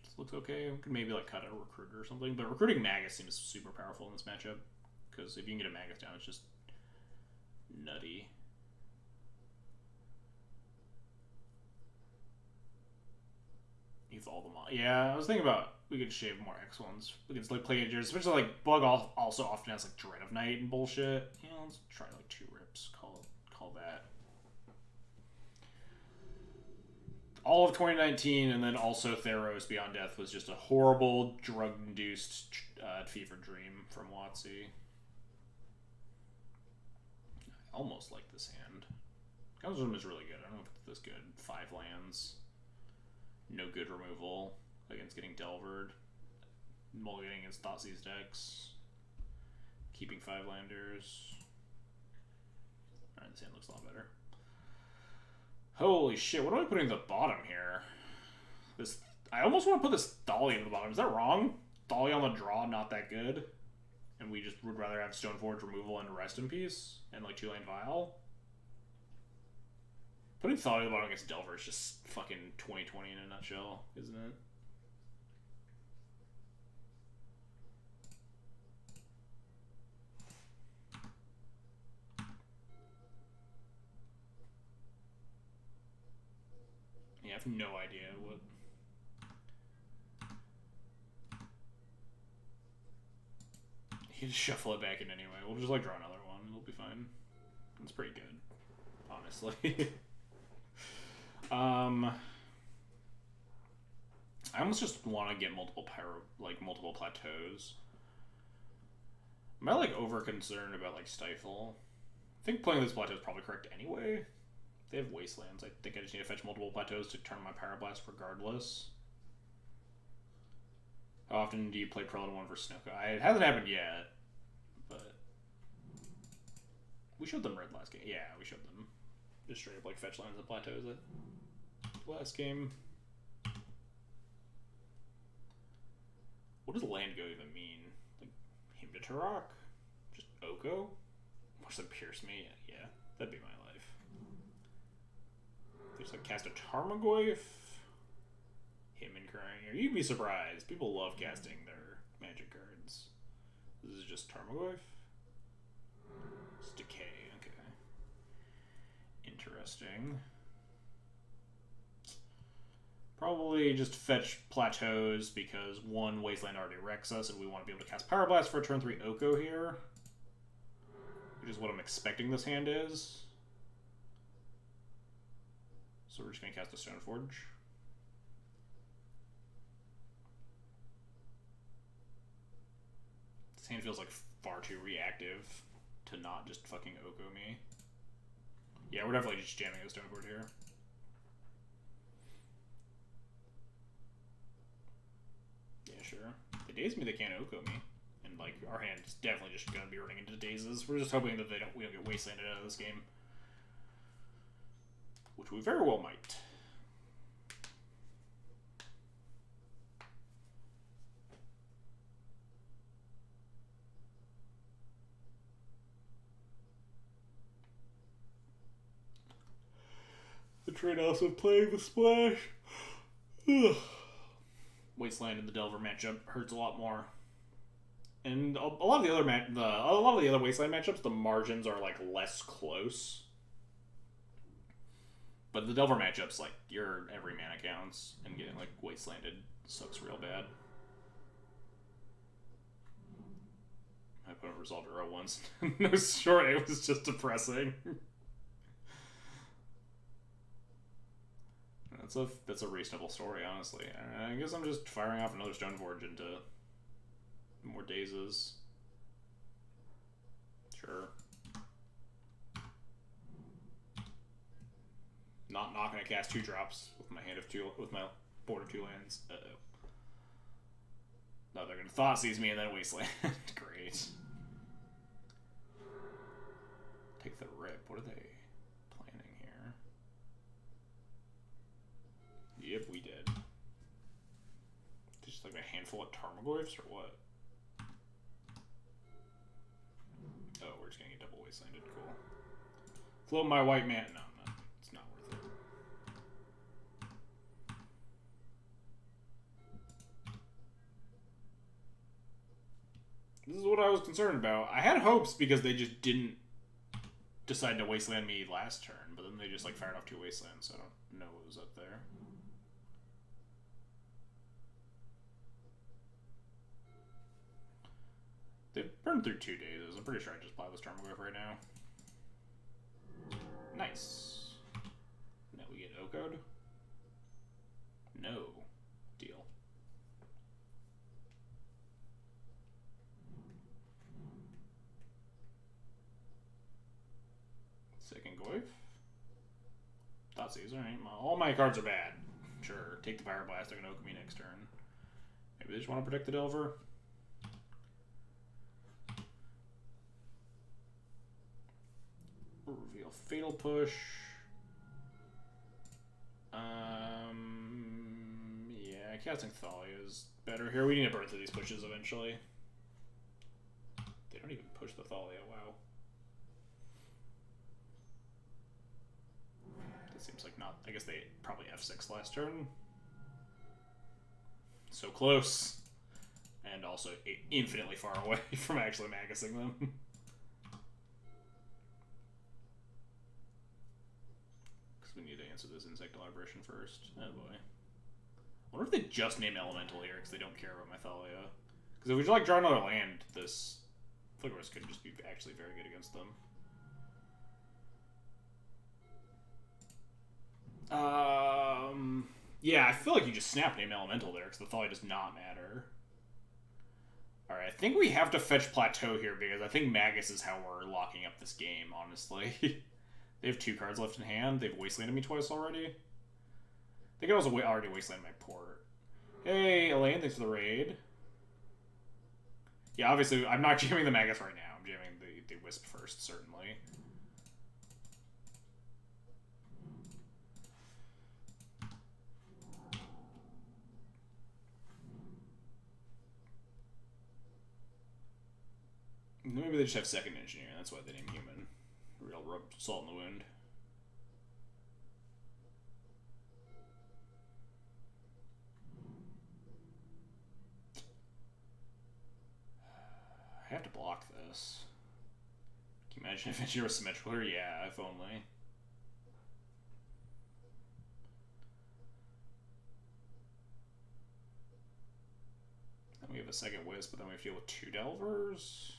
This looks okay. We could maybe like cut a Recruiter or something. But recruiting Magus seems super powerful in this matchup. Because if you can get a Magus down, it's just nutty. All them all. Yeah, I was thinking about we could shave more X1s against like Plagiarizers, especially like Bug also often has like Dread of Night and bullshit. Yeah, let's try like 2 rips. Call that. All of 2019 and then also Theros Beyond Death was just a horrible drug-induced fever dream from WotC. I almost like this hand. Councilroom is really good. I don't know if it's this good. 5 lands. No good removal against getting Delvered. Mulliganing against Thoughtseize decks. keeping 5 landers. Alright, this hand looks a lot better. Holy shit, what am I putting at the bottom here? This, I almost want to put this Thalia at the bottom. Is that wrong? Thalia on the draw, not that good. And we just would rather have Stoneforge removal and Rest in Peace. And like 2-lane Vial. Putting Thalia at the bottom against Delver is just fucking 2020 in a nutshell, isn't it? Yeah, I have no idea what... You just shuffle it back in anyway. We'll just like draw another one. It'll be fine. It's pretty good, honestly. I almost just want to get multiple plateaus. Am I like over concerned about like Stifle? I think playing this plateau is probably correct anyway. They have Wastelands. I think I just need to fetch multiple plateaus to turn my Pyroblast regardless. How often do you play Prelim 1 for Snooka? It hasn't happened yet, but we showed them red last game. Yeah, we showed them just straight up like fetch lands and plateaus at last game. What does land go even mean? Like him to Turok? Just Oko? Watch them pierce me? Yeah, that'd be my life. Just like cast a Tarmogoyf. Him and crying. You'd be surprised. People love casting their magic cards. This is just Tarmogoyf. It's Decay, okay. Interesting. Probably just fetch plateaus because one Wasteland already wrecks us and we want to be able to cast Power Blast for a turn 3 Oko here. Which is what I'm expecting this hand is. So we're just going to cast a Stoneforge. This hand feels like far too reactive to not just fucking Oko me. Yeah, we're definitely just jamming a Stoneforge here. Yeah, sure. They daze me, they can't Oko me. And like our hand is definitely just gonna be running into dazes. We're just hoping that we don't get wastelanded out of this game. Which we very well might. The trade-offs of playing the splash. Wasteland and the Delver matchup hurts a lot more. And a lot of the other Wasteland matchups, the margins are like less close. But the Delver matchups, like your every mana counts, and getting like Wastelanded sucks real bad. My opponent resolved a row once. No short, it was just depressing. That's a reasonable story, honestly. I guess I'm just firing off another Stoneforge into more dazes. Sure. Not gonna cast 2 drops with my hand of 2 with my board of 2 lands. Uh-oh. No, they're gonna Thought Seize me and then Wasteland. Great. Take the rip. What are they planning here? Yep, we did. Just like a handful of Tarmogoyfs or what? Oh, we're just gonna get double Wastelanded. Cool. Float my white man. No, it's not worth it. This is what I was concerned about. I had hopes because they just didn't decide to Wasteland me last turn, but then they just like fired off 2 Wastelands, so I don't know what was up there. They've burned through 2 days. I'm pretty sure I just play this Tarmogoyf right now. Nice. Now we get Oko'd. No. Deal. Second Goyf. Thought Seize, alright. All my cards are bad. Sure. Take the Pyroblast. They're gonna Oko me next turn. Maybe they just want to protect the Delver. Fatal Push. Yeah, casting Thalia is better here. We need to burn through these pushes eventually. They don't even push the Thalia, wow. That seems like not... I guess they probably F6 last turn. So close. And also infinitely far away from actually magicing them. Because we need to answer this Insect Elaboration first. Oh boy. I wonder if they just name Elemental here because they don't care about my Thalia. Because if we just like draw another land, this Flickerus could just be actually very good against them. Yeah, I feel like you just snap name Elemental there because the Thalia does not matter. Alright, I think we have to fetch Plateau here because I think Magus is how we're locking up this game, honestly. They have 2 cards left in hand. They've wastelanded me twice already. They could also already wasteland my port. Hey, Elaine, thanks for the raid. Yeah, obviously, I'm not jamming the Magus right now. I'm jamming the Wisp first, certainly. Maybe they just have second engineer. That's why they name human. Real rub salt in the wound. I have to block this. Can you imagine if engineer was symmetrical here? Yeah, if only. Then we have a second Wisp, but then we have to deal with 2 Delvers.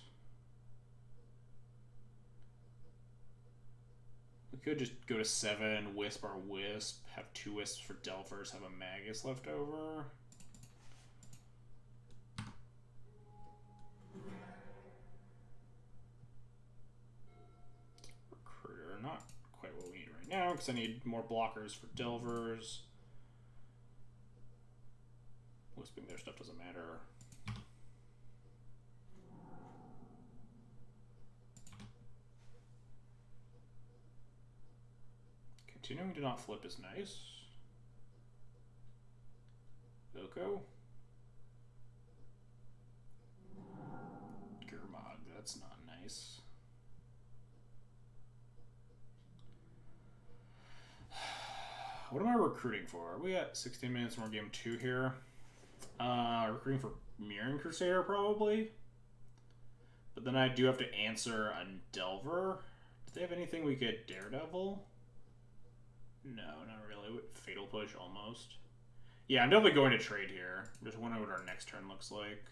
We could just go to 7, Wisp our Wisp, have 2 Wisps for Delvers, have a Magus left over. Recruiter, not quite what we need right now, because I need more blockers for Delvers. Wisping their stuff doesn't matter. Continuing to not flip is nice. Oko. Gurmag, that's not nice. What am I recruiting for? Are we at 16 minutes and we're game 2 here? Recruiting for Mirren Crusader, probably. But then I do have to answer a Delver. Do they have anything we could Daredevil? No, not really. Fatal Push, almost. Yeah, I'm definitely going to trade here. Just wondering what our next turn looks like.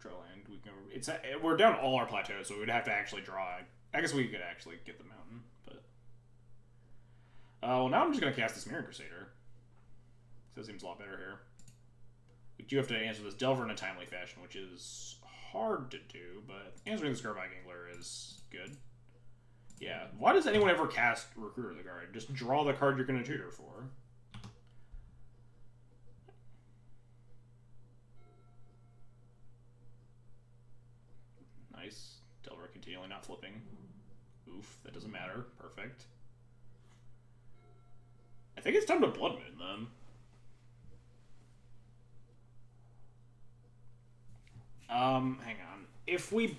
Draw land. We can. We're down all our plateaus, so we would have to actually draw. I guess we could actually get the mountain, but. Well, now I'm just going to cast this Mirror Crusader. So that seems a lot better here. We do have to answer this Delver in a timely fashion, which is hard to do, but answering this Garbag Angler is good. Yeah, why does anyone ever cast Recruiter the card? Just draw the card you're going to tutor for. Nice. Delver continually not flipping. Oof, that doesn't matter. Perfect. I think it's time to Blood Moon them. Hang on. If we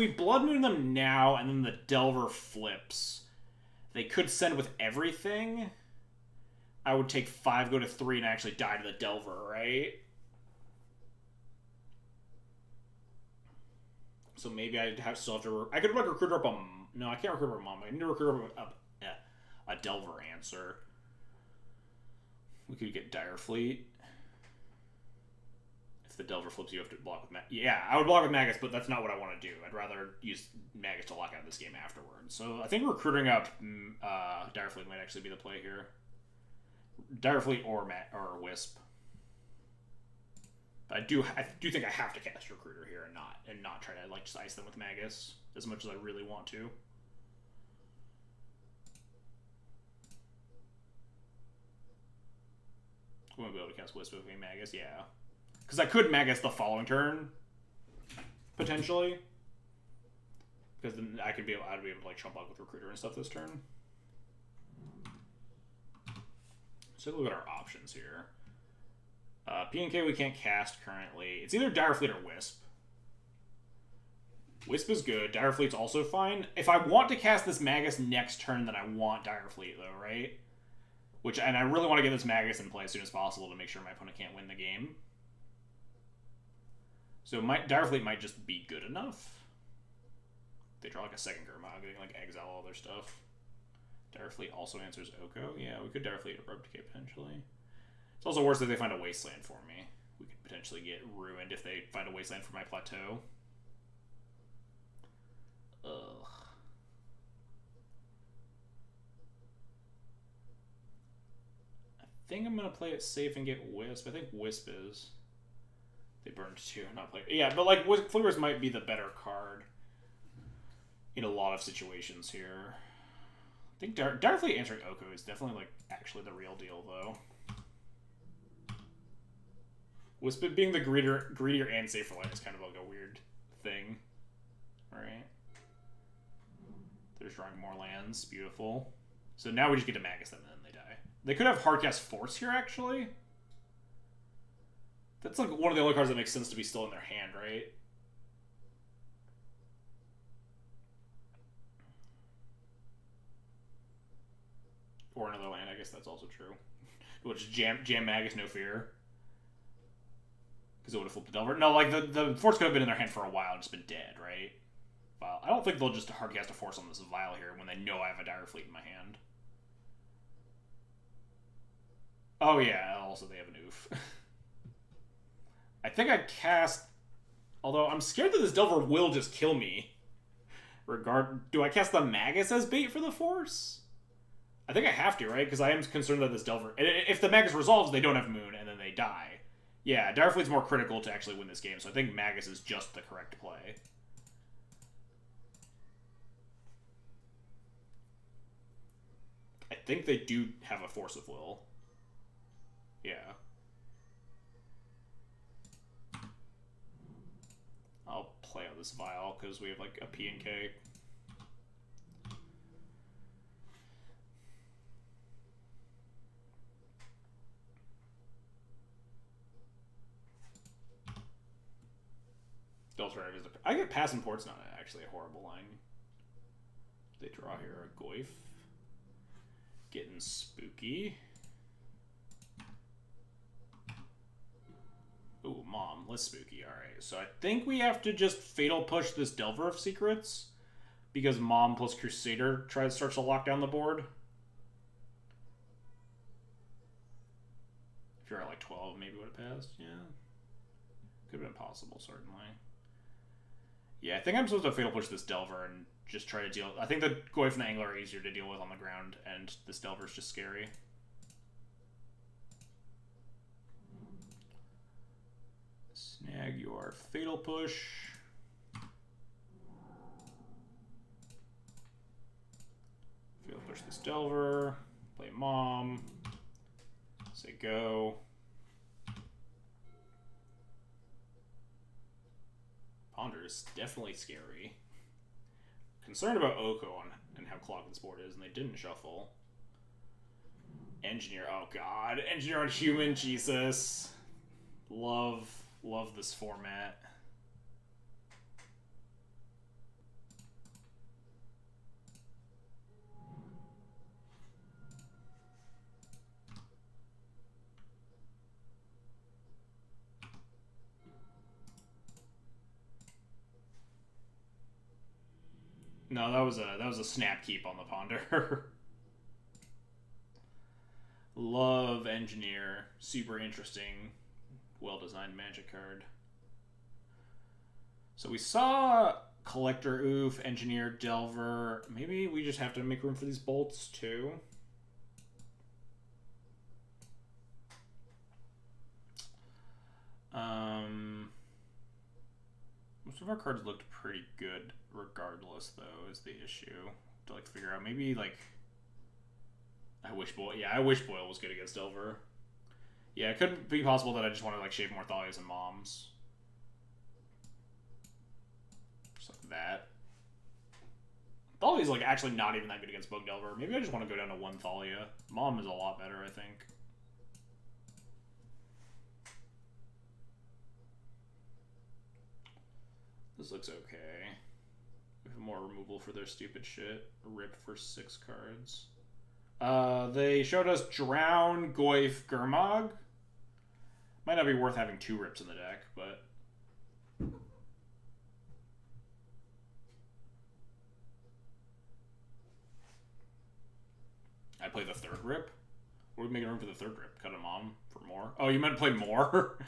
Blood Moon them now and then the Delver flips, they could send with everything. I would take 5, go to 3, and actually die to the Delver, right? So maybe I'd still have to... I could like recruit up a... No, I can't recruit up a Mom. I need to recruit up a Delver answer. We could get Dire Fleet. If the Delver flips, you have to block with Magus. Yeah, I would block with Magus, but that's not what I want to do. I'd rather use Magus to lock out this game afterwards. So I think recruiting up Dire Fleet might actually be the play here. Dire Fleet or Wisp. But I do think I have to cast Recruiter here and not try to like just ice them with Magus as much as I really want to. We won't be able to cast Wisp with a Magus, yeah. Because I could Magus the following turn, potentially. Because then I'd be able to like chump block with Recruiter and stuff this turn. So look at our options here. P&K we can't cast currently. It's either Dire Fleet or Wisp. Wisp is good. Dire Fleet's also fine. If I want to cast this Magus next turn, then I want Dire Fleet, though, right? And I really want to get this Magus in play as soon as possible to make sure my opponent can't win the game. So Dire Fleet might just be good enough. They draw like a second Gurmag, getting like exile all their stuff. Dire Fleet also answers Oko. Yeah, we could Dire Fleet a Rogue Decay potentially. It's also worse if they find a Wasteland for me. We could potentially get ruined if they find a Wasteland for my Plateau. Ugh. I think I'm gonna play it safe and get Wisp. I think Wisp is. They burned 2, not play. Yeah, but like Flickers might be the better card in a lot of situations here. I think Dire Fleet answering Oko is definitely like actually the real deal though. Wisp being the greedier and safer light is kind of like a weird thing, right? They're just drawing more lands, beautiful. So now we just get to Magus them and then they die. They could have Hardcast Force here actually. That's like one of the only cards that makes sense to be still in their hand, right? Or another land, I guess that's also true. Which jam Magus, no fear. Because it would have flipped the Delver. No, like the Force could have been in their hand for a while and just been dead, right? Vial. I don't think they'll just hardcast a Force on this Vial here when they know I have a Dire Fleet in my hand. Oh yeah, also they have an oof. I think I cast... Although I'm scared that this Delver will just kill me. Do I cast the Magus as bait for the Force? I think I have to, right? Because I am concerned that this Delver... If the Magus resolves, they don't have Moon, and then they die. Yeah, Dire Fleet's more critical to actually win this game, so I think Magus is just the correct play. I think they do have a Force of Will. Yeah. I'll play out this Vial, because we have, like, a P and K. I get Pass and Port's not actually a horrible line. They draw here a Goyf. Getting spooky. Ooh, Mom, less spooky. Alright, so I think we have to just Fatal Push this Delver of Secrets. Because Mom plus Crusader starts to lock down the board. If you're at like 12, maybe would have passed. Yeah. Could have been possible, certainly. Yeah, I think I'm supposed to Fatal Push this Delver and just try to deal... I think the Goyf and the Angler are easier to deal with on the ground, and this Delver's just scary. Snag your Fatal Push. Fatal Push this Delver. Play Mom. Say go. Ponder is definitely scary. Concerned about Oko and how clogged this board is, and they didn't shuffle. Engineer, oh god. Engineer on Human, Jesus. Love this format. No, that was a snap keep on the Ponder. Love Engineer. Super interesting. Well-designed Magic card. So we saw Collector Oof, Engineer, Delver. Maybe we just have to make room for these bolts too. Most of our cards looked pretty good regardless, though, is the issue. To like figure out maybe like I wish Boyle was good against Delver. Yeah, it could be possible that I just want to like shave more Thalias and Moms. Just like that. Thalia's like actually not even that good against Bug Delver. Maybe I just want to go down to one Thalia. Mom is a lot better, I think. This looks okay. We have more removal for their stupid shit. Rip for 6 cards. They showed us Drown, Goyf, Gurmag. Might not be worth having 2 rips in the deck, but... I play the 3rd rip? What are we making room for the 3rd rip? Cut him on for more? Oh, you meant play more?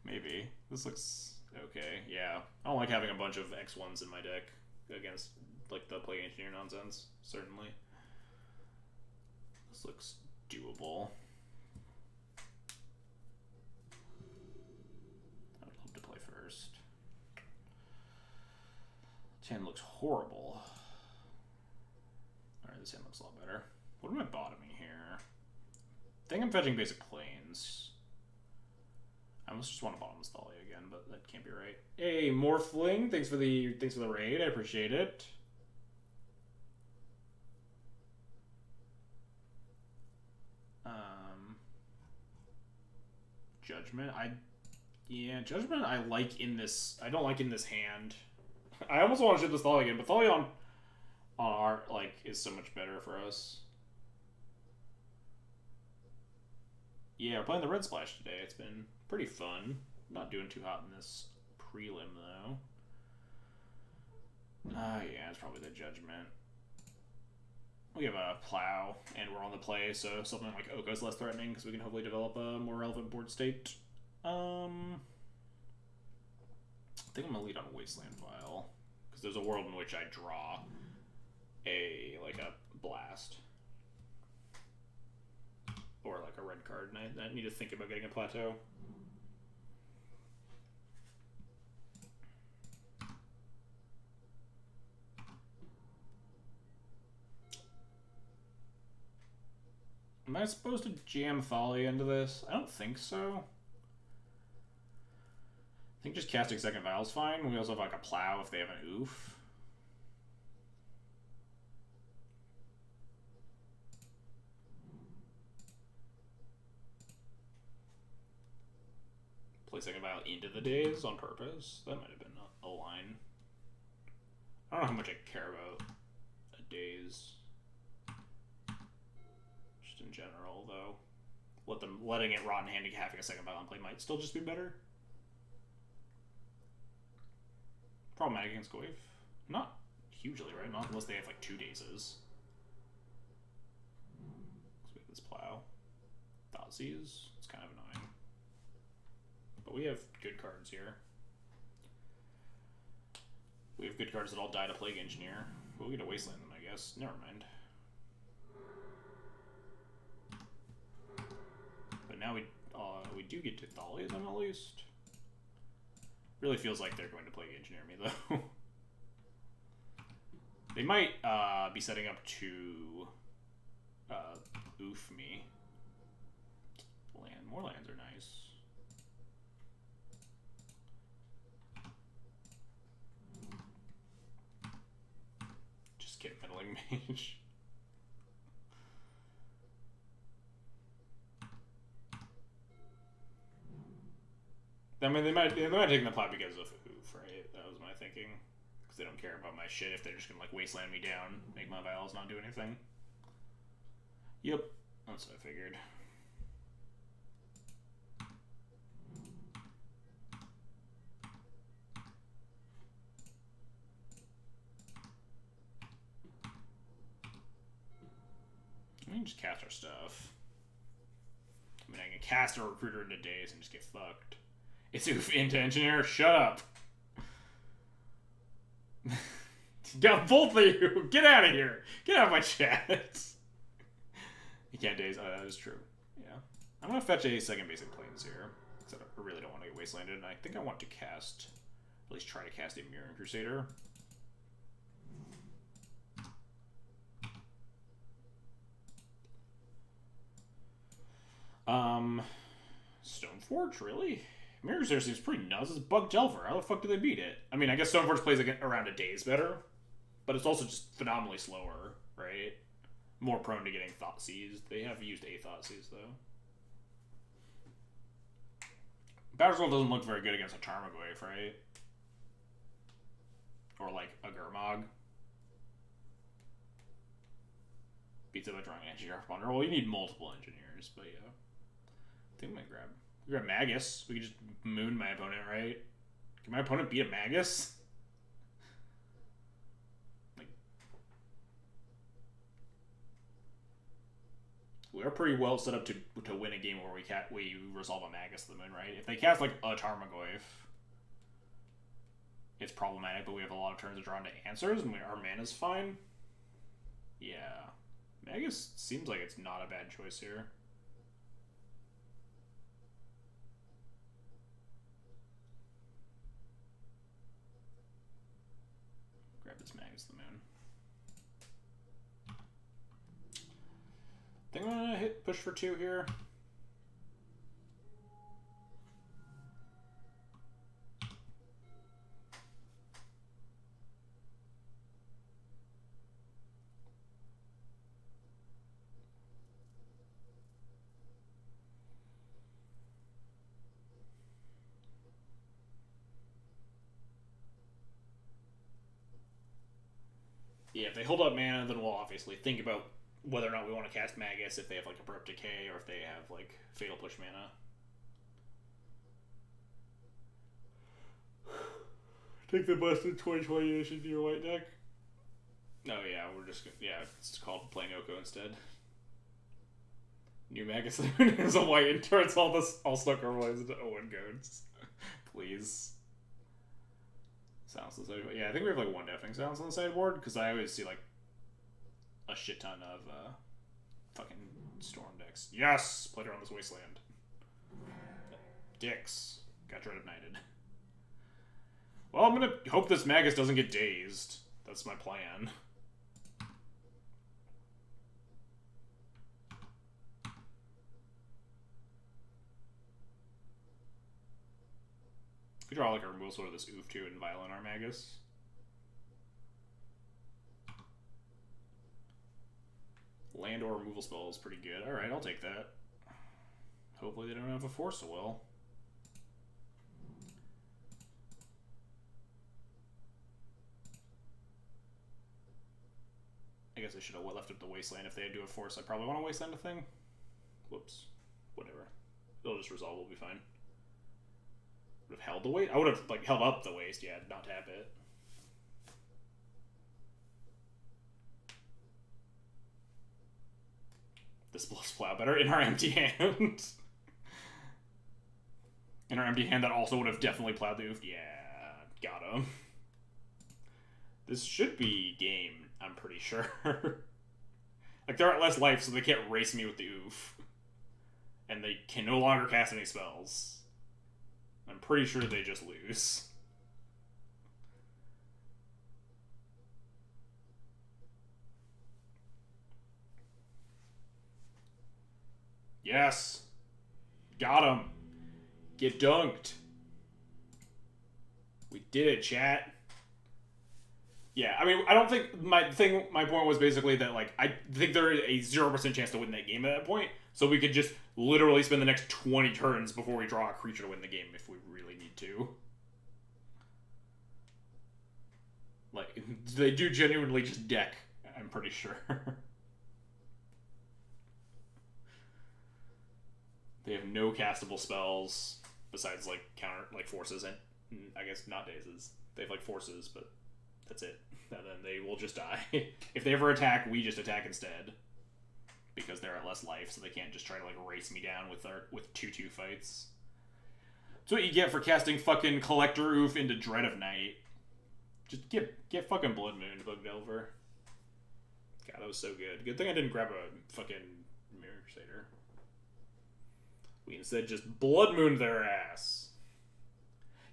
Maybe. This looks okay. Yeah. I don't like having a bunch of X1s in my deck against, like, the Plague Engineer nonsense. Certainly. This looks doable. I would love to play first. This hand looks horrible. Alright, this hand looks a lot better. What am I bottoming here? I think I'm fetching basic planes. I almost just want to bottom this Thalia again, but that can't be right. Hey, Morphling, thanks for the raid. I appreciate it. Judgment. Judgment I like in this. I don't like in this hand. I almost want to ship this Thalia again, but Thalia on art is so much better for us. Yeah, we're playing the Red Splash today. It's been pretty fun. Not doing too hot in this prelim, though. Yeah, it's probably the Judgment. We have a Plow, and we're on the play, so something like Oko is less threatening, because we can hopefully develop a more relevant board state. I think I'm going to lead on Wasteland Vial, because there's a world in which I draw a blast. Or like a red card, and I need to think about getting a Plateau. Am I supposed to jam Thalia into this? I don't think so. I think just casting Second Vial is fine. We also have like a Plow if they have an Oof. Play Second Vial into the days on purpose. That might have been a line. I don't know how much I care about a days. Just in general, though. Letting it rot in hand and having a Second Vial on play might still just be better. Problematic against Goyf. Not hugely, right? Not unless they have like 2 dazes. So we have this Plow. Thoughtseize. It's kind of annoying. But we have good cards here. We have good cards that all die to Plague Engineer. We'll get a Wasteland them, I guess. Never mind. But now we do get to Thalia them at least. Really feels like they're going to Plague Engineer me though. They might be setting up to oof me. More lands are nice. Just get Meddling Mage. I mean, they might take the Plow because of oof, right? That was my thinking. Because they don't care about my shit if they're just gonna like Wasteland me down, make my Vials not do anything. Yep, that's what I figured. We can just cast our stuff. I mean, I can cast a Recruiter into days and just get fucked. It's oof into Engineer. Shut up. Yeah, both of you. Get out of here. Get out of my chat. You can't daze. Oh, that is true. Yeah. I'm going to fetch a second basic planes here. Because I really don't want to get Wastelanded. And I think I want to cast, at least try to cast a Mirroring Crusader. Stoneforge, really? Mirror's there seems pretty nuts. It's Bug Delver. How the fuck do they beat it? I mean, I guess Stoneforge plays around a days better, but it's also just phenomenally slower, right? More prone to getting Thought Seized. They have used a Thought Seize, though. Batterskull doesn't look very good against a Tarmogoyf, right? Or like a Gurmag. Beats it by drawing an Engineer Ponder. Well, you need multiple engineers, but yeah. I think we might grab Magus. We could just moon my opponent, right? Can my opponent beat a Magus? Like, we are pretty well set up to win a game where we resolve a Magus to the moon, right? If they cast like a Tarmogoyf, it's problematic, but we have a lot of turns to draw into answers, and our mana's fine. Yeah. Magus seems like it's not a bad choice here. Grab this Magus to the moon. I think I'm gonna hit push for 2 here. Yeah, if they hold up mana, then we'll obviously think about whether or not we want to cast Magus if they have like Abrupt Decay or if they have like Fatal Push mana. Take the busted 2020 edition to your white deck. Oh yeah, we're just yeah, it's called playing Oko instead. New Magus is a white and turns all Snooker Boys into Owen Goats. Please. Sounds on the sideboard. Yeah, I think we have like 1 deafening sounds on the sideboard because I always see like a shit ton of fucking storm decks. Yes, played around this wasteland. Dicks got Dread Ignited. Well, I'm gonna hope this Magus doesn't get dazed. That's my plan. We draw like a removal sword of this Oof too and Violent our Magus. Land or removal spell is pretty good. Alright, I'll take that. Hopefully they don't have a Force of Will. I guess I should have left up the Wasteland. If they do a Force, I probably want to Wasteland a thing. Whoops. Whatever. It'll just resolve, we'll be fine. Would have held the waste? I would have like held up the waste, yeah, not tap it. This bluffs Plow better in our empty hand. In our empty hand that also would have definitely plowed the oof. Yeah, got him. This should be game, I'm pretty sure. Like they're at less life, so they can't race me with the oof. And they can no longer cast any spells. I'm pretty sure they just lose. Yes. Got him. Get dunked. We did it, chat. Yeah, I mean, I don't think my point was basically that, like, I think there is a 0% chance to win that game at that point. So we could just literally spend the next 20 turns before we draw a creature to win the game if we really need to. Like, they do genuinely just deck, I'm pretty sure. They have no castable spells besides, like, counter, like, forces and, I guess, not dazes. They have, like, forces, but that's it. And then they will just die. If they ever attack, we just attack instead. Because they're at less life, so they can't just try to, like, race me down with 2-2 fights. That's what you get for casting fucking Collector Oof into Dread of Night. Just get fucking Blood Moon, Bug Delver. God, that was so good. Good thing I didn't grab a fucking Mirror Crusader. We instead just Blood Mooned their ass.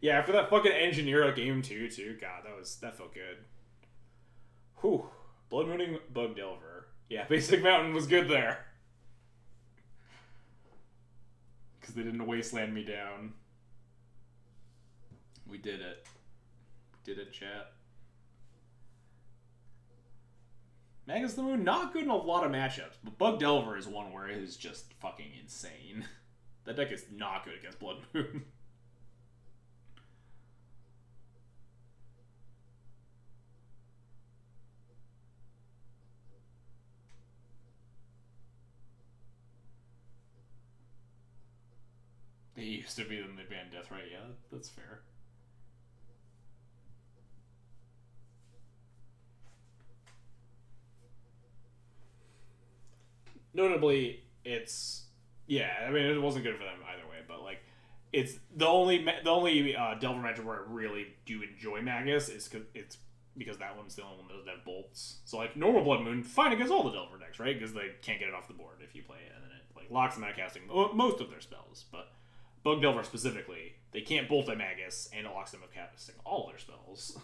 Yeah, after that fucking Engineer game 2, too. God, that felt good. Whew. Blood Mooning Bug Delver. Yeah, Basic Mountain was good there. Because they didn't wasteland me down. We did it. We did it, chat. Magus the Moon, not good in a lot of matchups, but Bug Delver is one where it is just fucking insane. That deck is not good against Blood Moon. They used to be, then they banned Deathrite. Yeah, that's fair. Notably, it's I mean, it wasn't good for them either way, but like, it's the only Delver matchup where I really do enjoy Magus is because that one's the only one that doesn't have bolts. So like, normal Blood Moon, fine against all the Delver decks, right? Because they can't get it off the board if you play it, and then it like locks them out of casting most of their spells, but Bug Delver specifically, they can't bolt a Magus, and it locks them out of casting all their spells.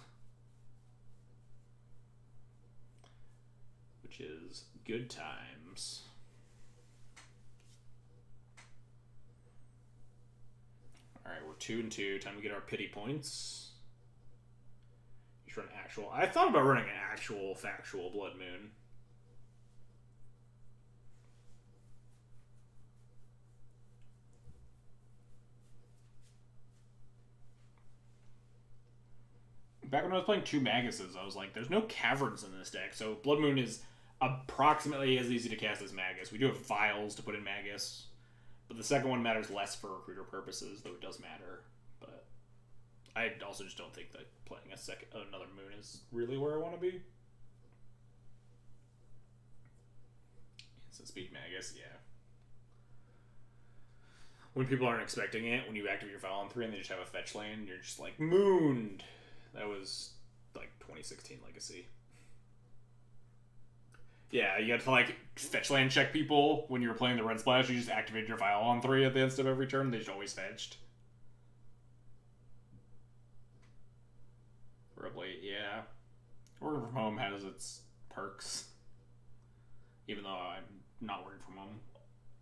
Which is good times. Alright, we're 2-2. Time to get our pity points. You should run actual. I thought about running an actual factual Blood Moon. Back when I was playing 2 Maguses, I was like, there's no Caverns in this deck, so Blood Moon is approximately as easy to cast as Magus. We do have Vials to put in Magus, but the second one matters less for recruiter purposes, though it does matter. But I also just don't think that playing another Moon is really where I want to be. Instant Speed Magus, yeah. When people aren't expecting it, when you activate your Vial on 3 and they just have a fetch lane, you're just like, mooned! That was like 2016 Legacy. Yeah, you had to like fetch land check people when you were playing the Red Splash. You just activated your Vial on 3 at the end of every turn. They just always fetched. Probably, yeah. Working from home has its perks. Even though I'm not working from home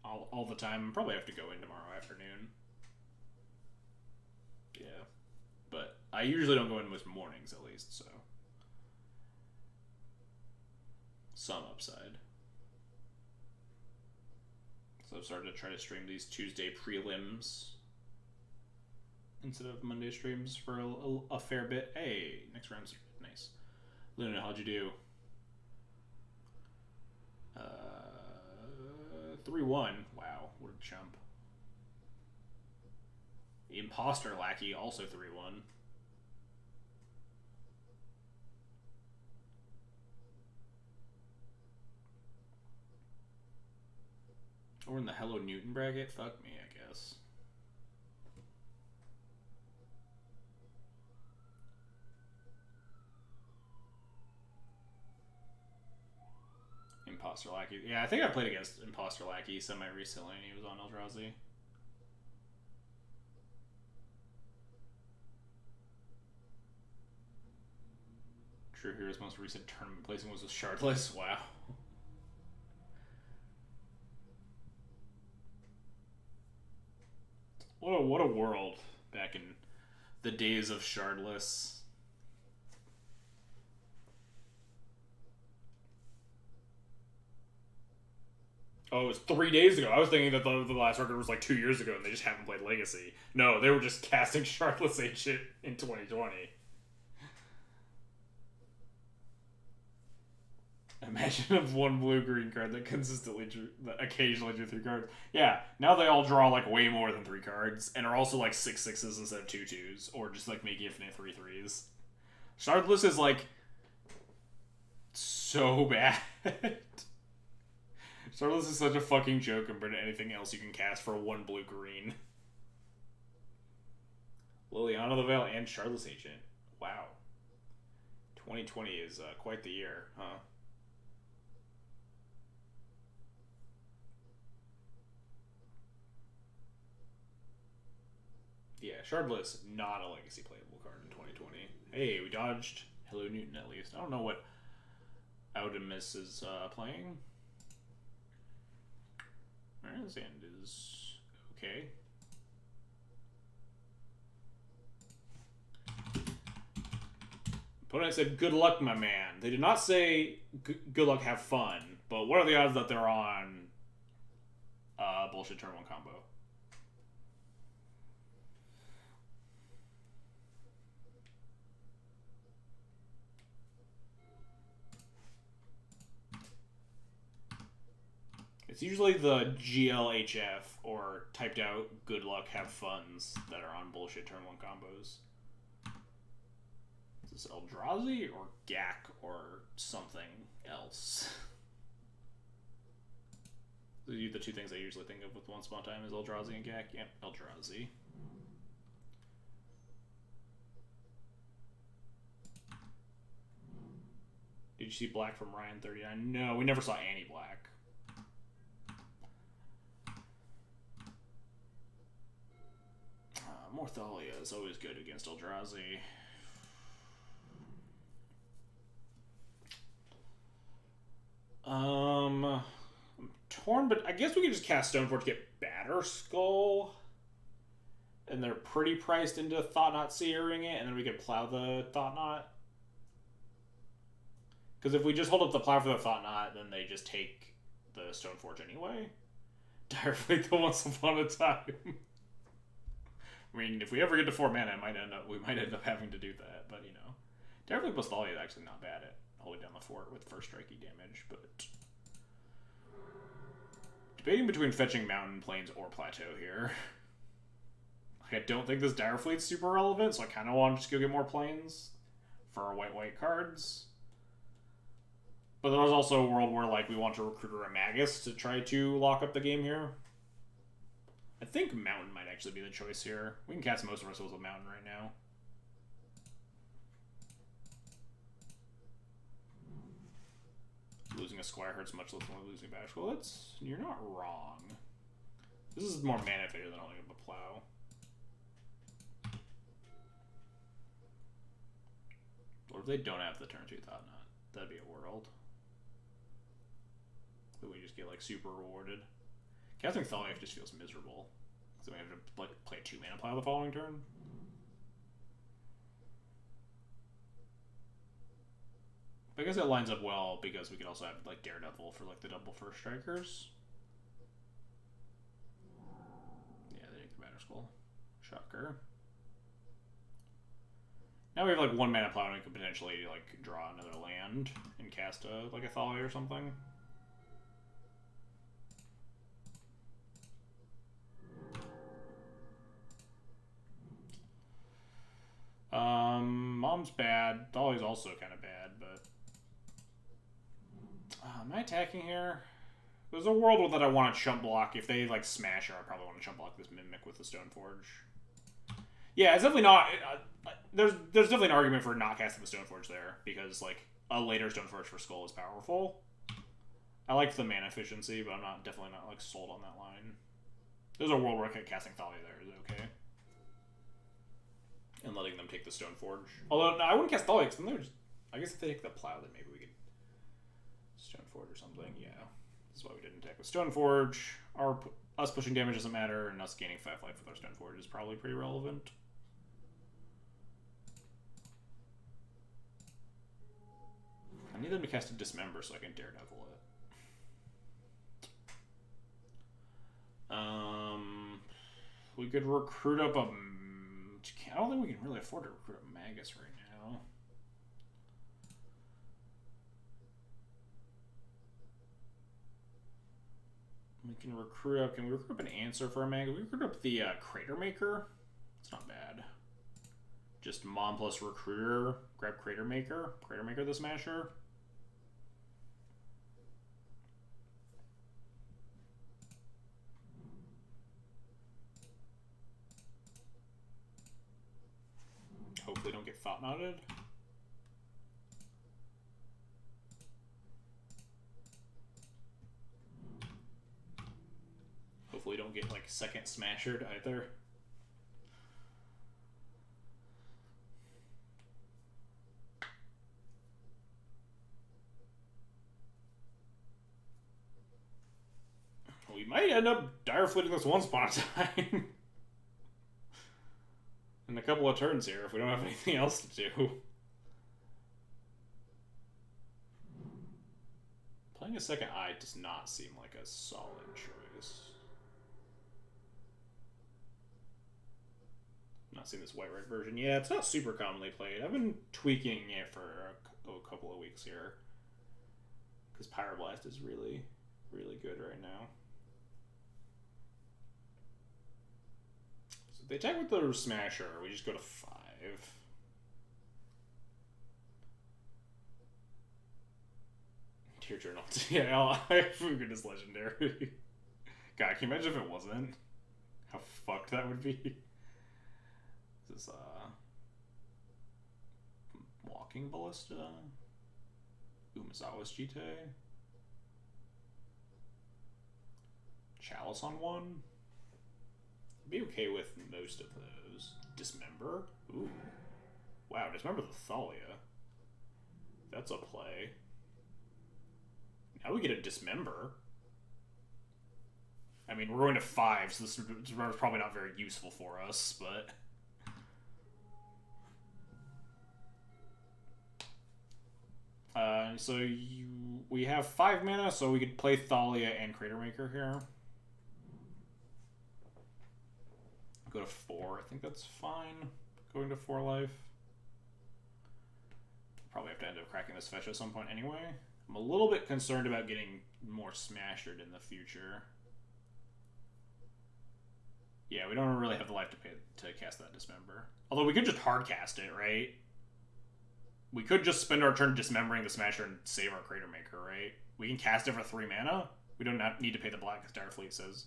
all the time. Probably have to go in tomorrow afternoon. Yeah. But I usually don't go in most mornings, at least, so. Some upside. So I've started to try to stream these Tuesday prelims instead of Monday streams for a fair bit. Hey, next round's nice. Luna, how'd you do? 3-1. Wow, what a chump. Imposter Lackey, also 3-1. Or in the Hello Newton bracket? Fuck me, I guess. Imposter Lackey. Yeah, I think I played against Imposter Lackey semi-recently and he was on Eldrazi. True Hero's most recent tournament placing was with Shardless. Wow. What a world back in the days of Shardless. Oh, it was 3 days ago. I was thinking that the last record was like 2 years ago and they just haven't played Legacy. No, they were just casting Shardless Ancient in 2020. Imagine if one blue-green card that occasionally drew 3 cards. Yeah, now they all draw like way more than 3 cards and are also like 6/6s instead of 2/2s, or just like make infinite 3/3s. Shardless is like so bad. Shardless is such a fucking joke compared to anything else you can cast for one blue-green. Liliana the Veil and Shardless Ancient. Wow. 2020 is quite the year, huh? Yeah, Shardless, not a Legacy playable card in 2020. Hey, we dodged Hello Newton at least. I don't know what Audemus is playing. Alright, this hand is okay. Opponent said, good luck, my man. They did not say, good luck, have fun. But what are the odds that they're on bullshit turn 1 combo? It's usually the GLHF or typed out good luck, have funs that are on bullshit turn 1 combos. Is this Eldrazi or Gak or something else? These are the two things I usually think of with Once Upon a Time is Eldrazi and Gak. Yep, Eldrazi. Did you see Black from Ryan 39? No, we never saw any Black. Morthalia is always good against Eldrazi. I'm torn, but I guess we could just cast Stoneforge to get Batter Skull. And they're pretty priced into Thought-Knot Searing it, and then we could plow the Thought-Knot. Because if we just hold up the plow for the Thought-Knot, then they just take the Stoneforge anyway. Dire Fleet the Once Upon a Time. I mean, if we ever get to 4 mana, we might end up having to do that, but you know. Dire Fleet plus Thalia is actually not bad at holding down the fort with first strikey damage, but debating between fetching Mountain, Plains, or Plateau here. Like, I don't think this Dire Fleet's super relevant, so I kind of want to just go get more Plains for our white cards. But there's also a world where, like, we want to recruit a Magus to try to lock up the game here. I think Mountain might actually be the choice here. We can cast most of our souls with Mountain right now. Losing a Squire hurts much less than losing a Bash. Well, you're not wrong. This is more mana failure than holding up a plow. Or if they don't have the turn 2 Thought-Knot, that'd be a world. But we just get like super rewarded. Casting Thalia just feels miserable. So we have to like play a 2 mana plow the following turn. But I guess it lines up well because we could also have like Daredevil for like the double first strikers. Yeah, they take the Batter Skull. Shocker. Now we have like 1 mana plow and we could potentially like draw another land and cast like a Thalia or something. Mom's bad. Thalia's also kind of bad, but am I attacking here? There's a world that I want to chump block. If they like smash her, I probably want to chump block this Mimic with the Stoneforge. Yeah, it's definitely not. There's definitely an argument for not casting the Stoneforge there because like a later Stoneforge for Skull is powerful. I like the mana efficiency, but I'm definitely not like sold on that line. There's a world where casting Thalia there is okay. And letting them take the Stoneforge. Although, no, I wouldn't cast Thalia, because then they would just... I guess if they take the plow, then maybe we could... Stoneforge or something, yeah. This is why we didn't attack with Stoneforge. Us pushing damage doesn't matter, and us gaining 5 life with our Stoneforge is probably pretty relevant. I need them to cast a Dismember so I can Daredevil it. We could recruit up a... I don't think we can really afford to recruit a Magus right now. We can recruit up... Can we recruit up an Answer for a Magus? We recruit up the Crater Maker. It's not bad. Just Mom plus Recruiter. Grab Crater Maker. Crater Maker the Smasher. Hopefully don't get Thought-Knotted. Hopefully don't get like second Smashered either. We might end up Dire Fleeting this Once Upon a Time. In a couple of turns here, if we don't have anything else to do. Playing a second eye does not seem like a solid choice. I'm not seeing this white-red version. Yeah, it's not super commonly played. I've been tweaking it for a couple of weeks here. Because Pyroblast is really, really good right now. So if they attack with the Smasher, we just go to 5. Tear Journal. Yeah, I figured it's legendary. God, can you imagine if it wasn't? How fucked that would be. This is, Walking Ballista? Umazawa's Jite? Chalice on 1? I'd be okay with most of those. Dismember? Ooh. Wow, Dismember the Thalia. That's a play. Now we get a Dismember. I mean, we're going to 5, so this Dismember is probably not very useful for us, but... we have 5 mana, so we could play Thalia and Crater Maker here. Go to 4. I think that's fine. Going to 4 life. Probably have to end up cracking this fetch at some point anyway. I'm a little bit concerned about getting more Smashered in the future. Yeah, we don't really have the life to pay to cast that Dismember. Although we could just hard cast it, right? We could just spend our turn dismembering the Smasher and save our Crater Maker, right? We can cast it for 3 mana. We don't need to pay the black, as Starfleet says.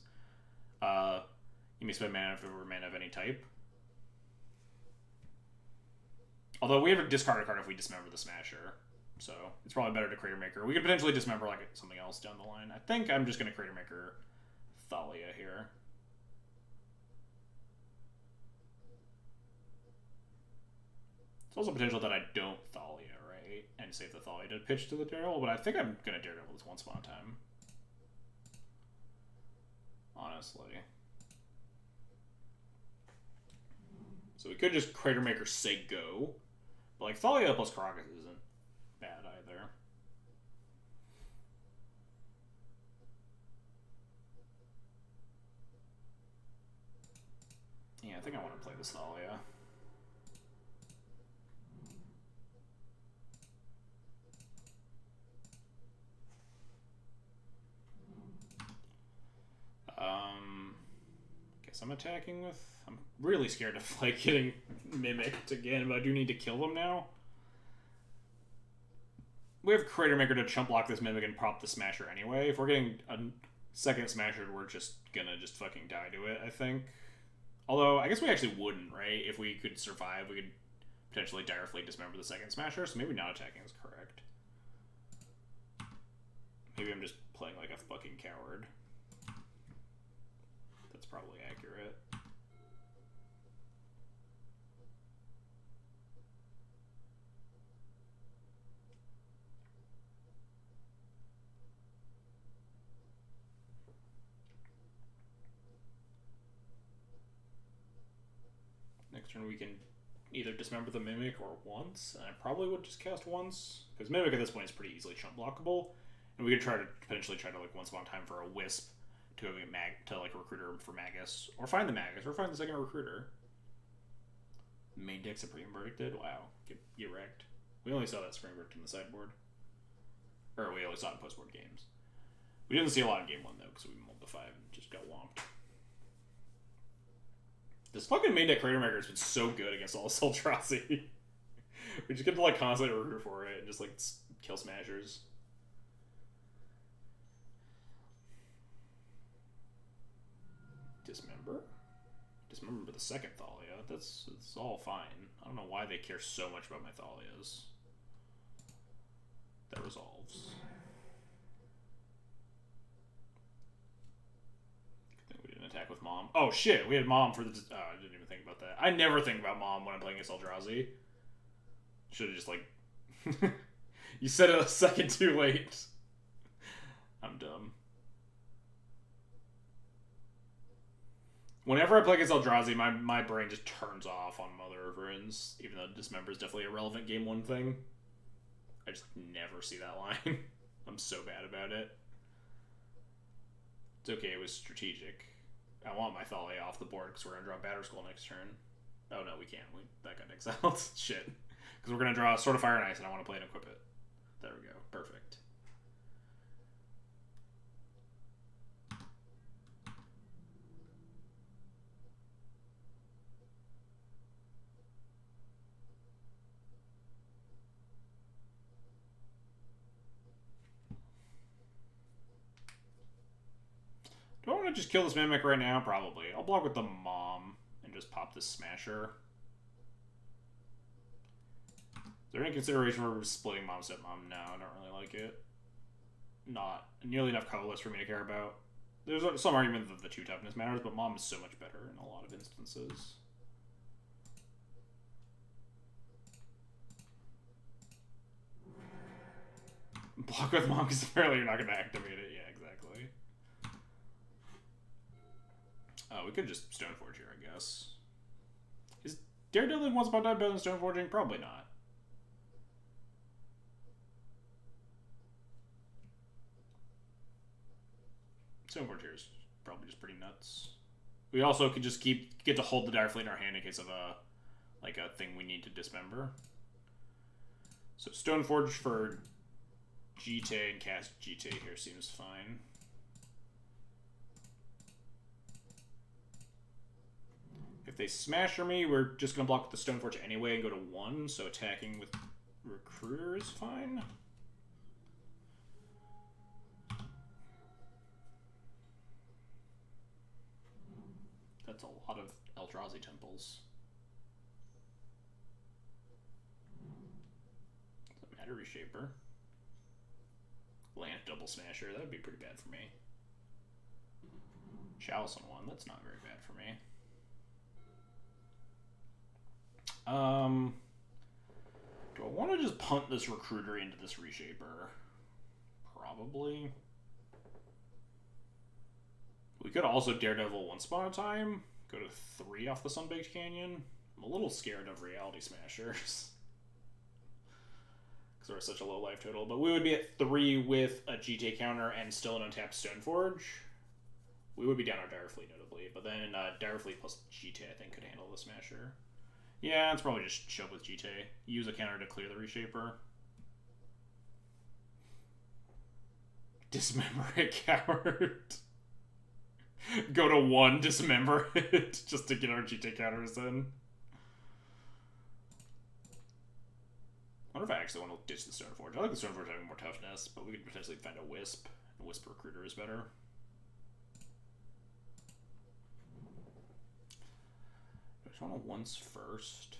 You may spend mana if it were mana of any type. Although we have a discard card if we dismember the Smasher. So it's probably better to Crater Maker. We could potentially dismember like something else down the line. I think I'm just going to Crater Maker Thalia here. It's also potential that I don't Thalia, right? And save the Thalia to pitch to the Daredevil, but I think I'm going to Daredevil this once upon a time. Honestly. So we could just Crater Maker say go. But like Thalia plus Karakas isn't bad either. Yeah, I think I want to play this Thalia. Guess I'm attacking with... I'm really scared of like getting mimicked again, but I do need to kill them now. We have Crater Maker to chump block this mimic and prop the Smasher anyway. If we're getting a second Smasher, we're just gonna fucking die to it, I think. Although, I guess we actually wouldn't, right? If we could survive, we could potentially Direfleet dismember the second Smasher, so maybe not attacking is correct. Maybe I'm just playing like a fucking coward. That's probably accurate. Next turn we can either dismember the Mimic or once, and I probably would just cast once, because Mimic at this point is pretty easily chump blockable, and we could try to potentially like once upon a time for a Wisp to like Recruiter for Magus, or find the Magus, or find the second Recruiter. Main deck Supreme Verdicted? Wow, get wrecked. We only saw that Supreme Verdict in the sideboard, or we only saw it in post-board games. We didn't see a lot in game 1 though, because we mulled the 5 and just got whomped. This fucking main deck Crater Maker has been so good against all this Eldrazi. We just get to like constantly recruit for it and just like kill Smashers. Dismember? Dismember the second Thalia. It's all fine. I don't know why they care so much about my Thalias. That resolves. Attack with Mom. Oh shit, we had Mom for the... Oh, I didn't even think about that. I never think about Mom when I'm playing against Eldrazi. Should have just like... You said it a second too late. I'm dumb. Whenever I play against Eldrazi, my brain just turns off on Mother of Runes, even though Dismember is definitely a relevant game 1 thing. I just never see that line. I'm so bad about it. It's okay, it was strategic. I want my Thale off the board because we're going to draw Batter Skull next turn. Oh no, we can't. That got exiled. Shit. Because we're going to draw Sword of Fire and Ice and I want to play and equip it. There we go. Perfect. Do I want to just kill this Mimic right now? Probably. I'll block with the Mom and just pop this Smasher. Is there any consideration for splitting Mom, Stepmom? No, I don't really like it. Not nearly enough colorless for me to care about. There's some argument that the 2 toughness matters, but Mom is so much better in a lot of instances. Block with Mom because apparently you're not going to activate it. Yeah, exactly. We could just Stoneforge here, I guess. Is Daredevil Once Upon a Time better than Stoneforging? Probably not. Stoneforge here is probably just pretty nuts. We also could just get to hold the Dire Fleet in our hand in case of a thing we need to dismember. So Stoneforge for GT and cast GT here seems fine. If they smasher me, we're just going to block with the Stoneforge anyway and go to 1, so attacking with Recruiter is fine. That's a lot of Eldrazi temples. Doesn't matter, Reshaper. Land double Smasher, that would be pretty bad for me. Chalice on 1, that's not very bad for me. Do I want to just punt this Recruiter into this Reshaper? Probably. We could also Daredevil Once Upon a Time. Go to 3 off the Sunbaked Canyon. I'm a little scared of Reality Smashers. Because we're such a low life total. But we would be at 3 with a GT counter and still an untapped Stoneforge. We would be down our Dire Fleet, notably. But then Dire Fleet plus GT, I think, could handle the Smasher. Yeah, it's probably just show up with GT. Use a counter to clear the Reshaper. Dismember it, coward. Go to 1, dismember it, just to get our GT counters in. I wonder if I actually want to ditch the Stoneforge. I like the Stoneforge having more toughness, but we could potentially find a Wisp. The Wisp Recruiter is better. I just want to once first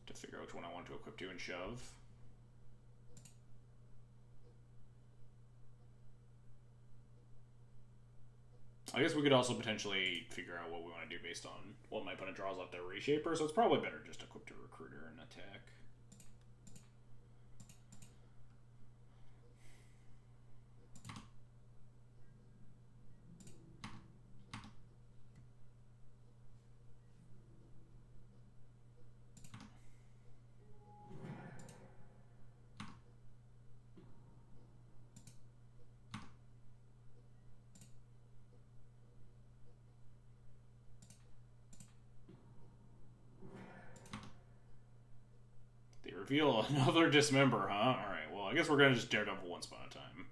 to figure out which one I want to equip to and shove. I guess we could also potentially figure out what we want to do based on what my opponent draws off their Reshaper, so it's probably better just to equip to Recruiter and attack. Reveal another Dismember, huh? Alright, well, I guess we're gonna just Daredevil Once Upon a Time.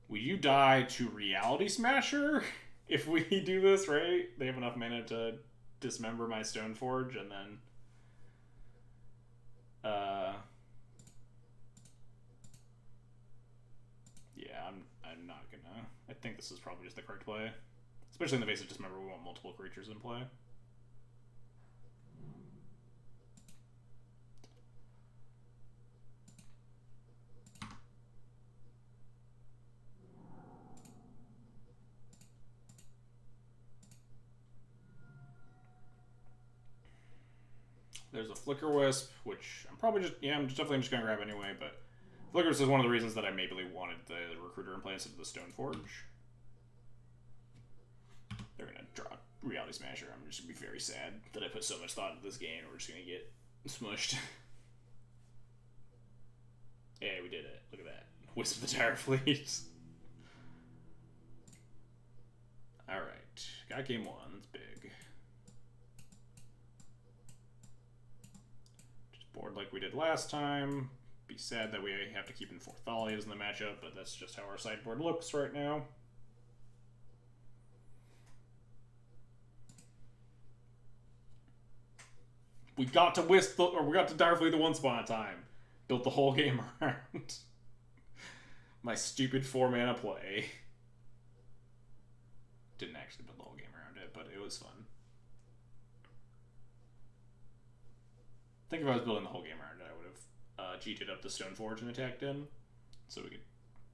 Will you die to Reality Smasher if we do this, right? They have enough mana to dismember my Stoneforge and then... Yeah, I'm not gonna... I think this is probably just the correct play. Especially in the face of Dismember, we want multiple creatures in play. There's a Flicker Wisp, which I'm probably just, yeah, I'm definitely just going to grab anyway, but Flicker Wisp is one of the reasons that I maybe wanted the Recruiter in play instead of the Stoneforge. They're going to draw Reality Smasher. I'm just going to be very sad that I put so much thought into this game, and we're just going to get Smushed. Yeah, we did it. Look at that. Wisp the entire fleet. Alright. Got game 1. That's big. Just board like we did last time. Be sad that we have to keep in 4 Thalias in the matchup, but that's just how our sideboard looks right now. We got to Wisp, or we got to Direfleet the once upon a time. Built the whole game around my stupid 4-mana play. Didn't actually build the whole game around it, but it was fun. I think if I was building the whole game around it, I would have cheated up the Stoneforge and attacked in. So we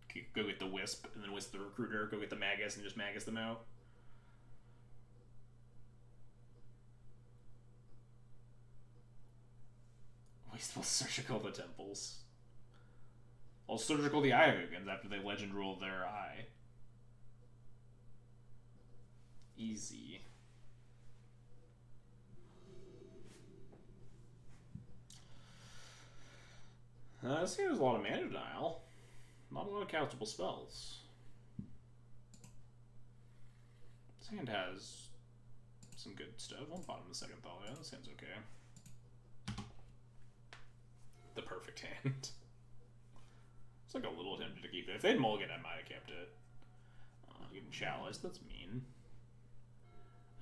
could go get the Wisp, and then Wisp the Recruiter, go get the Magus, and just Magus them out. Wasteful Surgical the Temples. I'll Surgical the Iagugans after they Legend Rule their eye. Easy. This game has a lot of mana denial. Not a lot of castable spells. This hand has some good stuff. On bottom of the second Thalia. This hand's okay. The perfect hand. It's like a little attempted to keep it. If they'd mulligan, I might have kept it. Getting Chalice, that's mean.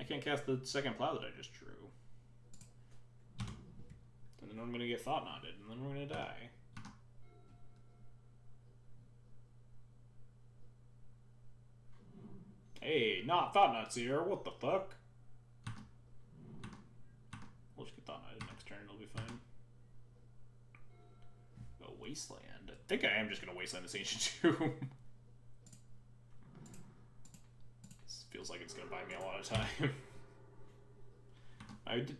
I can't cast the second plow that I just drew. And then I'm going to get Thought Knotted, and then we're going to die. Hey, not Thought Knot's here. What the fuck? We'll just get Thought Knotted next turn, it'll be fine. Go Wasteland. I think I am just going to Wasteland this Ancient Tomb. This feels like it's going to buy me a lot of time.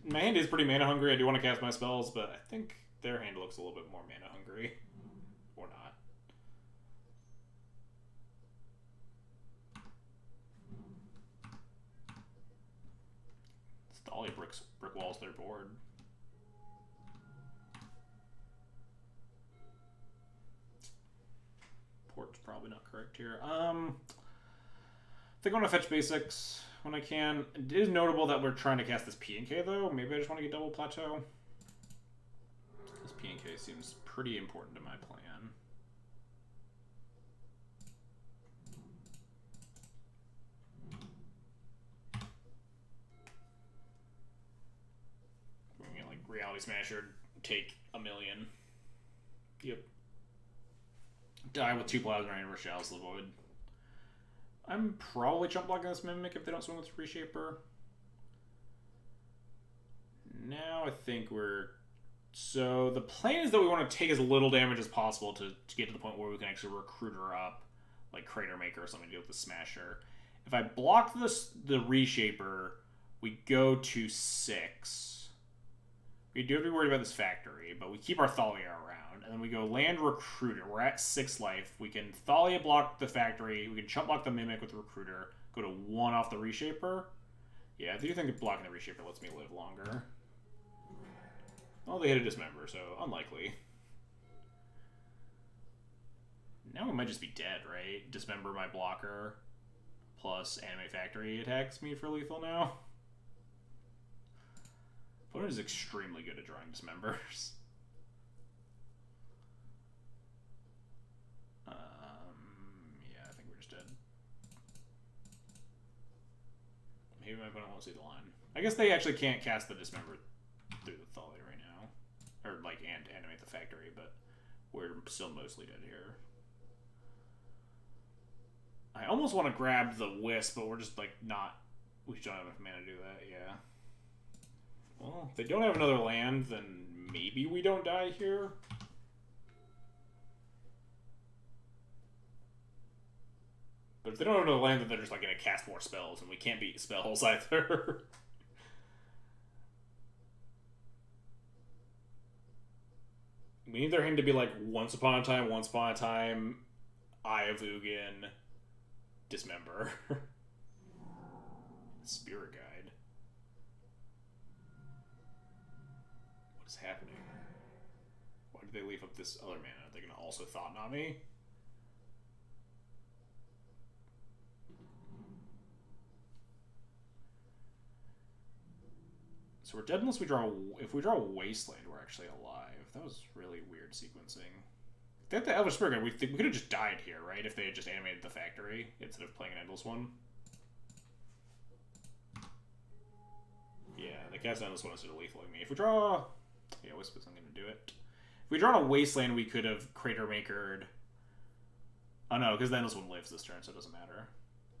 My hand is pretty mana hungry. I do want to cast my spells, but I think their hand looks a little bit more mana hungry. Or not. Thalia brick walls their board. Port's probably not correct here. I think I want to fetch basics when I can. It is notable that we're trying to cast this P and K though. Maybe I just want to get double plateau. This P and K seems pretty important to my plan. We're gonna get like Reality Smasher, take a million. Yep. Die with 2 Plasma Rain versus Chalice of the Void. I'm probably chump blocking this Mimic if they don't swing with Reshaper. Now I think we're... So the plan is that we want to take as little damage as possible to get to the point where we can actually recruit her up, like Crater Maker or something to deal with the Smasher. If I block the Reshaper, we go to 6. We do have to be worried about this Factory, but we keep our Thalia around. And then we go Land Recruiter. We're at 6 life. We can Thalia block the Factory. We can chump block the Mimic with the Recruiter. Go to 1 off the Reshaper. Yeah, I do think blocking the Reshaper lets me live longer. Well, they hit a Dismember, so unlikely. Now we might just be dead, right? Dismember my blocker, plus Animate Factory attacks me for lethal now. Opponent is extremely good at drawing Dismembers. Yeah, I think we're just dead. Maybe my opponent won't see the line. I guess they actually can't cast the Dismember through the Thalia right now. Or, like, and animate the Factory, but we're still mostly dead here. I almost want to grab the Wisp, but we're just, like, not... We don't have enough mana to do that, yeah. Well, if they don't have another land, then maybe we don't die here. But if they don't have another land, then they're just like going to cast more spells, and we can't beat spells either. We need their hand to be like once upon a time, Eye of Ugin, Dismember. Spirit Guide. What is happening? do they leave up this other mana? Are they going to also Thought Knot me? So we're dead unless we draw... If we draw a Wasteland, we're actually alive. That was really weird sequencing. If they had the Elvish Spirit, we could have just died here, right? If they had just animated the factory instead of playing an Endless one. Yeah, they cast Endless one instead of lethaling me. If we draw... Yeah, Wisp isn't going to do it. If we draw a Wasteland, we could have Crater Makered... Oh no, because the Endless one lives this turn, so it doesn't matter.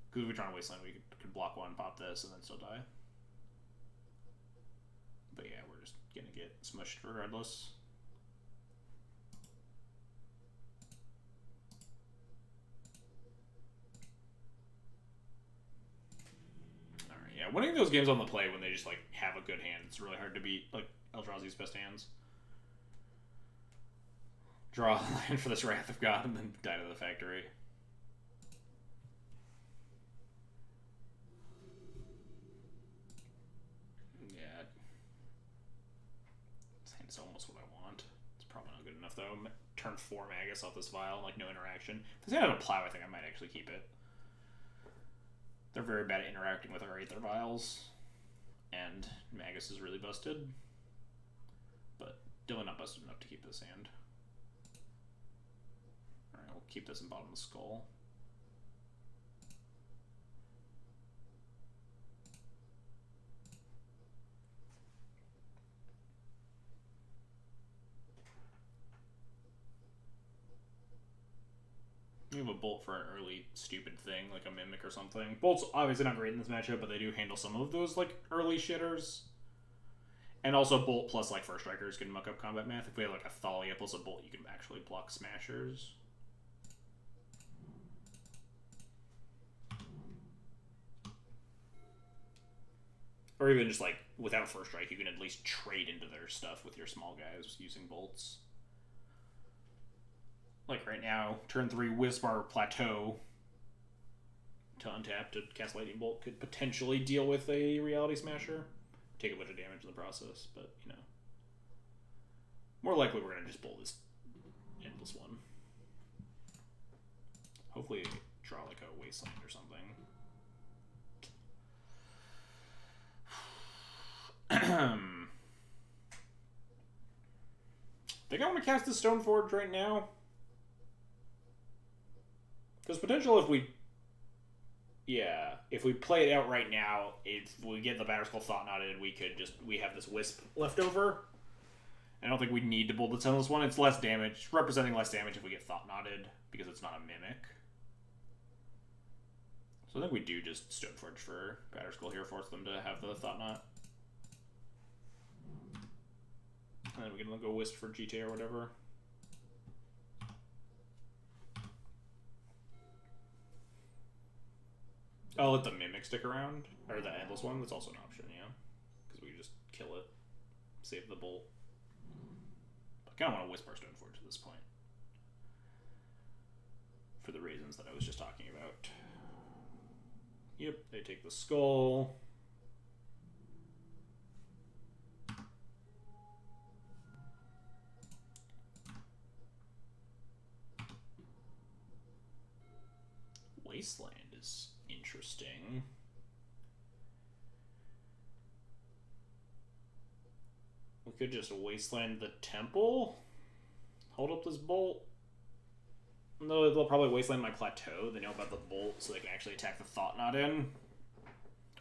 Because if we draw a Wasteland, we could block one, pop this, and then still die. But yeah, we're just going to get smushed regardless. Alright, yeah, winning those games on the play when they just, like, have a good hand, it's really hard to beat, like, Eldrazi's best hands. Draw a land for this Wrath of God and then die to the factory. Yeah. This hand is almost what I want. It's probably not good enough, though. Turn 4 Magus off this vial, like, no interaction. If this hand had a Plow, I think I might actually keep it. They're very bad at interacting with our Aether Vials. And Magus is really busted. But Dylan not busted enough to keep this hand. Alright, we'll keep this in bottom of the skull. We have a Bolt for an early stupid thing, like a Mimic or something. Bolt's obviously not great in this matchup, but they do handle some of those, like, early shitters. And also Bolt plus, like, First Strikers can muck up combat math. If we have, like, a Thalia plus a Bolt, you can actually block Smashers. Or even just, like, without First Strike, you can at least trade into their stuff with your small guys using Bolts. Like right now, turn 3 Wisp our Plateau to untap to cast Lightning Bolt could potentially deal with a Reality Smasher. Take a bunch of damage in the process, but, you know. More likely we're going to just bolt this Endless one. Hopefully draw like a Wasteland or something. Think I want to cast the Stoneforge right now? Because potential if we... Yeah, if we play it out right now, if we get the Batterskull Thought Knotted, we could just... We have this Wisp left over. I don't think we need to build the Endless one. It's less damage, representing less damage if we get Thought Knotted, because it's not a Mimic. So I think we do just Stoneforge for Batterskull here, force them to have the Thought Knot. And then we can go Wisp for GTA or whatever. I'll let the Mimic stick around. Or the Endless one, that's also an option, yeah. Because we can just kill it. Save the Bolt. I kind of want to Wisp our Stoneforge at this point. For the reasons that I was just talking about. Yep, they take the Skull. Wasteland is interesting. We could just Wasteland the Temple. Hold up this Bolt. No, they'll probably Wasteland my Plateau. They know about the Bolt, so they can actually attack the Thought Knot in.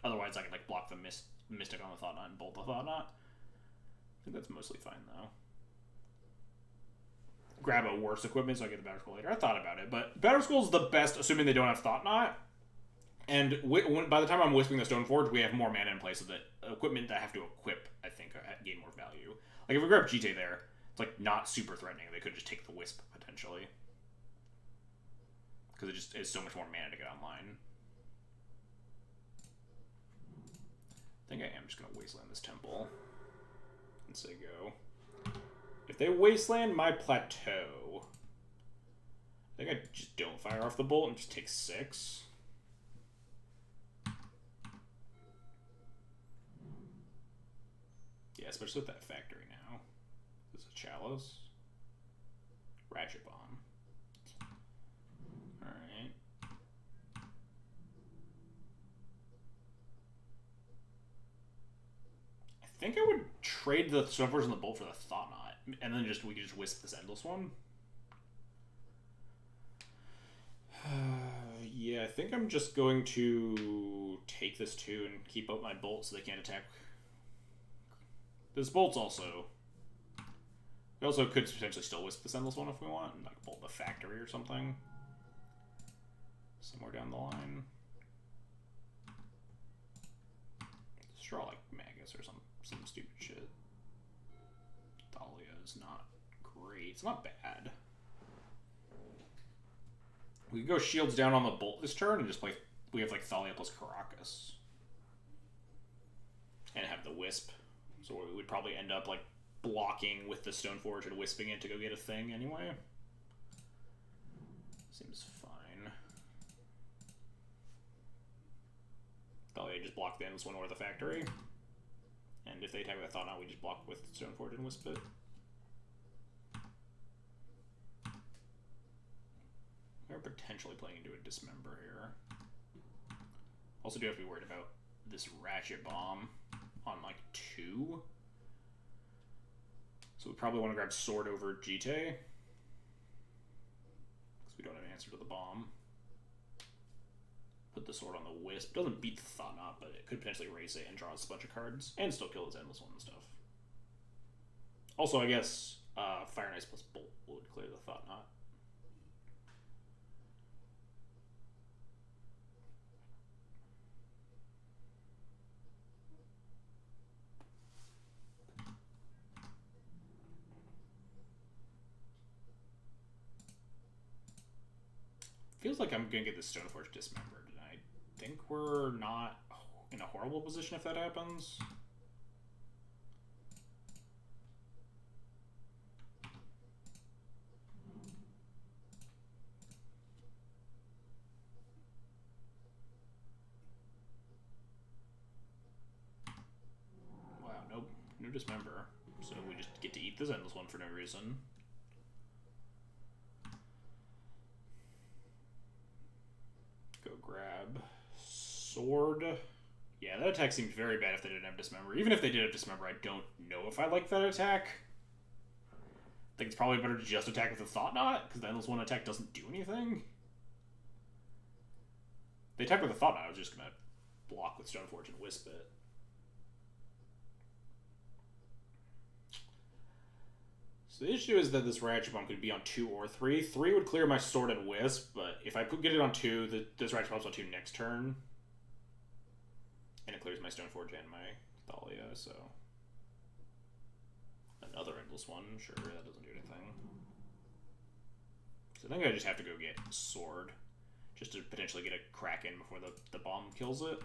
Otherwise, I can like block the Mystic on the Thought Knot and Bolt the Thought Knot. I think that's mostly fine, though. Grab a worse equipment so I get the Batterskull later. I thought about it, but Batterskull's the best, assuming they don't have Thought Knot. And by the time I'm Wisping the Stoneforge, we have more mana in place of the equipment that I have to equip, I think, gain more value. Like, if we grab GTA there, it's, like, not super threatening. They could just take the Wisp, potentially. Because it just is so much more mana to get online. I think I am just going to Wasteland this Temple. And say go. If they Wasteland my Plateau, I think I just don't fire off the Bolt and just take 6. Yeah, especially with that factory now. This is a Chalice. Ratchet Bomb. Alright. I think I would trade the Stoneforge and the Bolt for the Thought Knot, and then we could just wisp this Endless one. Yeah, I think I'm just going to take this 2 and keep out my Bolt so they can't attack. This Bolt's also... We also could potentially still wisp this Endless one if we want, and like Bolt the Factory or something. Somewhere down the line. Just draw like Magus or some stupid shit. Thalia is not great. It's not bad. We could go shields down on the Bolt this turn and just play... We have like Thalia plus Caracas. And have the Wisp. So we would probably end up like blocking with the Stoneforge and wisping it to go get a thing anyway. Seems fine. Thalia just block the Endless one or the Factory. And if they attack with a Thought Knot, we just block with Stoneforge and wisp it. We're potentially playing into a Dismember here. Also do have to be worried about this Ratchet Bomb on like 2. So we probably want to grab Sword over Jite. Because we don't have an answer to the bomb. Put the Sword on the Wisp. Doesn't beat the Thought Knot, but it could potentially erase it and draw us a bunch of cards. And still kill his Endless one and stuff. Also, I guess Fire and Ice plus Bolt would clear the Thought Knot. Feels like I'm going to get this Stoneforge dismembered, and I think we're not in a horrible position if that happens. Wow, nope, no dismember. So we just get to eat this Endless one for no reason. Go grab Sword. Yeah, that attack seems very bad if they didn't have Dismember. Even if they did have Dismember, I don't know if I like that attack. I think it's probably better to just attack with the Thought Knot, because the Endless one attack doesn't do anything. If they attack with the Thought Knot, I was just going to block with Stoneforge and wisp it. So the issue is that this Ratchet Bomb could be on 2 or 3. 3 would clear my Sword and Wisp, but if I could get it on 2, this Ratchet Bomb's on 2 next turn. And it clears my Stoneforge and my Thalia, so... Another Endless one, sure, that doesn't do anything. So I think I just have to go get Sword, just to potentially get a Kraken before the bomb kills it.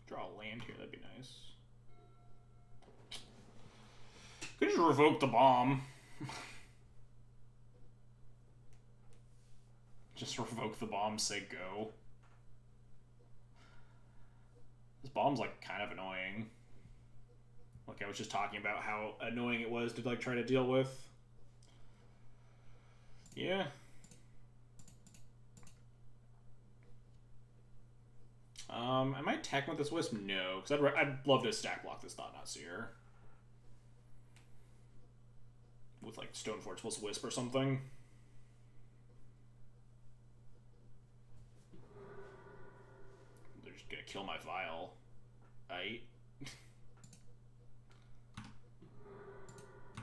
Draw a land here, that'd be nice. Could just revoke the bomb. Just revoke the bomb, say go. This bomb's like kind of annoying. Like I was just talking about how annoying it was to like try to deal with. Yeah. Am I attacking with this Wisp? No, because I'd love to stack block this Thought Knot Seer. With like Stoneforge plus Wisp or something. They're just gonna kill my Vial. I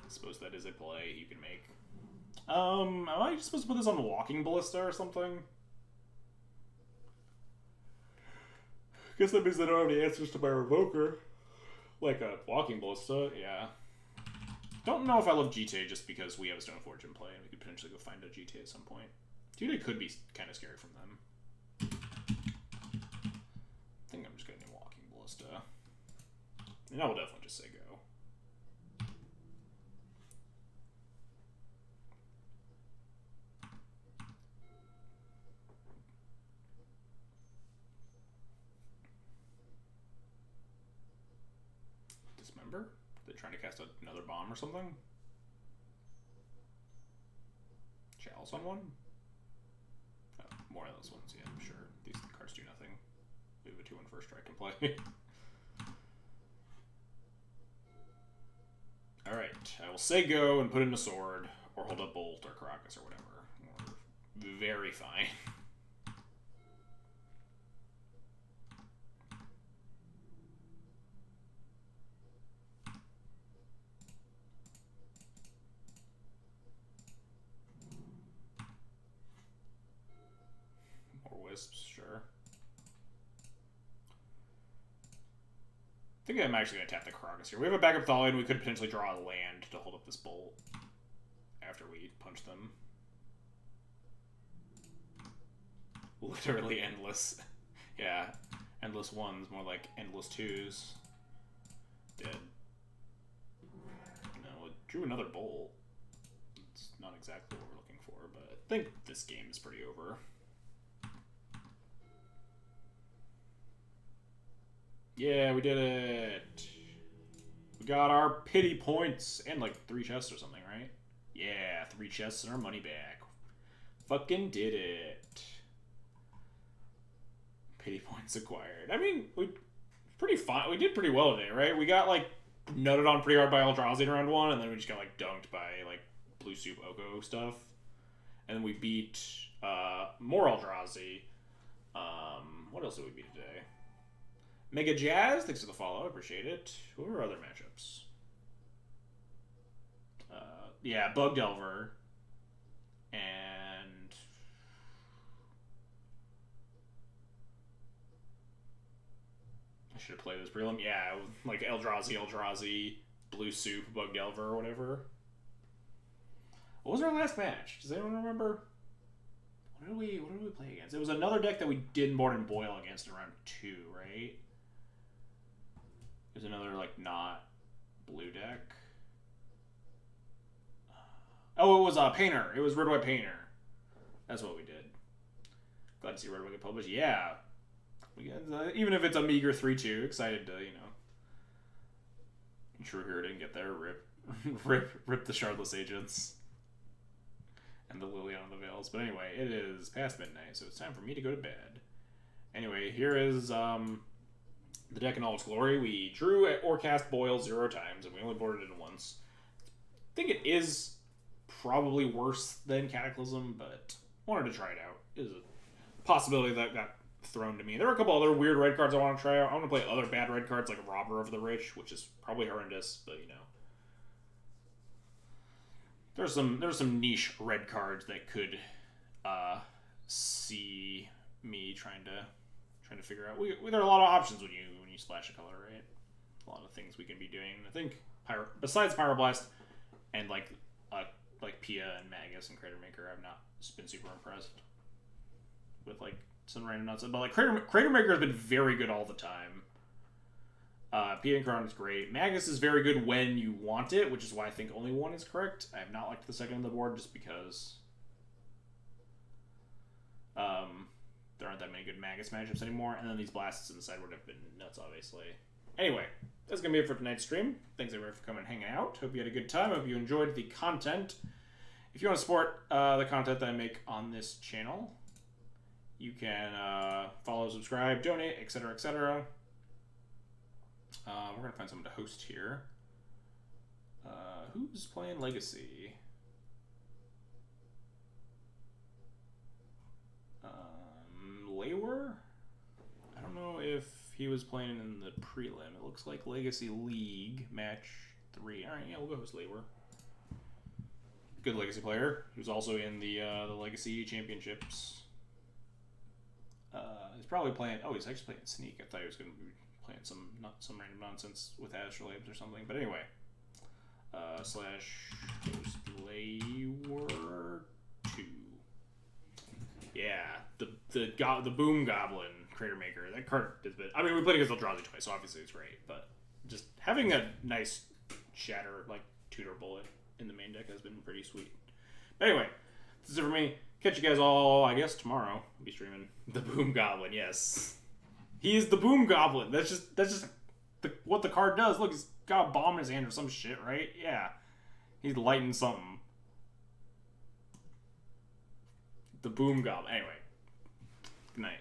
suppose that is a play you can make. Am I supposed to put this on the Walking Ballista or something? Guess that means they don't have any answers to my Revoker. Like a Walking Ballista, yeah. Don't know if I love GTA just because we have a Stoneforge in play and we could potentially go find a GTA at some point. GTA could be kind of scary from them. I think I'm just going to Walking Ballista. And I will definitely just say go. trying to cast another bomb or something? Chalice on one? Oh, more of those ones, yeah, sure. These cards do nothing. We have a 2-1 first strike in play. Alright, I will say go and put in a sword, or hold up Bolt or Caracas or whatever. We're very fine. More wisps, sure. I think I'm actually going to tap the Caracas here. We have a backup Thalian. We could potentially draw a land to hold up this Bolt after we punch them. Literally endless. Yeah. Endless ones, more like endless twos. Dead. No, it drew another Bolt. It's not exactly what we're looking for, but I think this game is pretty over. Yeah, we did it. We got our pity points and like 3 chests or something, right? Yeah, 3 chests and our money back. Fucking did it. Pity points acquired. I mean, we pretty fine. We did pretty well today, right? We got like nutted on pretty hard by Eldrazi in round 1, and then we just got like dunked by like blue soup Oko stuff, and then we beat more Eldrazi. What else did we beat today? Mega Jazz, thanks for the follow, I appreciate it. What were other matchups? Yeah, Bug Delver. And... I should have played this prelim. Yeah, like Eldrazi, Blue Soup, Bug Delver, or whatever. What was our last match? Does anyone remember? What did we play against? It was another deck that we did Board and Boil against in round 2, right? There's another, like, not blue deck. Oh, it was Painter. It was Red White Painter. That's what we did. Glad to see Red White get published. Yeah. Even if it's a meager 3-2, excited to, you know. True Hero didn't get there. Rip the Shardless Agents. And the Liliana of the Veils. But anyway, it is past midnight, so it's time for me to go to bed. Anyway, here is... the deck in all its glory. We drew or cast Boil 0 times, and we only boarded it once. I think it is probably worse than Cataclysm, but wanted to try it out. It is a possibility that got thrown to me. There are a couple other weird red cards I want to try out. I want to play other bad red cards like Robber of the Rich, which is probably horrendous, but you know. There's some niche red cards that could see me trying to figure out. There are a lot of options when you splash a color, right? A lot of things we can be doing. I think besides Pyroblast and like Pia and Magus and Crater Maker, I've not been super impressed with like some random nuts. But like Crater Maker has been very good all the time. Pia and Crown is great. Magus is very good when you want it, which is why I think only one is correct. I have not liked the second on the board just because there aren't that many good Magus matchups anymore, and then these blasts in the sideboard have been nuts, obviously. Anyway, that's going to be it for tonight's stream. Thanks everyone for coming and hanging out. Hope you had a good time. Hope you enjoyed the content. If you want to support the content that I make on this channel, you can follow, subscribe, donate, etc., etc. We're going to find someone to host here. Who's playing Legacy? Laywar? I don't know if he was playing in the prelim. It looks like Legacy League match 3. All right, yeah, we'll go with Laywar. Good Legacy player who's also in the Legacy Championships. He's probably playing. Oh, he's actually playing Sneak. I thought he was going to be playing some random nonsense with Astrolabes or something. But anyway, slash host Laywar 2. Yeah, the Boom Goblin Crater Maker. That card is bit. I mean, we played against Eldrazi twice, so obviously it's great. But just having a nice shatter like tutor bullet in the main deck has been pretty sweet. But anyway, this is it for me. Catch you guys all, I guess, tomorrow. I'll be streaming the Boom Goblin. Yes, he is the Boom Goblin. That's just what the card does. Look, he's got a bomb in his hand or some shit, right? Yeah. He's lighting something. The boom goblin. Anyway. Good night.